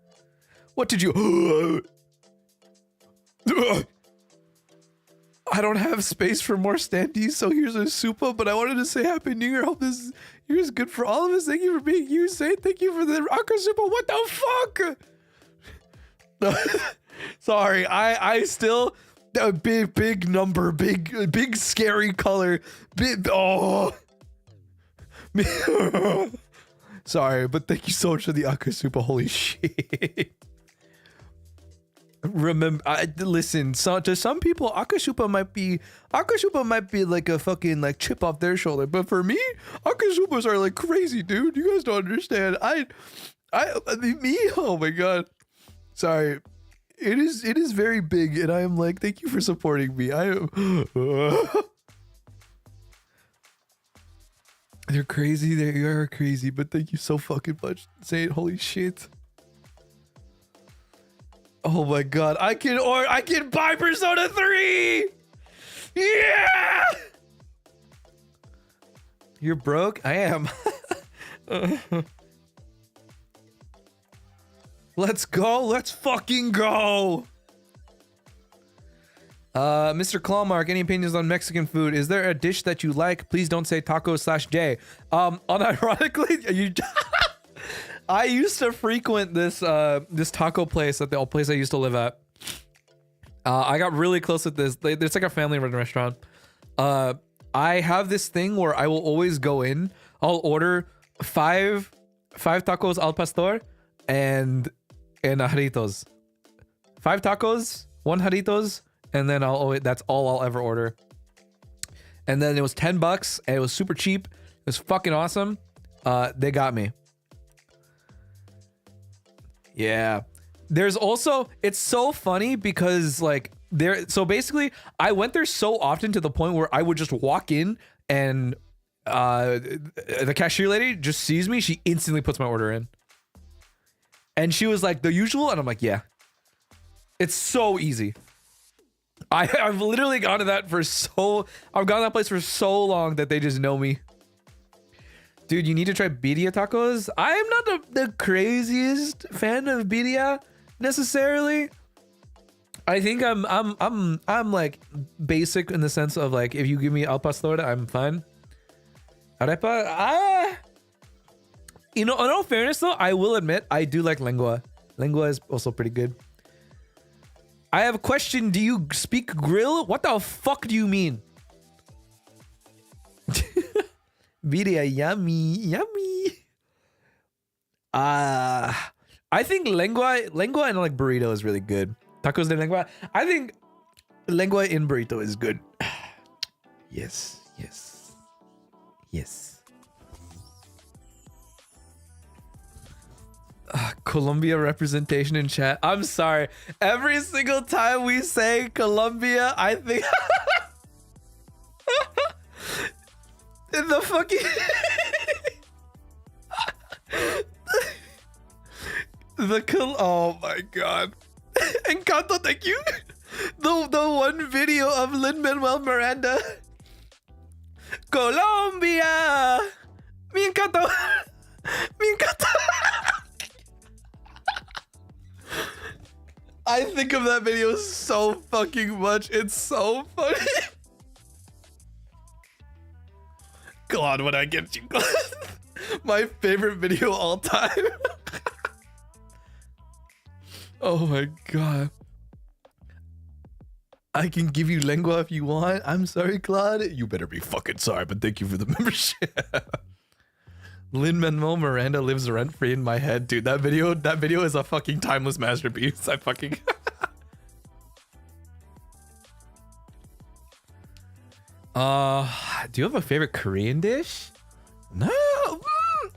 What did you? I don't have space for more standees, so here's a super. But I wanted to say Happy New Year. Hope this year is good for all of us. Thank you for being you. Say thank you for the rocker super. What the fuck? Sorry, I still. A big number, big scary color. Big, oh. Sorry, but thank you so much for the Akasupa. Holy shit. Remember, listen. So to some people, Akasupa might be like a fucking like chip off their shoulder, but for me, Akasupas are like crazy, dude. You guys don't understand. Me. Oh my god. Sorry. It is very big, and I am like, thank you for supporting me. I am. They're crazy. They are crazy, but thank you so fucking much. Saying holy shit. Oh my god, I can buy Persona 3. Yeah. You're broke? I am. Let's go. Let's fucking go. Mr. Clawmark, any opinions on Mexican food? Is there a dish that you like? Please don't say taco/J. Unironically, I used to frequent this this taco place at the place I used to live at. I got really close with this. It's like a family-run restaurant. I have this thing where I will always go in. I'll order five tacos al pastor and jarritos. 5 tacos, 1 jarritos, and then that's all I'll ever order. And then it was $10 and it was super cheap. It was fucking awesome. They got me. Yeah. There's also, it's so funny because like so basically I went there so often to the point where I would just walk in and the cashier lady just sees me. She instantly puts my order in. And she was like, the usual? And I'm like, yeah. It's so easy. I've literally gone to that I've gone to that place for so long that they just know me. Dude, you need to try birria tacos. I am not the craziest fan of birria necessarily. I think I'm like basic in the sense of like, if you give me al pastor, I'm fine. Arepa, you know, in all fairness though, I will admit I do like lengua. Lengua is also pretty good. I have a question. Do you speak grill? What the fuck do you mean? Birria, yummy. I think lengua and like burrito is really good. Tacos de lengua. I think lengua in burrito is good. Yes. Colombia representation in chat. I'm sorry. Every single time we say Colombia, I think the fucking oh my god. Encanto, thank you. The one video of Lin-Manuel Miranda. Colombia. Me encanta. I think of that video so fucking much. It's so funny. God, when I get you. My favorite video of all time. Oh my god. I can give you lengua if you want. I'm sorry, Claude. You better be fucking sorry, but thank you for the membership. Lin-Manuel Miranda lives rent-free in my head, dude. That video is a fucking timeless masterpiece. I fucking do you have a favorite Korean dish? No.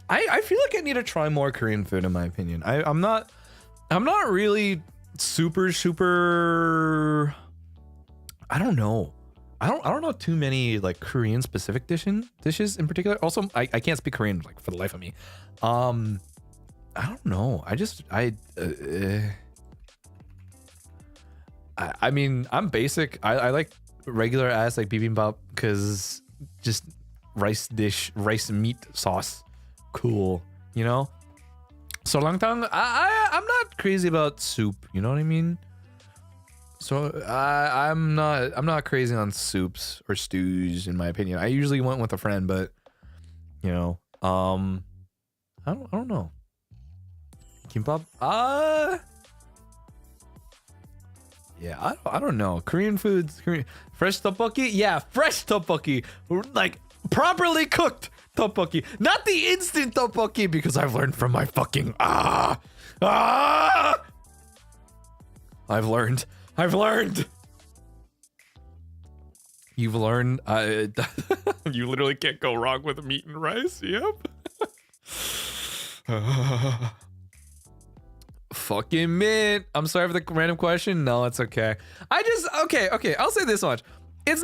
I feel like I need to try more Korean food in my opinion. I'm not really super I don't know. I don't know too many like Korean specific dishes in particular. Also, I can't speak Korean like for the life of me. I don't know. I mean, I'm basic. I like regular ass like bibimbap because just rice meat sauce, cool. You know. So langtang, I'm not crazy about soup. You know what I mean? So I'm not crazy on soups or stews in my opinion. I usually went with a friend, but you know, I don't know. Kimbap? Yeah, I don't know. Korean foods, fresh tteokbokki. Yeah, fresh tteokbokki, like properly cooked tteokbokki, not the instant tteokbokki, because I've learned from my fucking I've learned. You've learned. You literally can't go wrong with meat and rice. Yep. Fucking mint. I'm sorry for the random question. No, it's okay. Okay. I'll say this much. I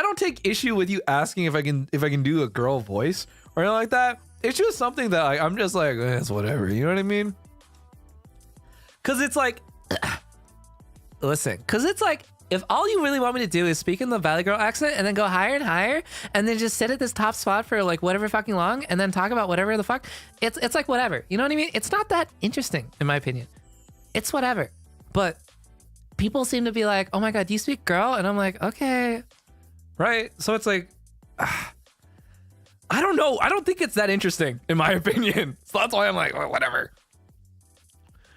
don't take issue with you asking if I can do a girl voice or anything like that. It's just something that I'm just like, it's whatever. You know what I mean? Cause it's like, listen, cause it's like, if all you really want me to do is speak in the Valley Girl accent and then go higher and higher and then just sit at this top spot for like whatever fucking long and then talk about whatever the fuck, it's like whatever. You know what I mean? It's not that interesting in my opinion. It's whatever. But people seem to be like, oh my God, do you speak girl? And I'm like, okay. Right? So it's like, I don't know. I don't think it's that interesting in my opinion. So that's why I'm like, oh, whatever.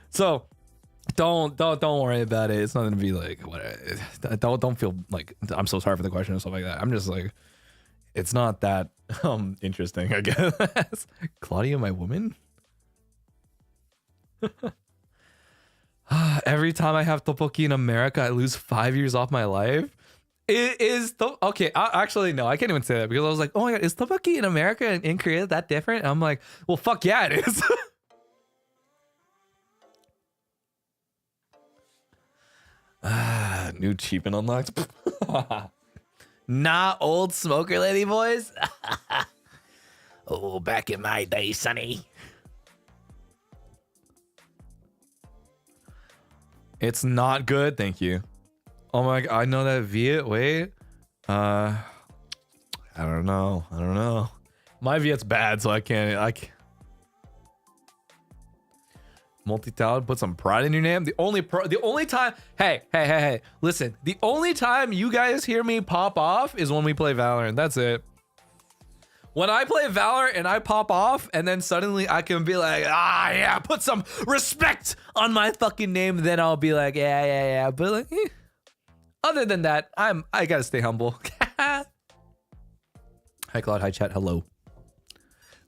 So don't worry about it. It's not gonna be like what. Don't feel like I'm so sorry for the question and stuff like that. I'm just like, it's not that interesting, I guess. Claudia, my woman. Every time I have tteokbokki in America, I lose 5 years off my life. It is okay. Actually, no, I can't even say that because I was like, oh my God, is tteokbokki in America and in Korea that different? And I'm like, well, fuck yeah, it is. New achievement unlocked. Nah, old smoker lady boys. Oh, back in my day, sonny. It's not good, thank you. Oh my God, I know that Viet. Wait, I don't know. My Viet's bad, so I can't. Multi-talented, put some pride in your name. The only time, hey, listen. The only time you guys hear me pop off is when we play Valorant. That's it. When I play Valorant and I pop off, and then suddenly I can be like, yeah, put some respect on my fucking name. Then I'll be like, yeah. But like, other than that, I gotta stay humble. Hi Claude, hi chat, hello.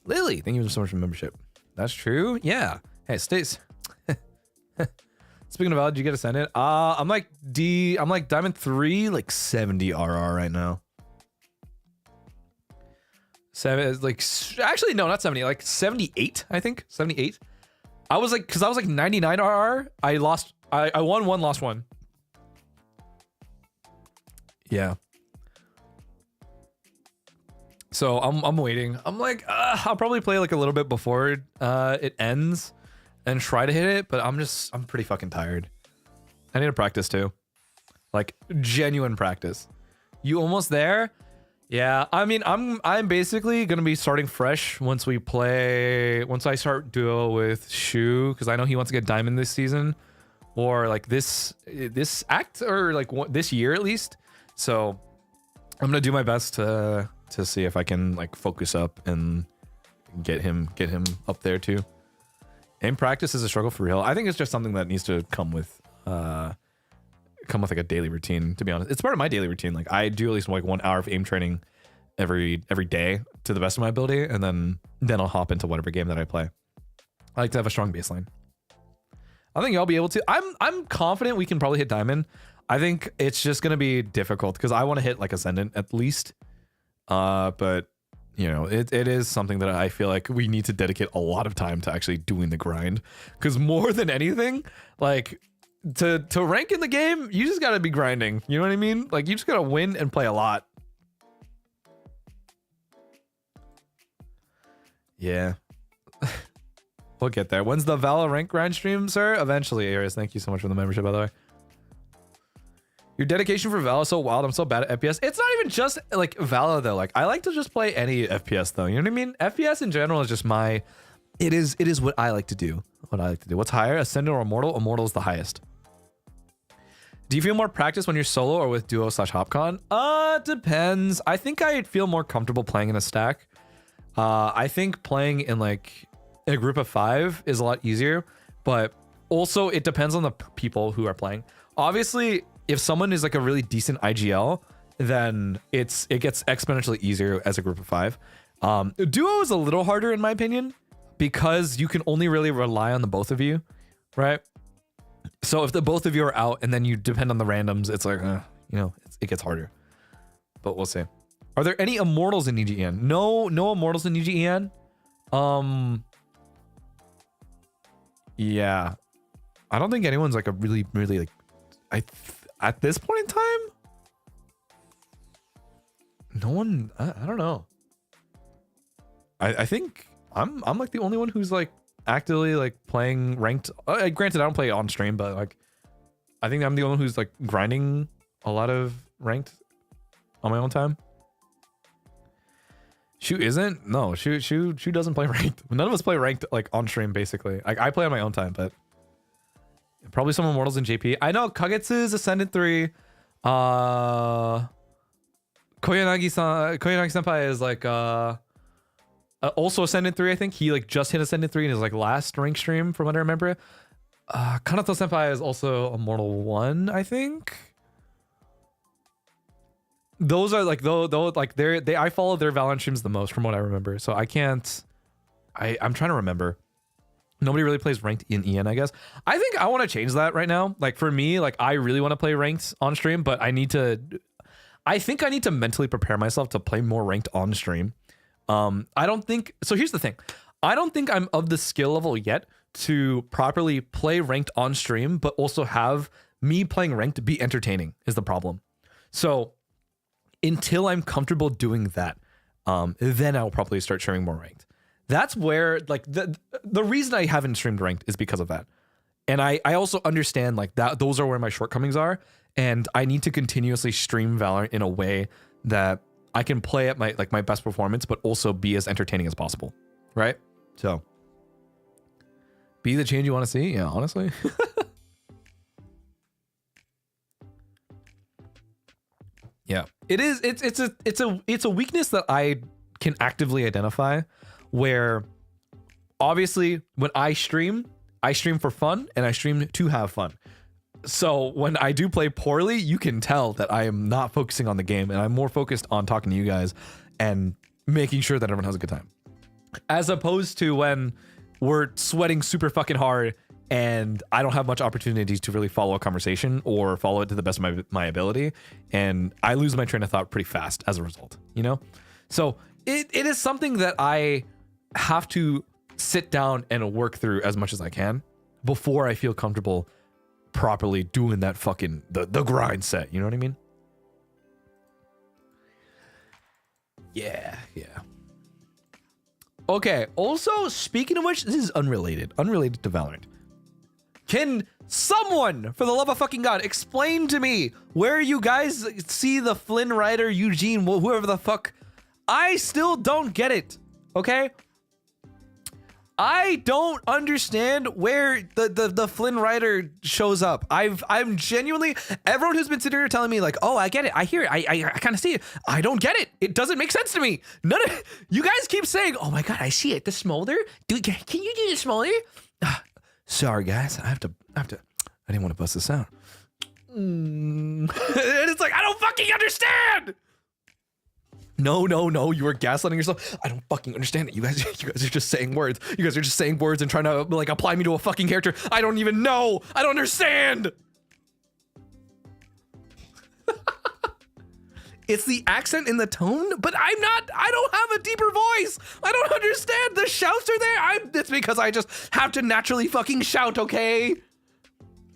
Lily, thank you so much for membership. That's true. Yeah. Hey, Stace. Speaking of Valorant, did you get Ascendant? I'm like Diamond 3, like 70 RR right now. Actually, no, not 70, like 78, I think. 78. I was like 99 RR. I won one, lost one. Yeah. So I'm waiting. I'm like, I'll probably play like a little bit before it ends and try to hit it, but I'm pretty fucking tired. I need to practice too. Like genuine practice. You almost there? Yeah, I mean, I'm basically gonna be starting fresh once I start duo with Shu, because I know he wants to get diamond this season, or like this act, or like this year at least. So I'm gonna do my best to see if I can like focus up and get him up there too. Aim practice is a struggle for real. I think it's just something that needs to come with like a daily routine, to be honest. It's part of my daily routine. Like I do at least like 1 hour of aim training every day to the best of my ability, and then I'll hop into whatever game that I play. I like to have a strong baseline. I think I'll be able to. I'm confident we can probably hit diamond. I think it's just gonna be difficult because I want to hit like ascendant at least. But you know, it is something that I feel like we need to dedicate a lot of time to actually doing the grind, because more than anything, like to rank in the game, you just gotta be grinding. You know what I mean? Like you just gotta win and play a lot. Yeah. We'll get there. When's the Vala rank grind stream, sir? Eventually, Aries. Thank you so much for the membership, by the way. Your dedication for Vala is so wild. I'm so bad at FPS. It's not even just like Vala though. Like I like to just play any FPS though. You know what I mean? FPS in general is just my. It is what I like to do. What's higher, Ascendant or Immortal? Immortal is the highest. Do you feel more practice when you're solo or with duo/hopcon? Depends. I think I'd feel more comfortable playing in a stack. I think playing in like a group of 5 is a lot easier, but also it depends on the people who are playing. Obviously, if someone is like a really decent IGL, then it gets exponentially easier as a group of 5. Duo is a little harder in my opinion because you can only really rely on the both of you, right? So if the both of you are out and then you depend on the randoms, it's like, you know, it gets harder. But we'll see. Are there any immortals in NIJISANJI EN? No immortals in NIJISANJI EN. Yeah. I don't think anyone's like a really like at this point in time. No one. I don't know. I think I'm like the only one who's like actively like playing ranked. Granted, I don't play on stream, but like I think I'm the only one who's like grinding a lot of ranked on my own time. Shu isn't? No, Shu doesn't play ranked. None of us play ranked like on stream basically. Like I play on my own time, but probably some immortals in JP. I know Kagetsu's Ascendant 3. Koyanagi Senpai is like also Ascendant 3, I think. He like just hit Ascendant 3 in his like last rank stream from what I remember. Kanato Senpai is also Immortal 1, I think. Those are like though like I follow their Valorant streams the most from what I remember. So I can't I'm trying to remember. Nobody really plays ranked in EN, I guess. I think I want to change that right now. Like for me, like I really want to play ranked on stream, but I think I need to mentally prepare myself to play more ranked on stream. I don't think so. Here's the thing. I don't think I'm of the skill level yet to properly play ranked on stream, but also have me playing ranked be entertaining is the problem. So until I'm comfortable doing that, then I'll probably start sharing more ranked. That's where like the reason I haven't streamed ranked is because of that. And I also understand like that those are where my shortcomings are. And I need to continuously stream Valorant in a way that I can play at my best performance, but also be as entertaining as possible. Right? So be the change you want to see. Yeah, honestly. Yeah, it is. It's a weakness that I can actively identify where obviously when I stream for fun and I stream to have fun. So when I do play poorly, you can tell that I am not focusing on the game and I'm more focused on talking to you guys and making sure that everyone has a good time. As opposed to when we're sweating super fucking hard and I don't have much opportunities to really follow a conversation or follow it to the best of my ability. And I lose my train of thought pretty fast as a result, you know? So it is something that I have to sit down and work through as much as I can before I feel comfortable properly doing that fucking, the grind set, you know what I mean? Yeah. Okay, also, speaking of which, this is unrelated to Valorant. Can someone, for the love of fucking God, explain to me where you guys see the Flynn Rider, Eugene, whoever the fuck? I still don't get it, okay? I don't understand where the Flynn Rider shows up. I'm genuinely, everyone who's been sitting here telling me like, oh, I get it, I hear it, I kind of see it. I don't get it. It doesn't make sense to me. None of you guys keep saying, oh my God, I see it. The smolder. Dude, can you do the smolder? Sorry guys, I didn't want to bust this out. And it's like, I don't fucking understand. No, you were gaslighting yourself. I don't fucking understand it. You guys are just saying words. You guys are just saying words and trying to like apply me to a fucking character. I don't even know. I don't understand. It's the accent in the tone, but I don't have a deeper voice. I don't understand. The shouts are there. It's because I just have to naturally fucking shout, okay?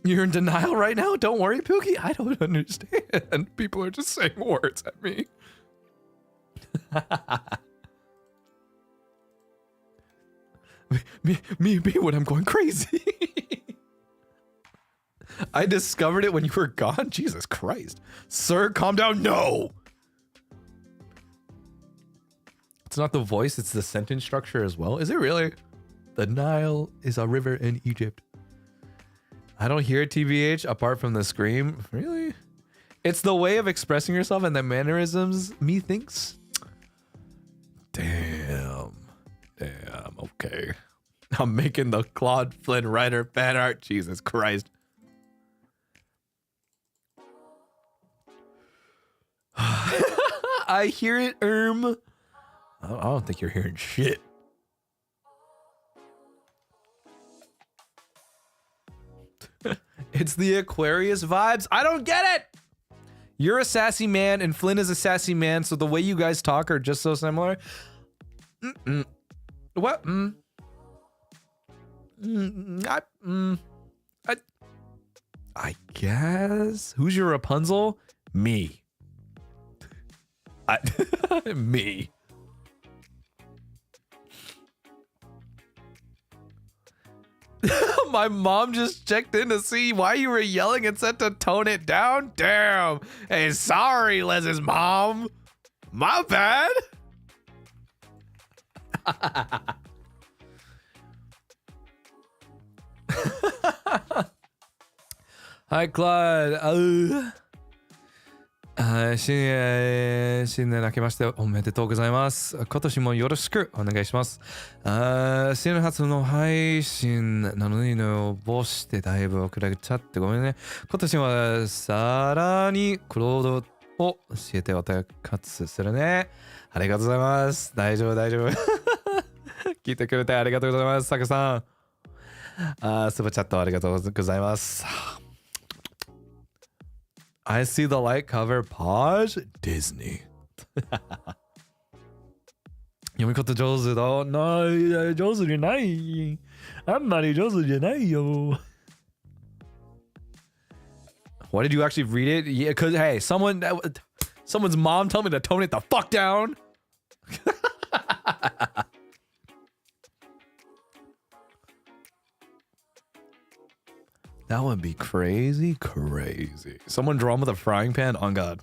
You're in denial right now? Don't worry, Pookie. I don't understand. People are just saying words at me. me when I'm going crazy. I discovered it when you were gone. Jesus Christ. Sir, calm down. No. It's not the voice, it's the sentence structure as well. Is it really? The Nile is a river in Egypt. I don't hear TBH apart from the scream. Really? It's the way of expressing yourself and the mannerisms, methinks. Damn. Okay. I'm making the Claude Flynn Rider fan art. Jesus Christ. I hear it, I don't think you're hearing shit. It's the Aquarius vibes. I don't get it. You're a sassy man and Flynn is a sassy man, so the way you guys talk are just so similar. What? I guess. Who's your Rapunzel? Me. Me. My mom just checked in to see why you were yelling and said to tone it down. Damn. Hey, sorry, Les's mom. My bad. Hi, Claude. 新年明けましておめでとうございます。今年もよろしくお願いします。新年初の配信なのに応募してだいぶ遅れちゃってごめんね。今年はさらにクロードを教えて私活するね。ありがとうございます。大丈夫。聞いてくれてありがとうございます。サクさん。スーパーチャットありがとうございます。I see the light cover. Pause. Disney. 読み方上手だ。上手じゃない。あんまり上手じゃないよ。What did you actually read it? Yeah, because hey, someone's mom told me to tone it the fuck down. That would be crazy. Someone drawn with a frying pan? On God.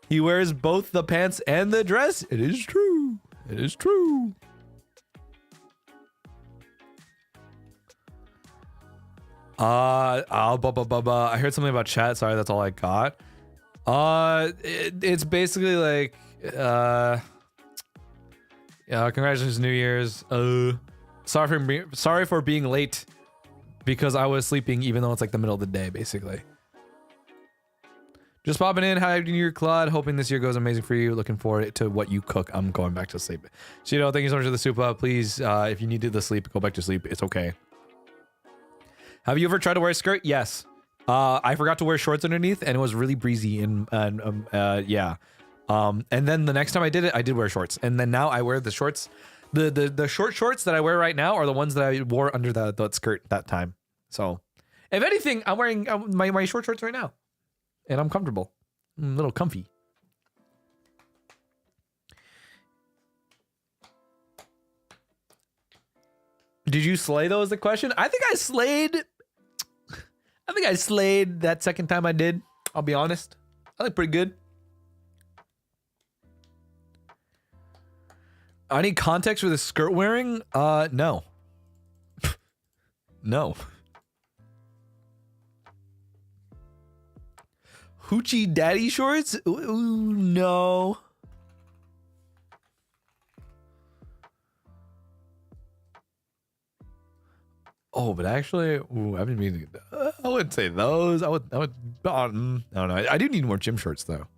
He wears both the pants and the dress. It is true. I heard something about chat. Sorry, that's all I got. It's basically like, yeah, congratulations, New Year's. Sorry for being late because I was sleeping even though it's like the middle of the day, basically. Just popping in. Hi, New Year, Claude. Hoping this year goes amazing for you. Looking forward to what you cook. I'm going back to sleep. Shido, thank you so much for the super. Please, if you needed to sleep, go back to sleep. It's okay. Have you ever tried to wear a skirt? Yes. I forgot to wear shorts underneath and it was really breezy and yeah. And then the next time I did it, I did wear shorts. And then now I wear the shorts. The short shorts that I wear right now are the ones that I wore under the skirt that time. So, if anything, I'm wearing my short shorts right now, and I'm comfortable. I'm a little comfy. Did you slay though? Is the question? I think I slayed that second time I did. I'll be honest. I look pretty good. I need context for the skirt wearing? No. No. Hoochie daddy shorts? Ooh, no. Oh, but actually, ooh, I've been meaning. I wouldn't say those. I would. I don't know. I do need more gym shorts though.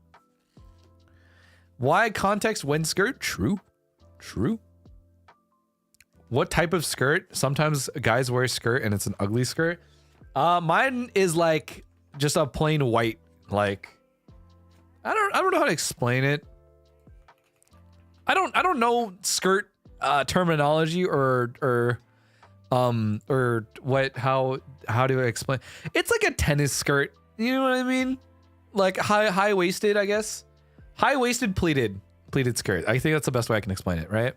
Why context when skirt? True. What type of skirt? Sometimes guys wear a skirt and it's an ugly skirt. Mine is like just a plain white. Like, I don't know how to explain it. I don't know skirt terminology or what how do I explain? It's like a tennis skirt. You know what I mean? Like high waisted, I guess. High waisted pleated skirt. I think that's the best way I can explain it, right?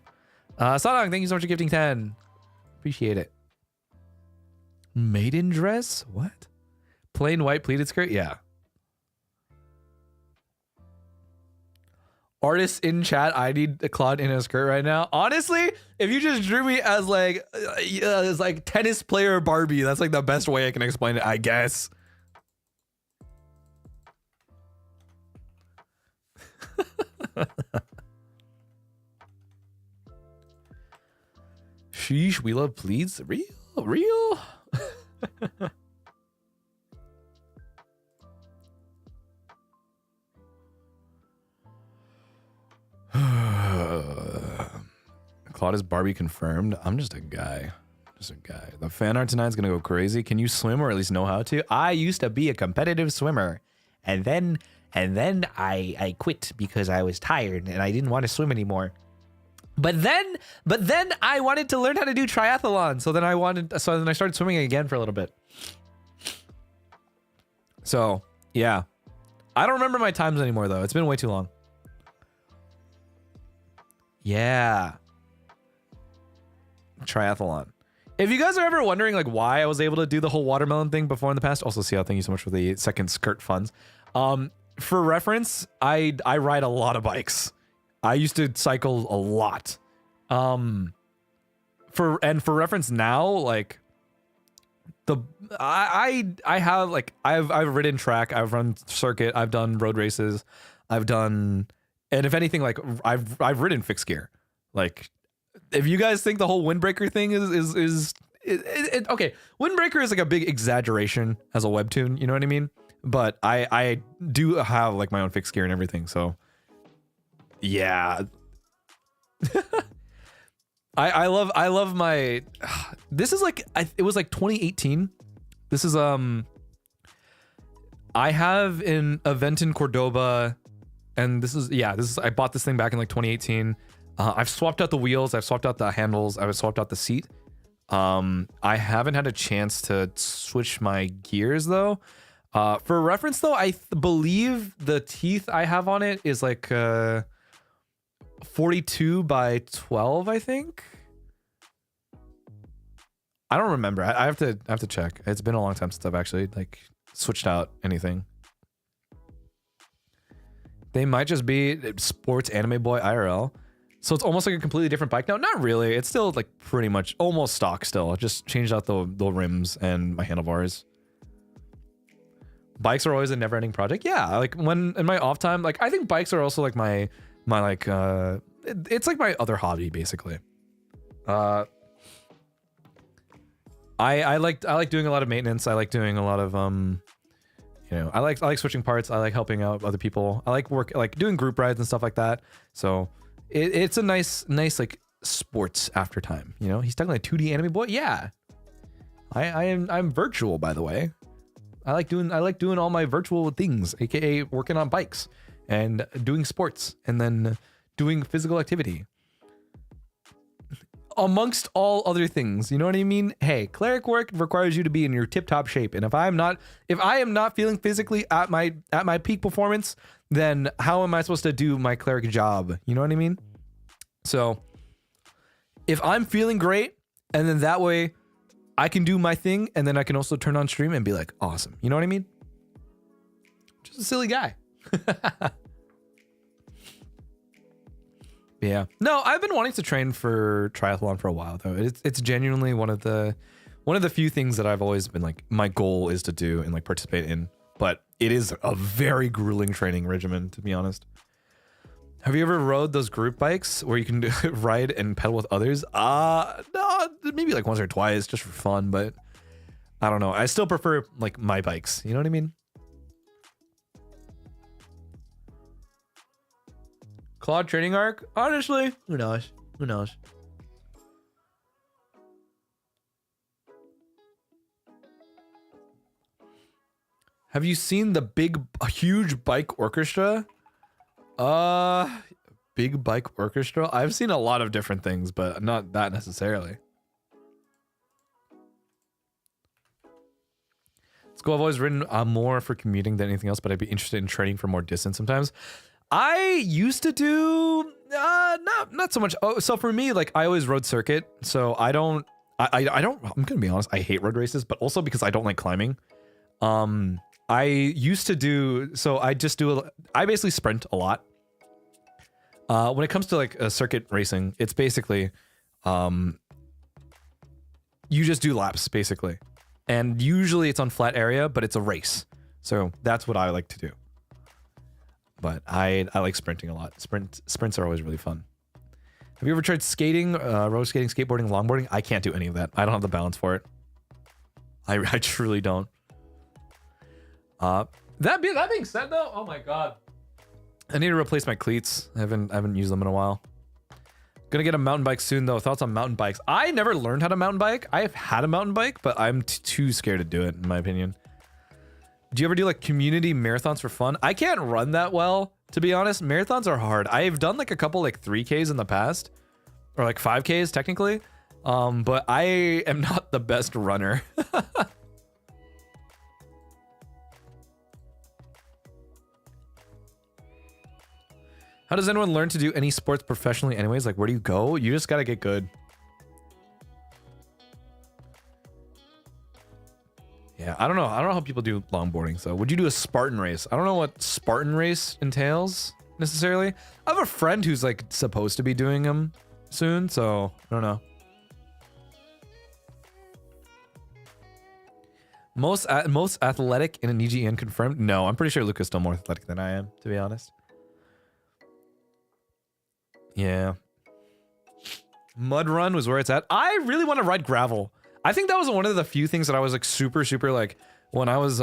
Sanang, thank you so much for gifting 10. Appreciate it. Maiden dress? What? Plain white pleated skirt? Yeah. Artists in chat, I need a Claude in a skirt right now. Honestly, if you just drew me as like tennis player Barbie, that's like the best way I can explain it, I guess. Sheesh, we love pleats. Real. Claude is Barbie confirmed. I'm just a guy. Just a guy. The fan art tonight's gonna go crazy. Can you swim or at least know how to? I used to be a competitive swimmer, and then I quit because I was tired and I didn't want to swim anymore. But then I wanted to learn how to do triathlon. So then I started swimming again for a little bit. So yeah, I don't remember my times anymore though. It's been way too long. Yeah. Triathlon. If you guys are ever wondering like why I was able to do the whole watermelon thing before in the past, also see how thank you so much for the second skirt funds. For reference, I ride a lot of bikes. I used to cycle a lot. For reference now, like I have like I've ridden track, I've run circuit, I've done road races, and if anything, like I've ridden fixed gear. Like if you guys think the whole windbreaker thing is okay, windbreaker is like a big exaggeration as a webtoon, you know what I mean? But I do have like my own fixed gear and everything, so yeah. I love my this is like it was like 2018. This is I have an event in Cordoba, and this is I bought this thing back in like 2018. I've swapped out the wheels, I've swapped out the handles, I've swapped out the seat. I haven't had a chance to switch my gears though. For reference though, I believe the teeth I have on it is like 42 by 12, I think. I don't remember. I have to check. It's been a long time since I've actually like switched out anything. They might just be sports anime boy IRL. So it's almost like a completely different bike now. Not really. It's still like pretty much almost stock still. I just changed out the rims and my handlebars. Bikes are always a never-ending project. Yeah, like when in my off time, like I think bikes are also like my like it's like my other hobby basically. I like doing a lot of maintenance. I like doing a lot of you know, I like switching parts. I like helping out other people. I like doing group rides and stuff like that. So it's a nice like sports after time. You know, he's talking like 2D anime boy. Yeah, I'm virtual, by the way. I like doing all my virtual things, aka working on bikes and doing sports and then doing physical activity amongst all other things. You know what I mean? Hey, cleric work requires you to be in your tip-top shape, and if I am not feeling physically at my peak performance, then how am I supposed to do my cleric job? You know what I mean? So if I'm feeling great, and then that way I can do my thing, and then I can also turn on stream and be like, awesome. You know what I mean? Just a silly guy. Yeah. No, I've been wanting to train for triathlon for a while though. It's genuinely one of the few things that I've always been like, my goal is to do and like participate in. But it is a very grueling training regimen, to be honest. Have you ever rode those group bikes where you can ride and pedal with others? No, maybe like once or twice just for fun, but I don't know. I still prefer like my bikes. You know what I mean? Claude training arc? Honestly, who knows? Who knows? Have you seen the huge bike orchestra? Big bike orchestra? I've seen a lot of different things, but not that necessarily. Let's go. I've always ridden more for commuting than anything else, but I'd be interested in training for more distance sometimes. I used to do not so much. Oh, so for me, like I always rode circuit, so I don't. I'm gonna be honest. I hate road races, but also because I don't like climbing. I used to do. So I just do. I basically sprint a lot. When it comes to like a circuit racing, it's basically, you just do laps basically, and usually it's on flat area, but it's a race. So that's what I like to do. But I like sprinting a lot. Sprints are always really fun. Have you ever tried skating, roller skating, skateboarding, longboarding? I can't do any of that. I don't have the balance for it. I truly don't. That being said though, oh my god, I need to replace my cleats. I haven't used them in a while. Gonna get a mountain bike soon though. Thoughts on mountain bikes? I never learned how to mountain bike. I have had a mountain bike, but I'm too scared to do it, in my opinion. Do you ever do like community marathons for fun? I can't run that well, to be honest. Marathons are hard. I've done like a couple like 3Ks in the past, or like 5Ks technically, but I am not the best runner. How does anyone learn to do any sports professionally anyways? Like, where do you go? You just gotta get good. Yeah, I don't know. I don't know how people do longboarding. So would you do a Spartan race? I don't know what Spartan race entails necessarily. I have a friend who's like supposed to be doing them soon. So I don't know. Most athletic in a NIJISANJI EN confirmed? No, I'm pretty sure Luca's still more athletic than I am, to be honest. Yeah. Mud run was where it's at. I really want to ride gravel. I think that was one of the few things that I was like super like when I was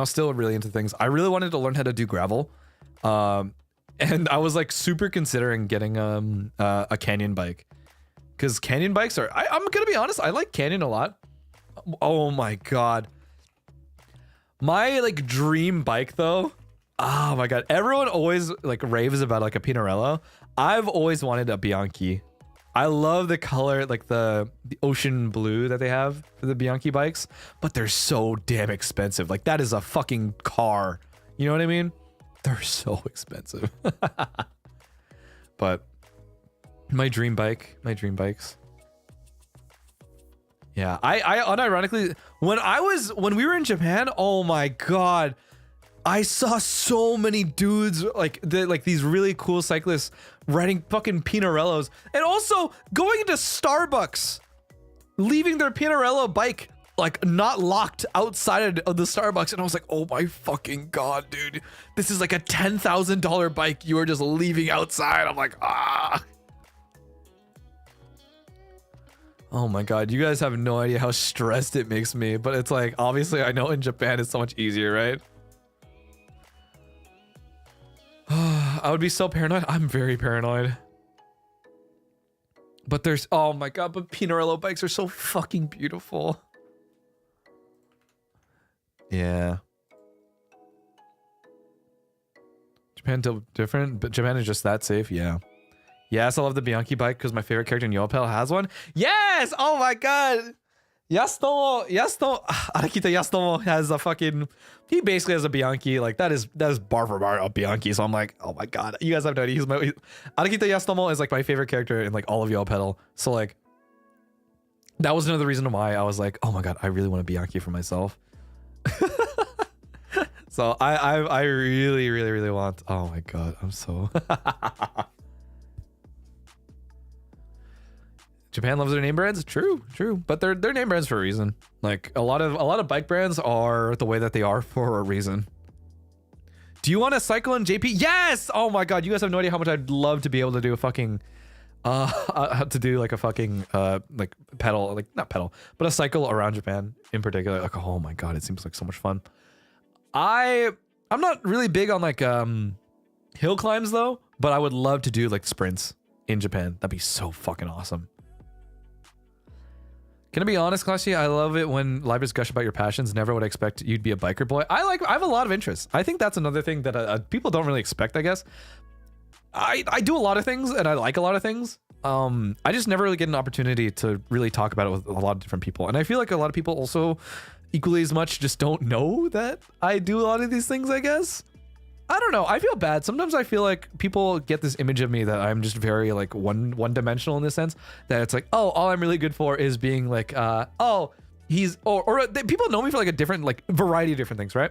still really into things. I really wanted to learn how to do gravel. And I was like super considering getting a canyon bike. Cause canyon bikes are I'm gonna be honest, I like canyon a lot. Oh my god. My like dream bike though. Oh my god. Everyone always like raves about like a Pinarello. I've always wanted a Bianchi. I love the color, like the ocean blue that they have for the Bianchi bikes, but they're so damn expensive. Like that is a fucking car. You know what I mean? They're so expensive. But my dream bikes. Yeah, I unironically, when we were in Japan, oh my god, I saw so many dudes like these really cool cyclists riding fucking Pinarellos, and also going into Starbucks, leaving their Pinarello bike like not locked outside of the Starbucks, and I was like, oh my fucking god, dude, this is like a $10,000 bike you are just leaving outside. I'm like, ah. Oh my god, you guys have no idea how stressed it makes me, but it's like, obviously I know in Japan it's so much easier, right? I would be so paranoid. I'm very paranoid. But there's, oh my god, but Pinarello bikes are so fucking beautiful. Yeah. Japan different, but Japan is just that safe, yeah. Yes, I love the Bianchi bike because my favorite character in Yopel has one. Yes! Oh my god! Arakita Yasutomo has a fucking, he basically has a Bianchi, like that is bar for bar a Bianchi, so I'm like, oh my god, you guys have no idea. Arakita Yasutomo is like my favorite character in like all of Yopel, so like that was another reason why I was like, oh my god, I really want a Bianchi for myself. So I really want, oh my god, I'm so Japan loves their name brands. True, but they're name brands for a reason. Like a lot of bike brands are the way that they are for a reason. Do you want to cycle in JP? Yes! Oh my god, you guys have no idea how much I'd love to be able to do a fucking to do like a fucking like pedal, like not pedal, but a cycle around Japan in particular. Like, oh my god, it seems like so much fun. I'm not really big on like hill climbs though, but I would love to do like sprints in Japan. That'd be so fucking awesome. Can I be honest, Classy? I love it when libraries gush about your passions. Never would I expect you'd be a biker boy. I have a lot of interests. I think that's another thing that people don't really expect, I guess. I do a lot of things and I like a lot of things. I just never really get an opportunity to really talk about it with a lot of different people. And I feel like a lot of people also equally as much just don't know that I do a lot of these things, I guess. I don't know. I feel bad. Sometimes I feel like people get this image of me that I'm just very like one-dimensional in this sense, that it's like, oh, all I'm really good for is being like, oh, he's, people know me for like a different, like variety of different things, right?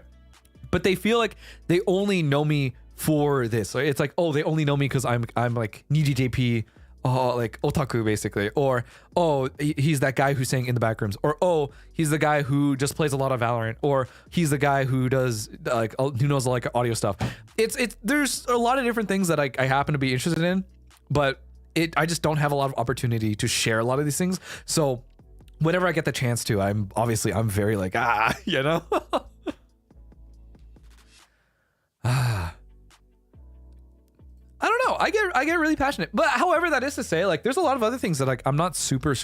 But they feel like they only know me for this. So it's like, oh, they only know me because I'm like NIJIJP, like otaku basically, or oh, he's that guy who's saying in the back rooms, or oh, he's the guy who just plays a lot of Valorant, or he's the guy who does like who knows like audio stuff. It's there's a lot of different things that I happen to be interested in, but I just don't have a lot of opportunity to share a lot of these things. So whenever I get the chance to, I'm very like, you know. I don't don't know. I get really passionate. But however, that is to say, like, there's a lot of other things that like I'm not super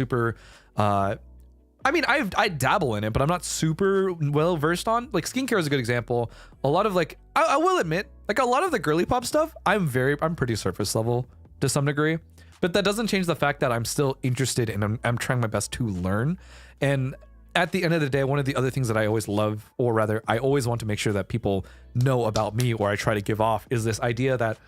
I mean, I dabble in it, but I'm not super well versed on. Like skincare is a good example. A lot of like, I will admit, like a lot of the girly pop stuff, I'm pretty surface level to some degree, but that doesn't change the fact that I'm still interested and I'm trying my best to learn. And at the end of the day, one of the other things that I always love, or rather, I always want to make sure that people know about me, or I try to give off, is this idea that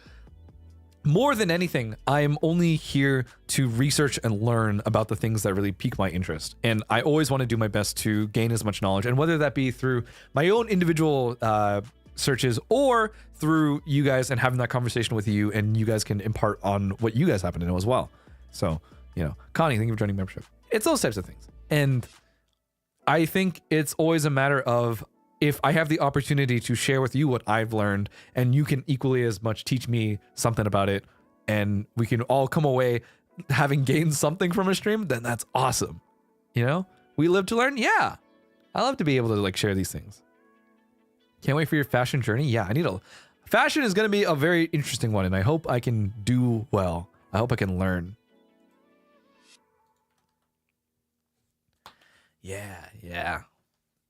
more than anything, I'm only here to research and learn about the things that really pique my interest. And I always want to do my best to gain as much knowledge, and whether that be through my own individual searches or through you guys and having that conversation with you, and you guys can impart on what you guys happen to know as well. So, you know, Connie, thank you for joining membership. It's those types of things. And I think it's always a matter of, if I have the opportunity to share with you what I've learned, and you can equally as much teach me something about it, and we can all come away having gained something from a stream, then that's awesome. You know, we live to learn. Yeah. I love to be able to like share these things. Can't wait for your fashion journey. Yeah, fashion is going to be a very interesting one, and I hope I can do well. I hope I can learn. Yeah.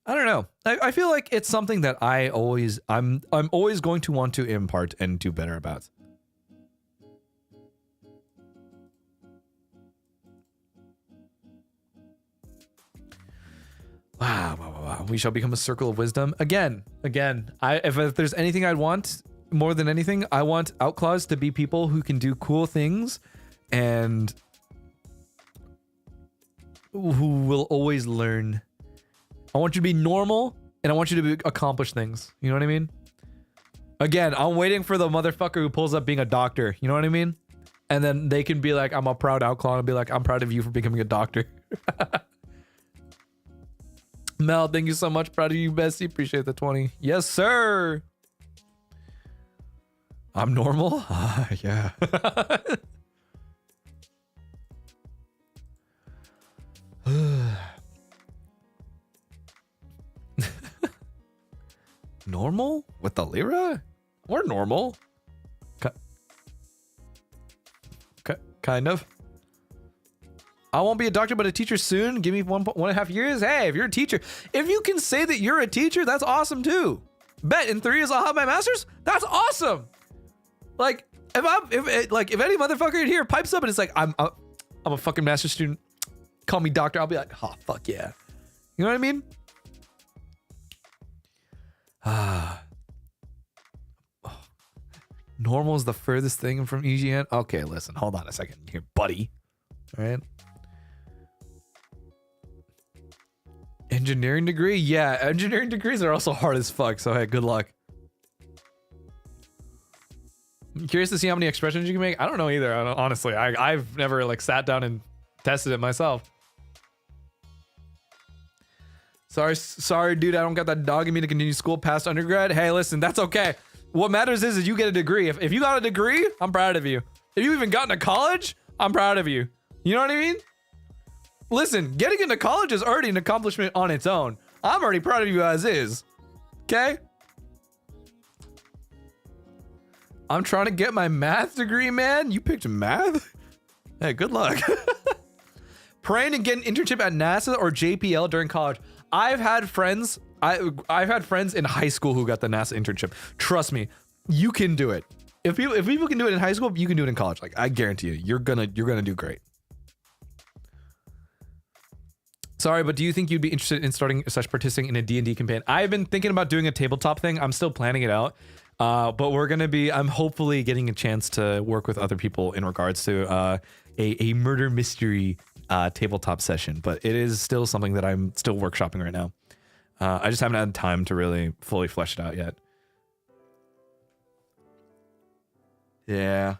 I don't know. I feel like it's something that I'm always going to want to impart and do better about. Wow. We shall become a circle of wisdom. Again, if there's anything I'd want more than anything, I want OUTCLAWS to be people who can do cool things and who will always learn. I want you to be normal, and I want you to accomplish things. You know what I mean? Again, I'm waiting for the motherfucker who pulls up being a doctor. You know what I mean? And then they can be like, I'm a proud OUTCLAW, and be like, I'm proud of you for becoming a doctor. Mel, thank you so much. Proud of you, Bessie. Appreciate the 20. Yes, sir. I'm normal? Yeah. Normal with the lira? We're normal. Kind of. I won't be a doctor, but a teacher soon. Give me 1.5 years. Hey, if you're a teacher, if you can say that you're a teacher, that's awesome too. Bet in 3 years I'll have my master's. That's awesome. Like if any motherfucker in here pipes up and it's like I'm a fucking master's student, call me doctor, I'll be like, oh fuck yeah. You know what I mean? Normal is the furthest thing from EGN. Okay, listen, hold on a second here, buddy. All right. Engineering degree? Yeah, engineering degrees are also hard as fuck. So hey, good luck. I'm curious to see how many expressions you can make. I don't know either. Honestly, I've never like sat down and tested it myself. Sorry, dude. I don't got that dog in me to continue school past undergrad. Hey, listen, that's okay. What matters is you get a degree. If you got a degree, I'm proud of you. If you even got into college, I'm proud of you. You know what I mean? Listen, getting into college is already an accomplishment on its own. I'm already proud of you as is. Okay? I'm trying to get my math degree, man. You picked math? Hey, good luck. Praying to get an internship at NASA or JPL during college. I've had friends in high school who got the NASA internship. Trust me, you can do it. If people can do it in high school, you can do it in college. Like I guarantee you, you're gonna do great. Sorry, but do you think you'd be interested in starting / participating in a D&D campaign? I've been thinking about doing a tabletop thing. I'm still planning it out. But I'm hopefully getting a chance to work with other people in regards to a murder mystery tabletop session. But it is still something that I'm still workshopping right now. I just haven't had time to really fully flesh it out yet. Yeah.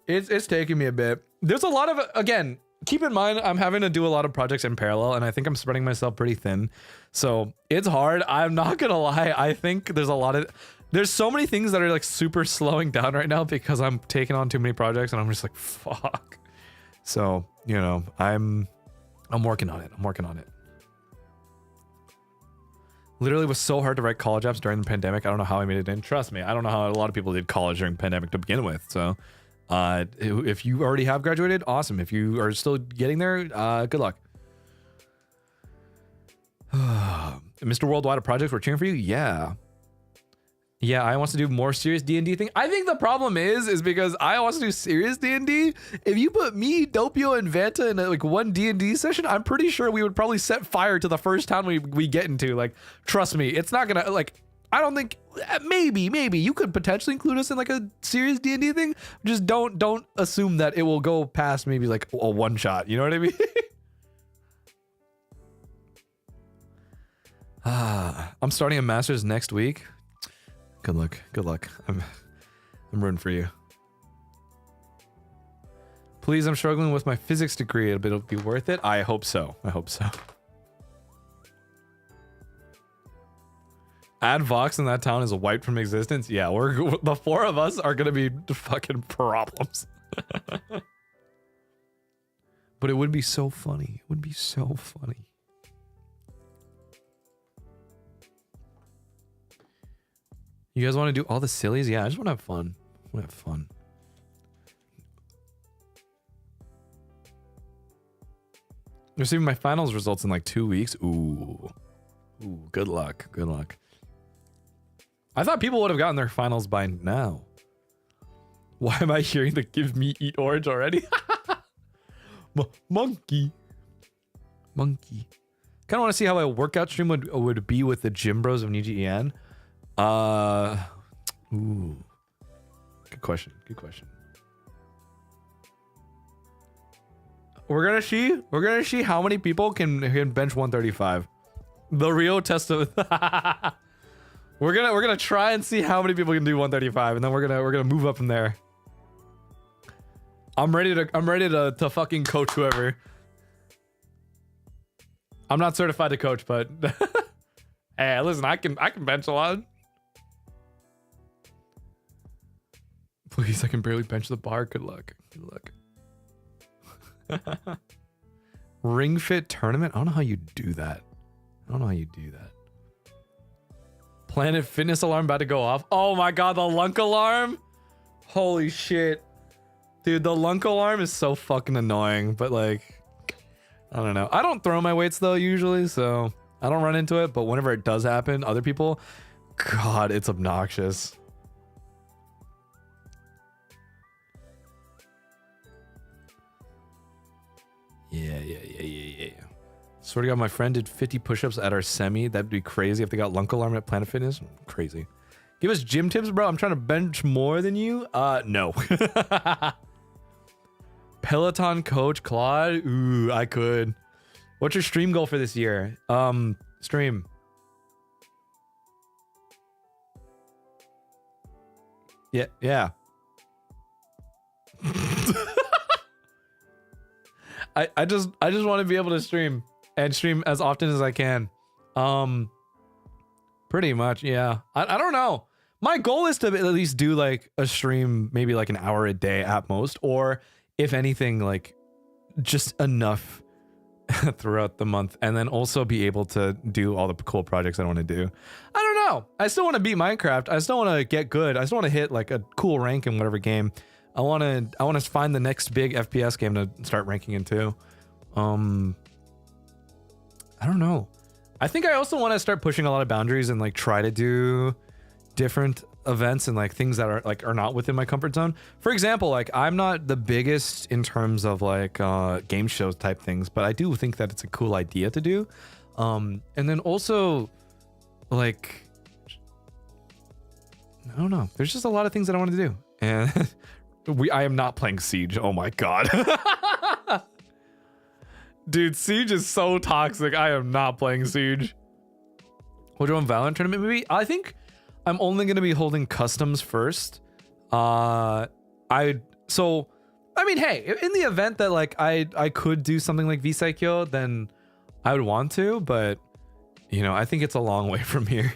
It's taking me a bit. There's a lot of, again, keep in mind, I'm having to do a lot of projects in parallel, and I think I'm spreading myself pretty thin. So it's hard. I'm not gonna lie. I think there's so many things that are like super slowing down right now because I'm taking on too many projects, and I'm just like, fuck. So, you know, I'm working on it. Literally was so hard to write college apps during the pandemic. I don't know how I made it in. Trust me, I don't know how a lot of people did college during the pandemic to begin with. So if you already have graduated, awesome. If you are still getting there, good luck. Mr. Worldwide, a project, we're cheering for you. Yeah. Yeah, I wants to do more serious D&D thing. I think the problem is because I wants to do serious D&D. If you put me, Doppio, and Vanta in like one D&D session, I'm pretty sure we would probably set fire to the first town we get into. Like, trust me, it's not gonna, like, I don't think, maybe you could potentially include us in like a serious D&D thing. Just don't assume that it will go past maybe like a one shot. You know what I mean? I'm starting a master's next week. Good luck. Good luck. I'm rooting for you. Please, I'm struggling with my physics degree, but it'll be worth it. I hope so. I hope so. Add Vox in that town is wiped from existence. Yeah, the four of us are gonna be fucking problems. But it would be so funny. It would be so funny. You guys want to do all the sillies? Yeah, I just want to have fun. I want to have fun. Receiving my finals results in like 2 weeks. Ooh, good luck. Good luck. I thought people would have gotten their finals by now. Why am I hearing the give me eat orange already? Monkey. Kind of want to see how a workout stream would be with the gym bros of NIJISANJI EN. Ooh. Good question. Good question. We're gonna see how many people can bench 135. The real test of we're gonna try and see how many people can do 135, and then we're gonna move up from there. I'm ready to fucking coach whoever. I'm not certified to coach, but hey, listen, I can bench a lot. Please, I can barely bench the bar. Good luck. Good luck. Ring Fit tournament? I don't know how you do that. I don't know how you do that. Planet Fitness alarm about to go off. Oh my god, the Lunk alarm? Holy shit. Dude, the Lunk alarm is so fucking annoying, but like, I don't know. I don't throw my weights though usually, so I don't run into it, but whenever it does happen, other people, god, it's obnoxious. Yeah. Swear to God, my friend did 50 push-ups at our semi. That'd be crazy if they got Lunk alarm at Planet Fitness. Crazy. Give us gym tips, bro. I'm trying to bench more than you. No. Peloton coach Claude. Ooh, I could. What's your stream goal for this year? Stream. Yeah. I just want to be able to stream and stream as often as I can. Pretty much, yeah. I don't know. My goal is to at least do like a stream, maybe like an hour a day at most, or if anything, like just enough throughout the month, and then also be able to do all the cool projects I want to do. I don't know. I still want to beat Minecraft. I still want to get good. I still want to hit like a cool rank in whatever game. I want to find the next big FPS game to start ranking into. I don't know. I think I also want to start pushing a lot of boundaries and like try to do different events and like things that are not within my comfort zone. For example, like I'm not the biggest in terms of like game shows type things, but I do think that it's a cool idea to do. And then also like, I don't know. There's just a lot of things that I want to do. And I am not playing Siege. Oh my God. Dude, Siege is so toxic. I am not playing Siege. We'll do a Valorant tournament maybe? I think I'm only going to be holding customs first. I mean, hey, in the event that like I could do something like V-Saikyo, then I would want to, but you know, I think it's a long way from here.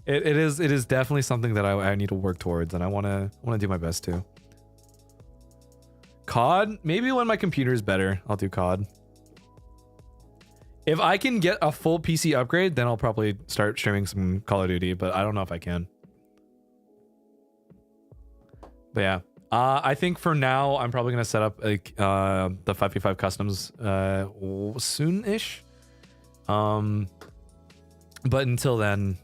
It is definitely something that I need to work towards, and I want to do my best to. COD, maybe when my computer is better, I'll do COD. If I can get a full PC upgrade, then I'll probably start streaming some Call of Duty, but I don't know if I can. But yeah, I think for now, I'm probably going to set up like the 5v5 customs soon-ish. But until then,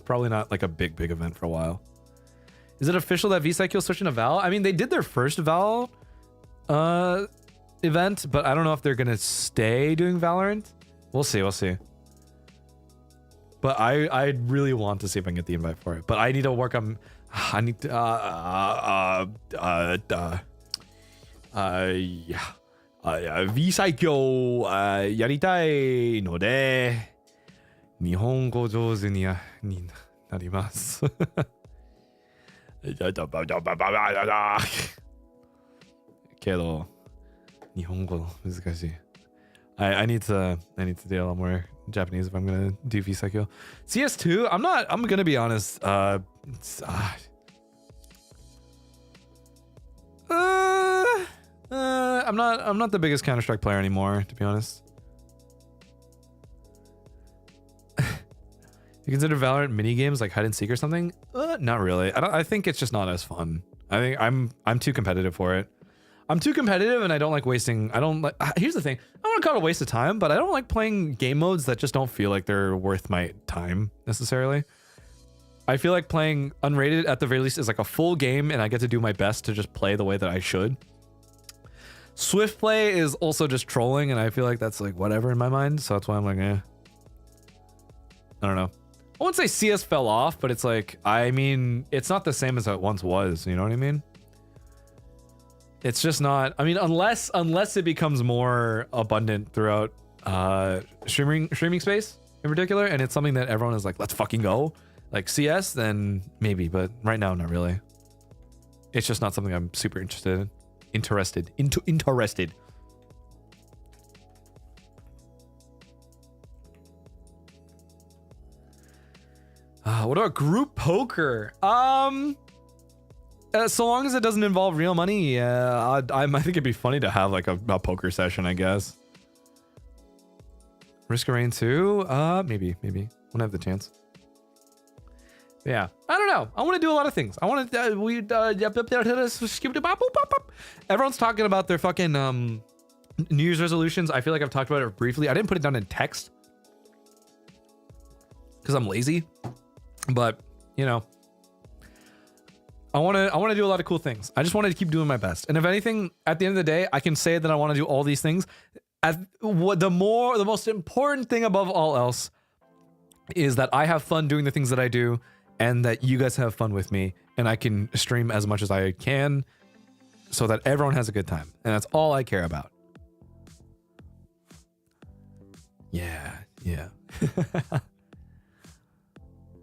probably not like a big event for a while. Is it official that V-Cycle switching to Val? I mean, they did their first Val event, but I don't know if they're gonna stay doing Valorant. We'll see, we'll see. But I really want to see if I can get the invite for it. But I need to work on. I need to. V-Cycle やりたいので日本語上手になります。けど日本語難しい。I need to do a lot more Japanese if I'm gonna do V-Cycle. CS2, I'm gonna be honest. I'm not the biggest Counter-Strike player anymore, to be honest. You consider Valorant mini games like hide and seek or something? Not really. I think it's just not as fun. I think I'm too competitive for it. I'm too competitive and I don't like wasting. I don't like. Here's the thing. I don't want to call it a waste of time, but I don't like playing game modes that just don't feel like they're worth my time necessarily. I feel like playing unrated at the very least is like a full game, and I get to do my best to just play the way that I should. Swift play is also just trolling, and I feel like that's like whatever in my mind. So that's why I'm like, I don't know. I wouldn't say CS fell off, but it's like, I mean, it's not the same as it once was. You know what I mean? It's just not. I mean, unless it becomes more abundant throughout streaming space in particular, and it's something that everyone is like, let's fucking go, like CS, then maybe. But right now, not really. It's just not something I'm super interested in. Interested. What about group poker? So long as it doesn't involve real money, yeah, I think it'd be funny to have like a poker session, I guess. Risk of Rain 2? Maybe. When I have the chance. But yeah, I don't know. I want to do a lot of things. I want to. Everyone's talking about their fucking New Year's resolutions. I feel like I've talked about it briefly. I didn't put it down in text because I'm lazy. But you know. I want to do a lot of cool things. I just wanted to keep doing my best. And if anything, at the end of the day, I can say that I want to do all these things. The most important thing above all else is that I have fun doing the things that I do and that you guys have fun with me and I can stream as much as I can so that everyone has a good time. And that's all I care about. Yeah.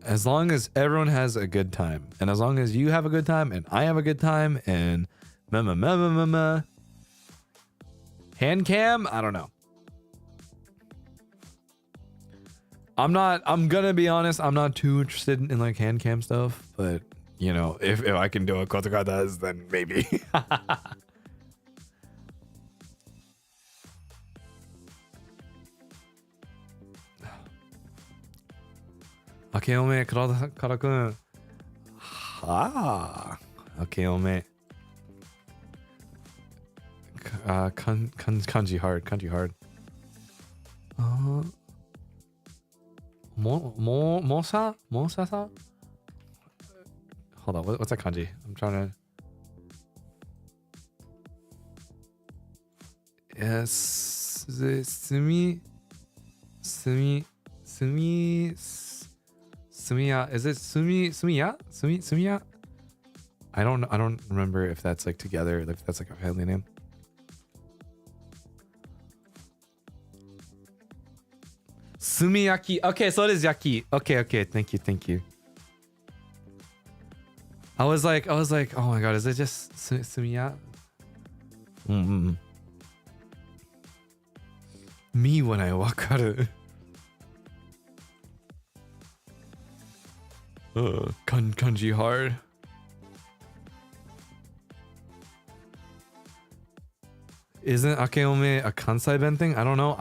As long as everyone has a good time, and as long as you have a good time, and I have a good time, and hand cam, I don't know. I'm gonna be honest, I'm not too interested in like hand cam stuff, but you know, if I can do a kotokatas, then maybe. Akeome, Kara-kun. Akeome. Kanji hard. Mosa-sa? Hold on, what's that kanji? I'm trying to... Yes, Sumiya, is it Sumiya? I don't remember if that's like together, if that's like a family name. Sumiyaki. Okay, so it is Yaki. Okay, thank you. I was like, oh my god, is it just Sumiya? Me when I wakaru. Kanji hard. Isn't Akeome a Kansai Ben thing? I don't know.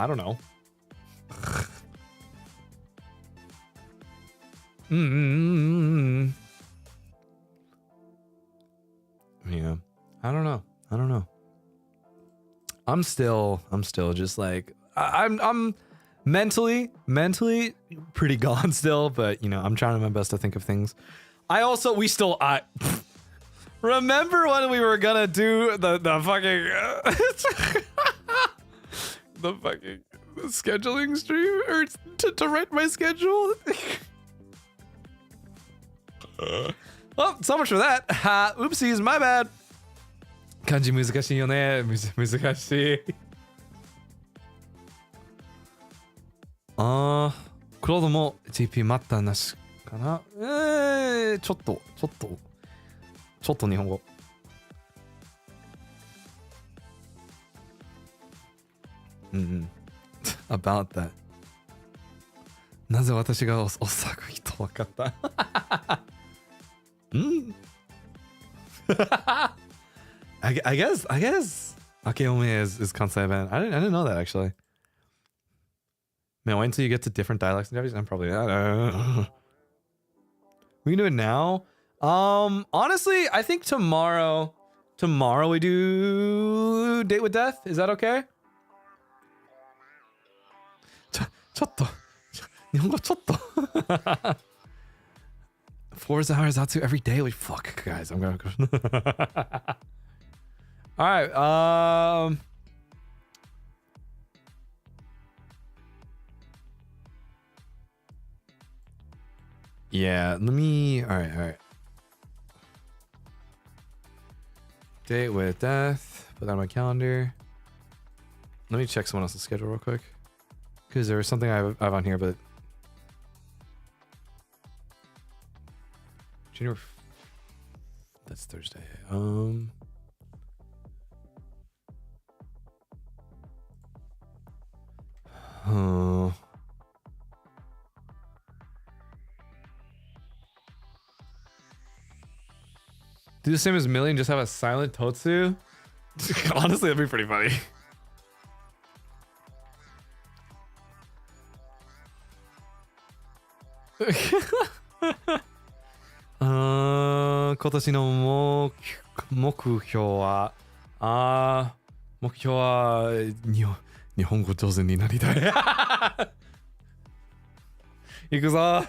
Yeah. I don't know. I'm still just like I'm mentally pretty gone still, but you know, I'm trying my best to think of things. I remember when we were gonna do the fucking the fucking scheduling stream or to write my schedule. Well, so much for that. Oopsies, my bad. 漢字難しいよね。難しい。クロードも GP 待ったなしかな。ちょっと日本語。about that。なぜ私がお作いと分かった？I guess Akeome is Kansai band. I didn't know that actually. Man, wait until you get to different dialects and everything. I'm probably not. We can do it now. Honestly, I think tomorrow we do Date with Death. Is that okay? ちょっと日本語ちょっと 4 hours out to every day. Like, fuck, guys, I'm gonna go. All right. Yeah. Let me. All right. Date with Death. Put that on my calendar. Let me check someone else's schedule real quick, because there was something I have on here, but January. That's Thursday. Do the same as Millie and just have a silent Totsu? Honestly, that'd be pretty funny. Kotashi no mokhyou wa Nihongo jouzen ni naritai. Ikuzo.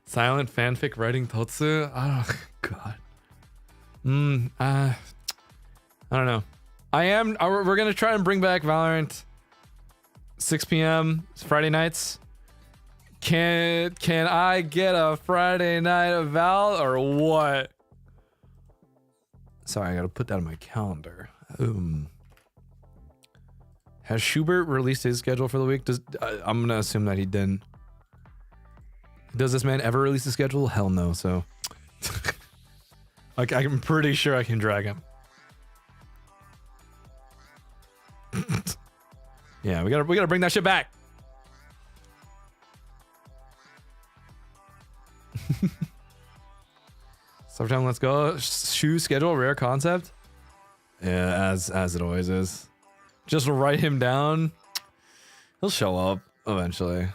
Silent fanfic writing Totsu. Oh god. I don't know. We're gonna try and bring back Valorant. 6 p.m. Friday nights. Can I get a Friday night of Val or what? Sorry, I gotta put that on my calendar. Has Schubert released his schedule for the week? I'm gonna assume that he didn't. Does this man ever release a schedule? Hell no. So I'm pretty sure I can drag him. Yeah, we gotta bring that shit back. Summertime, let's go. Shoe schedule, rare concept. Yeah, as it always is. Just write him down. He'll show up eventually.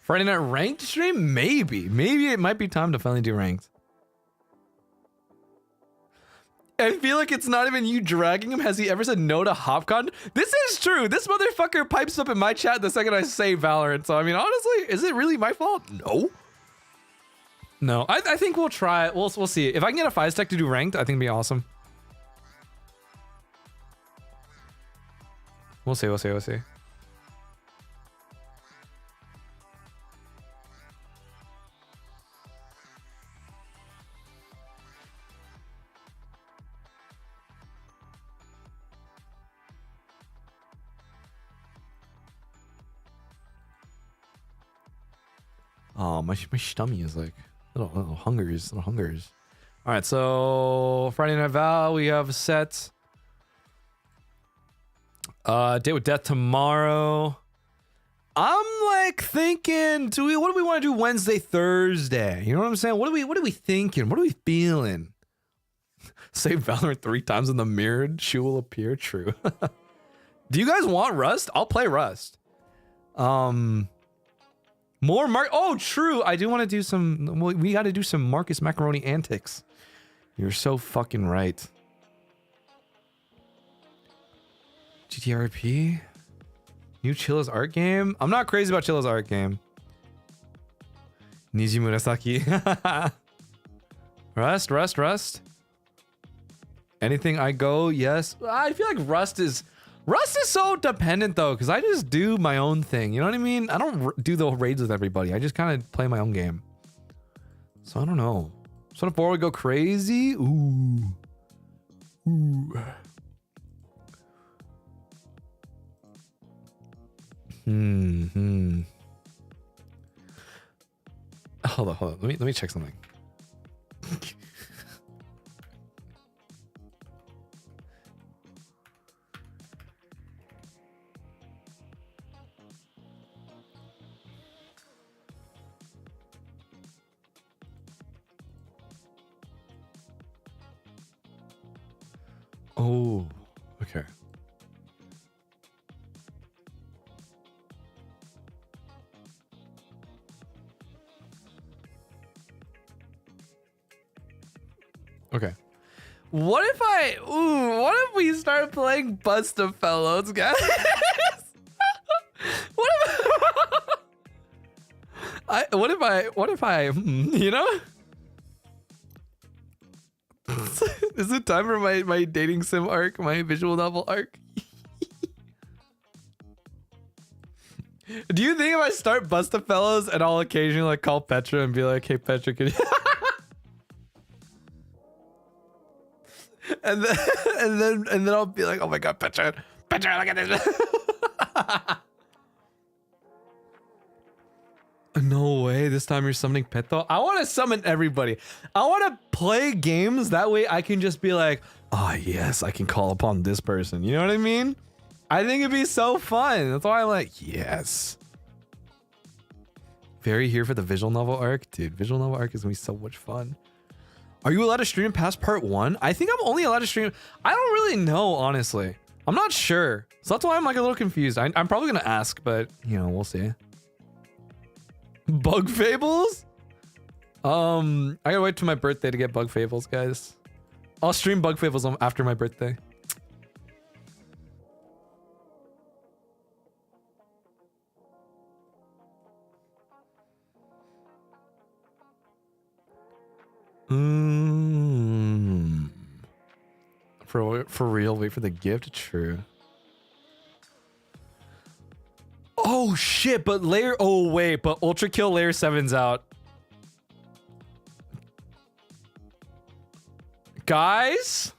Friday night ranked stream? Maybe it might be time to finally do ranked. I feel like it's not even you dragging him. Has he ever said no to HopCon? This is true. This motherfucker pipes up in my chat the second I say Valorant. So I mean, honestly, is it really my fault? No. I think we'll try it. We'll see. If I can get a 5-stack to do ranked, I think it'd be awesome. We'll see. Oh, my stomach is like little hungers. All right, so Friday Night Val, we have a set. Date with Death tomorrow. I'm like thinking, what do we want to do Wednesday, Thursday? You know what I'm saying? What are we thinking? What are we feeling? Say Valorant 3 times in the mirrored shoe will appear. True. Do you guys want Rust? I'll play Rust. More Oh, true. I do want to do some. We got to do some Marcus Macaroni antics. You're so fucking right. GTRP. New Chilla's art game? I'm not crazy about Chilla's art game. Niji Murasaki. Rust. Anything I go, yes. I feel like Rust is so dependent though, because I just do my own thing. You know what I mean? I don't do the raids with everybody. I just kind of play my own game. So I don't know. Sort of 4 would go crazy. Ooh. Hold on. Let me check something. Oh, okay. Okay. What if we start playing Busta Fellows, guys? What if I, you know? Is it time for my dating sim arc, my visual novel arc? Do you think if I start Busta Fellows and I'll occasionally like call Petra and be like, hey Petra, can you and then I'll be like, oh my god, Petra, look at this. No way, this time you're summoning Peto? I want to summon everybody. I want to play games, that way I can just be like, oh yes, I can call upon this person. You know what I mean? I think it'd be so fun. That's why I'm like, yes. Very here for the visual novel arc. Dude, visual novel arc is gonna be so much fun. Are you allowed to stream past part 1? I think I'm only allowed to stream. I don't really know, honestly. I'm not sure. So that's why I'm like a little confused. I'm probably gonna ask, but you know, we'll see. Bug Fables? I gotta wait till my birthday to get Bug Fables, guys. I'll stream Bug Fables after my birthday. For real, wait for the gift. True. Oh shit, but Ultra Kill Layer 7's out. Guys?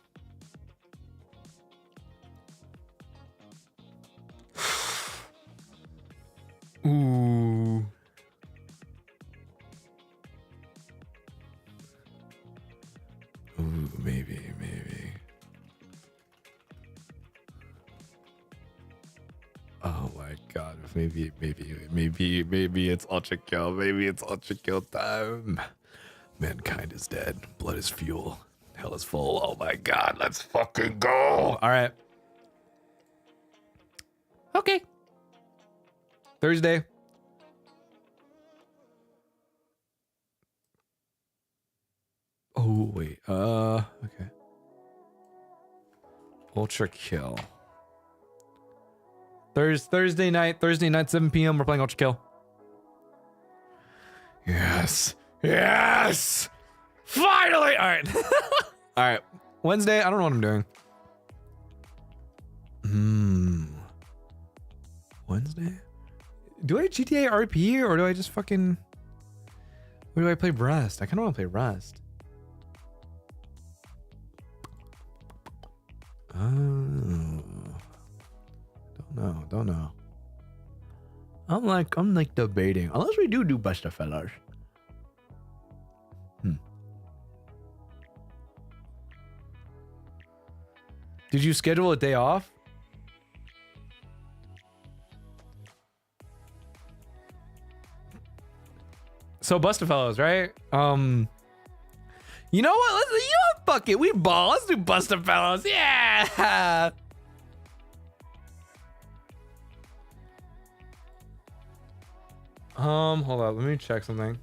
Ooh. Ooh, maybe. Oh my god, maybe it's Ultra Kill. Maybe it's Ultra Kill time. Mankind is dead. Blood is fuel. Hell is full. Oh my god, let's fucking go. All right. Okay. Thursday. Oh wait. Okay. Ultra Kill. Thursday night, 7 p.m. We're playing Ultra Kill. Yes. Finally. All right. All right. Wednesday. I don't know what I'm doing. Wednesday. Do I GTA RP or do I just fucking? Or do I play Rust? I kind of want to play Rust. Don't know. I'm like debating. Unless we do Busta Fellows. Did you schedule a day off? So Bustafellows, right? You know what? Fuck it. We ball. Let's do Bustafellows. Yeah. Hold on. Let me check something.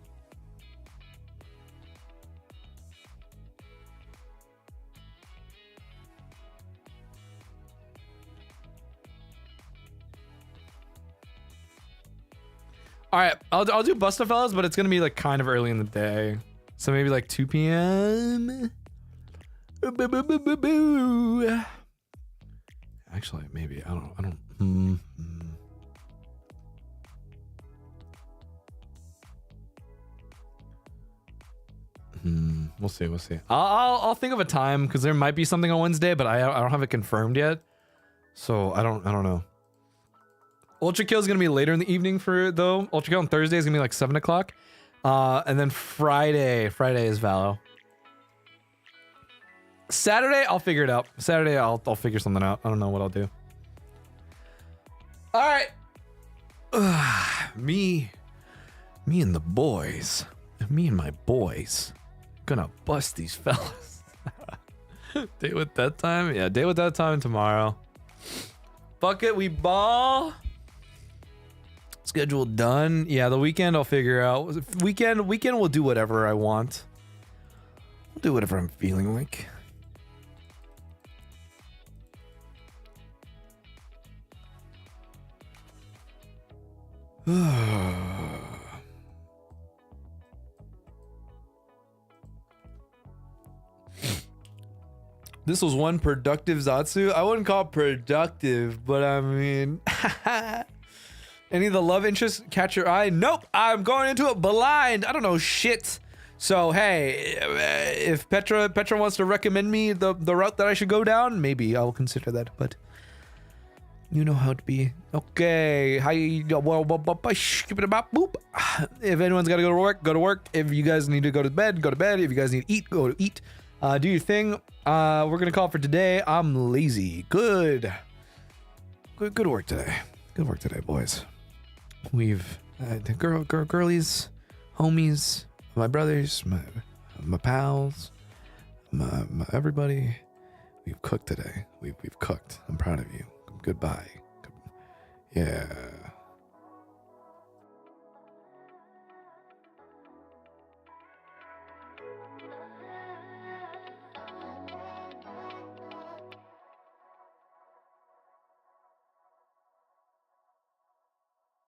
All right, I'll do Bustafellows, but it's gonna be like kind of early in the day, so maybe like 2 p.m. Actually, maybe I don't. We'll see. We'll see. I'll think of a time because there might be something on Wednesday, but I don't have it confirmed yet, so I don't know. Ultra Kill is gonna be later in the evening though. Ultra Kill on Thursday is gonna be like 7 o'clock. And then Friday is Valo. Saturday, I'll figure it out. Saturday, I'll figure something out. I don't know what I'll do. All right. Me and the boys. Me and my boys. Gonna bust these fellas. Date with that time? Yeah, date with that time tomorrow. Fuck it, we ball. Schedule done. Yeah, the weekend I'll figure out. Weekend we'll do whatever I want. I'll do whatever I'm feeling like. This was one productive Zatsu. I wouldn't call it productive, but I mean, any of the love interests catch your eye? Nope, I'm going into it blind. I don't know shit. So hey, if Petra wants to recommend me the route that I should go down, maybe I'll consider that. But you know how to be. Okay, hi. Boop. If anyone's got to go to work, go to work. If you guys need to go to bed, go to bed. If you guys need to eat, go to eat. Do your thing. We're gonna call it for today. I'm lazy. Good work today. Good work today, boys. We've the girlies, homies, my brothers, my pals, my everybody. We've cooked today. We've cooked. I'm proud of you. Goodbye. Yeah.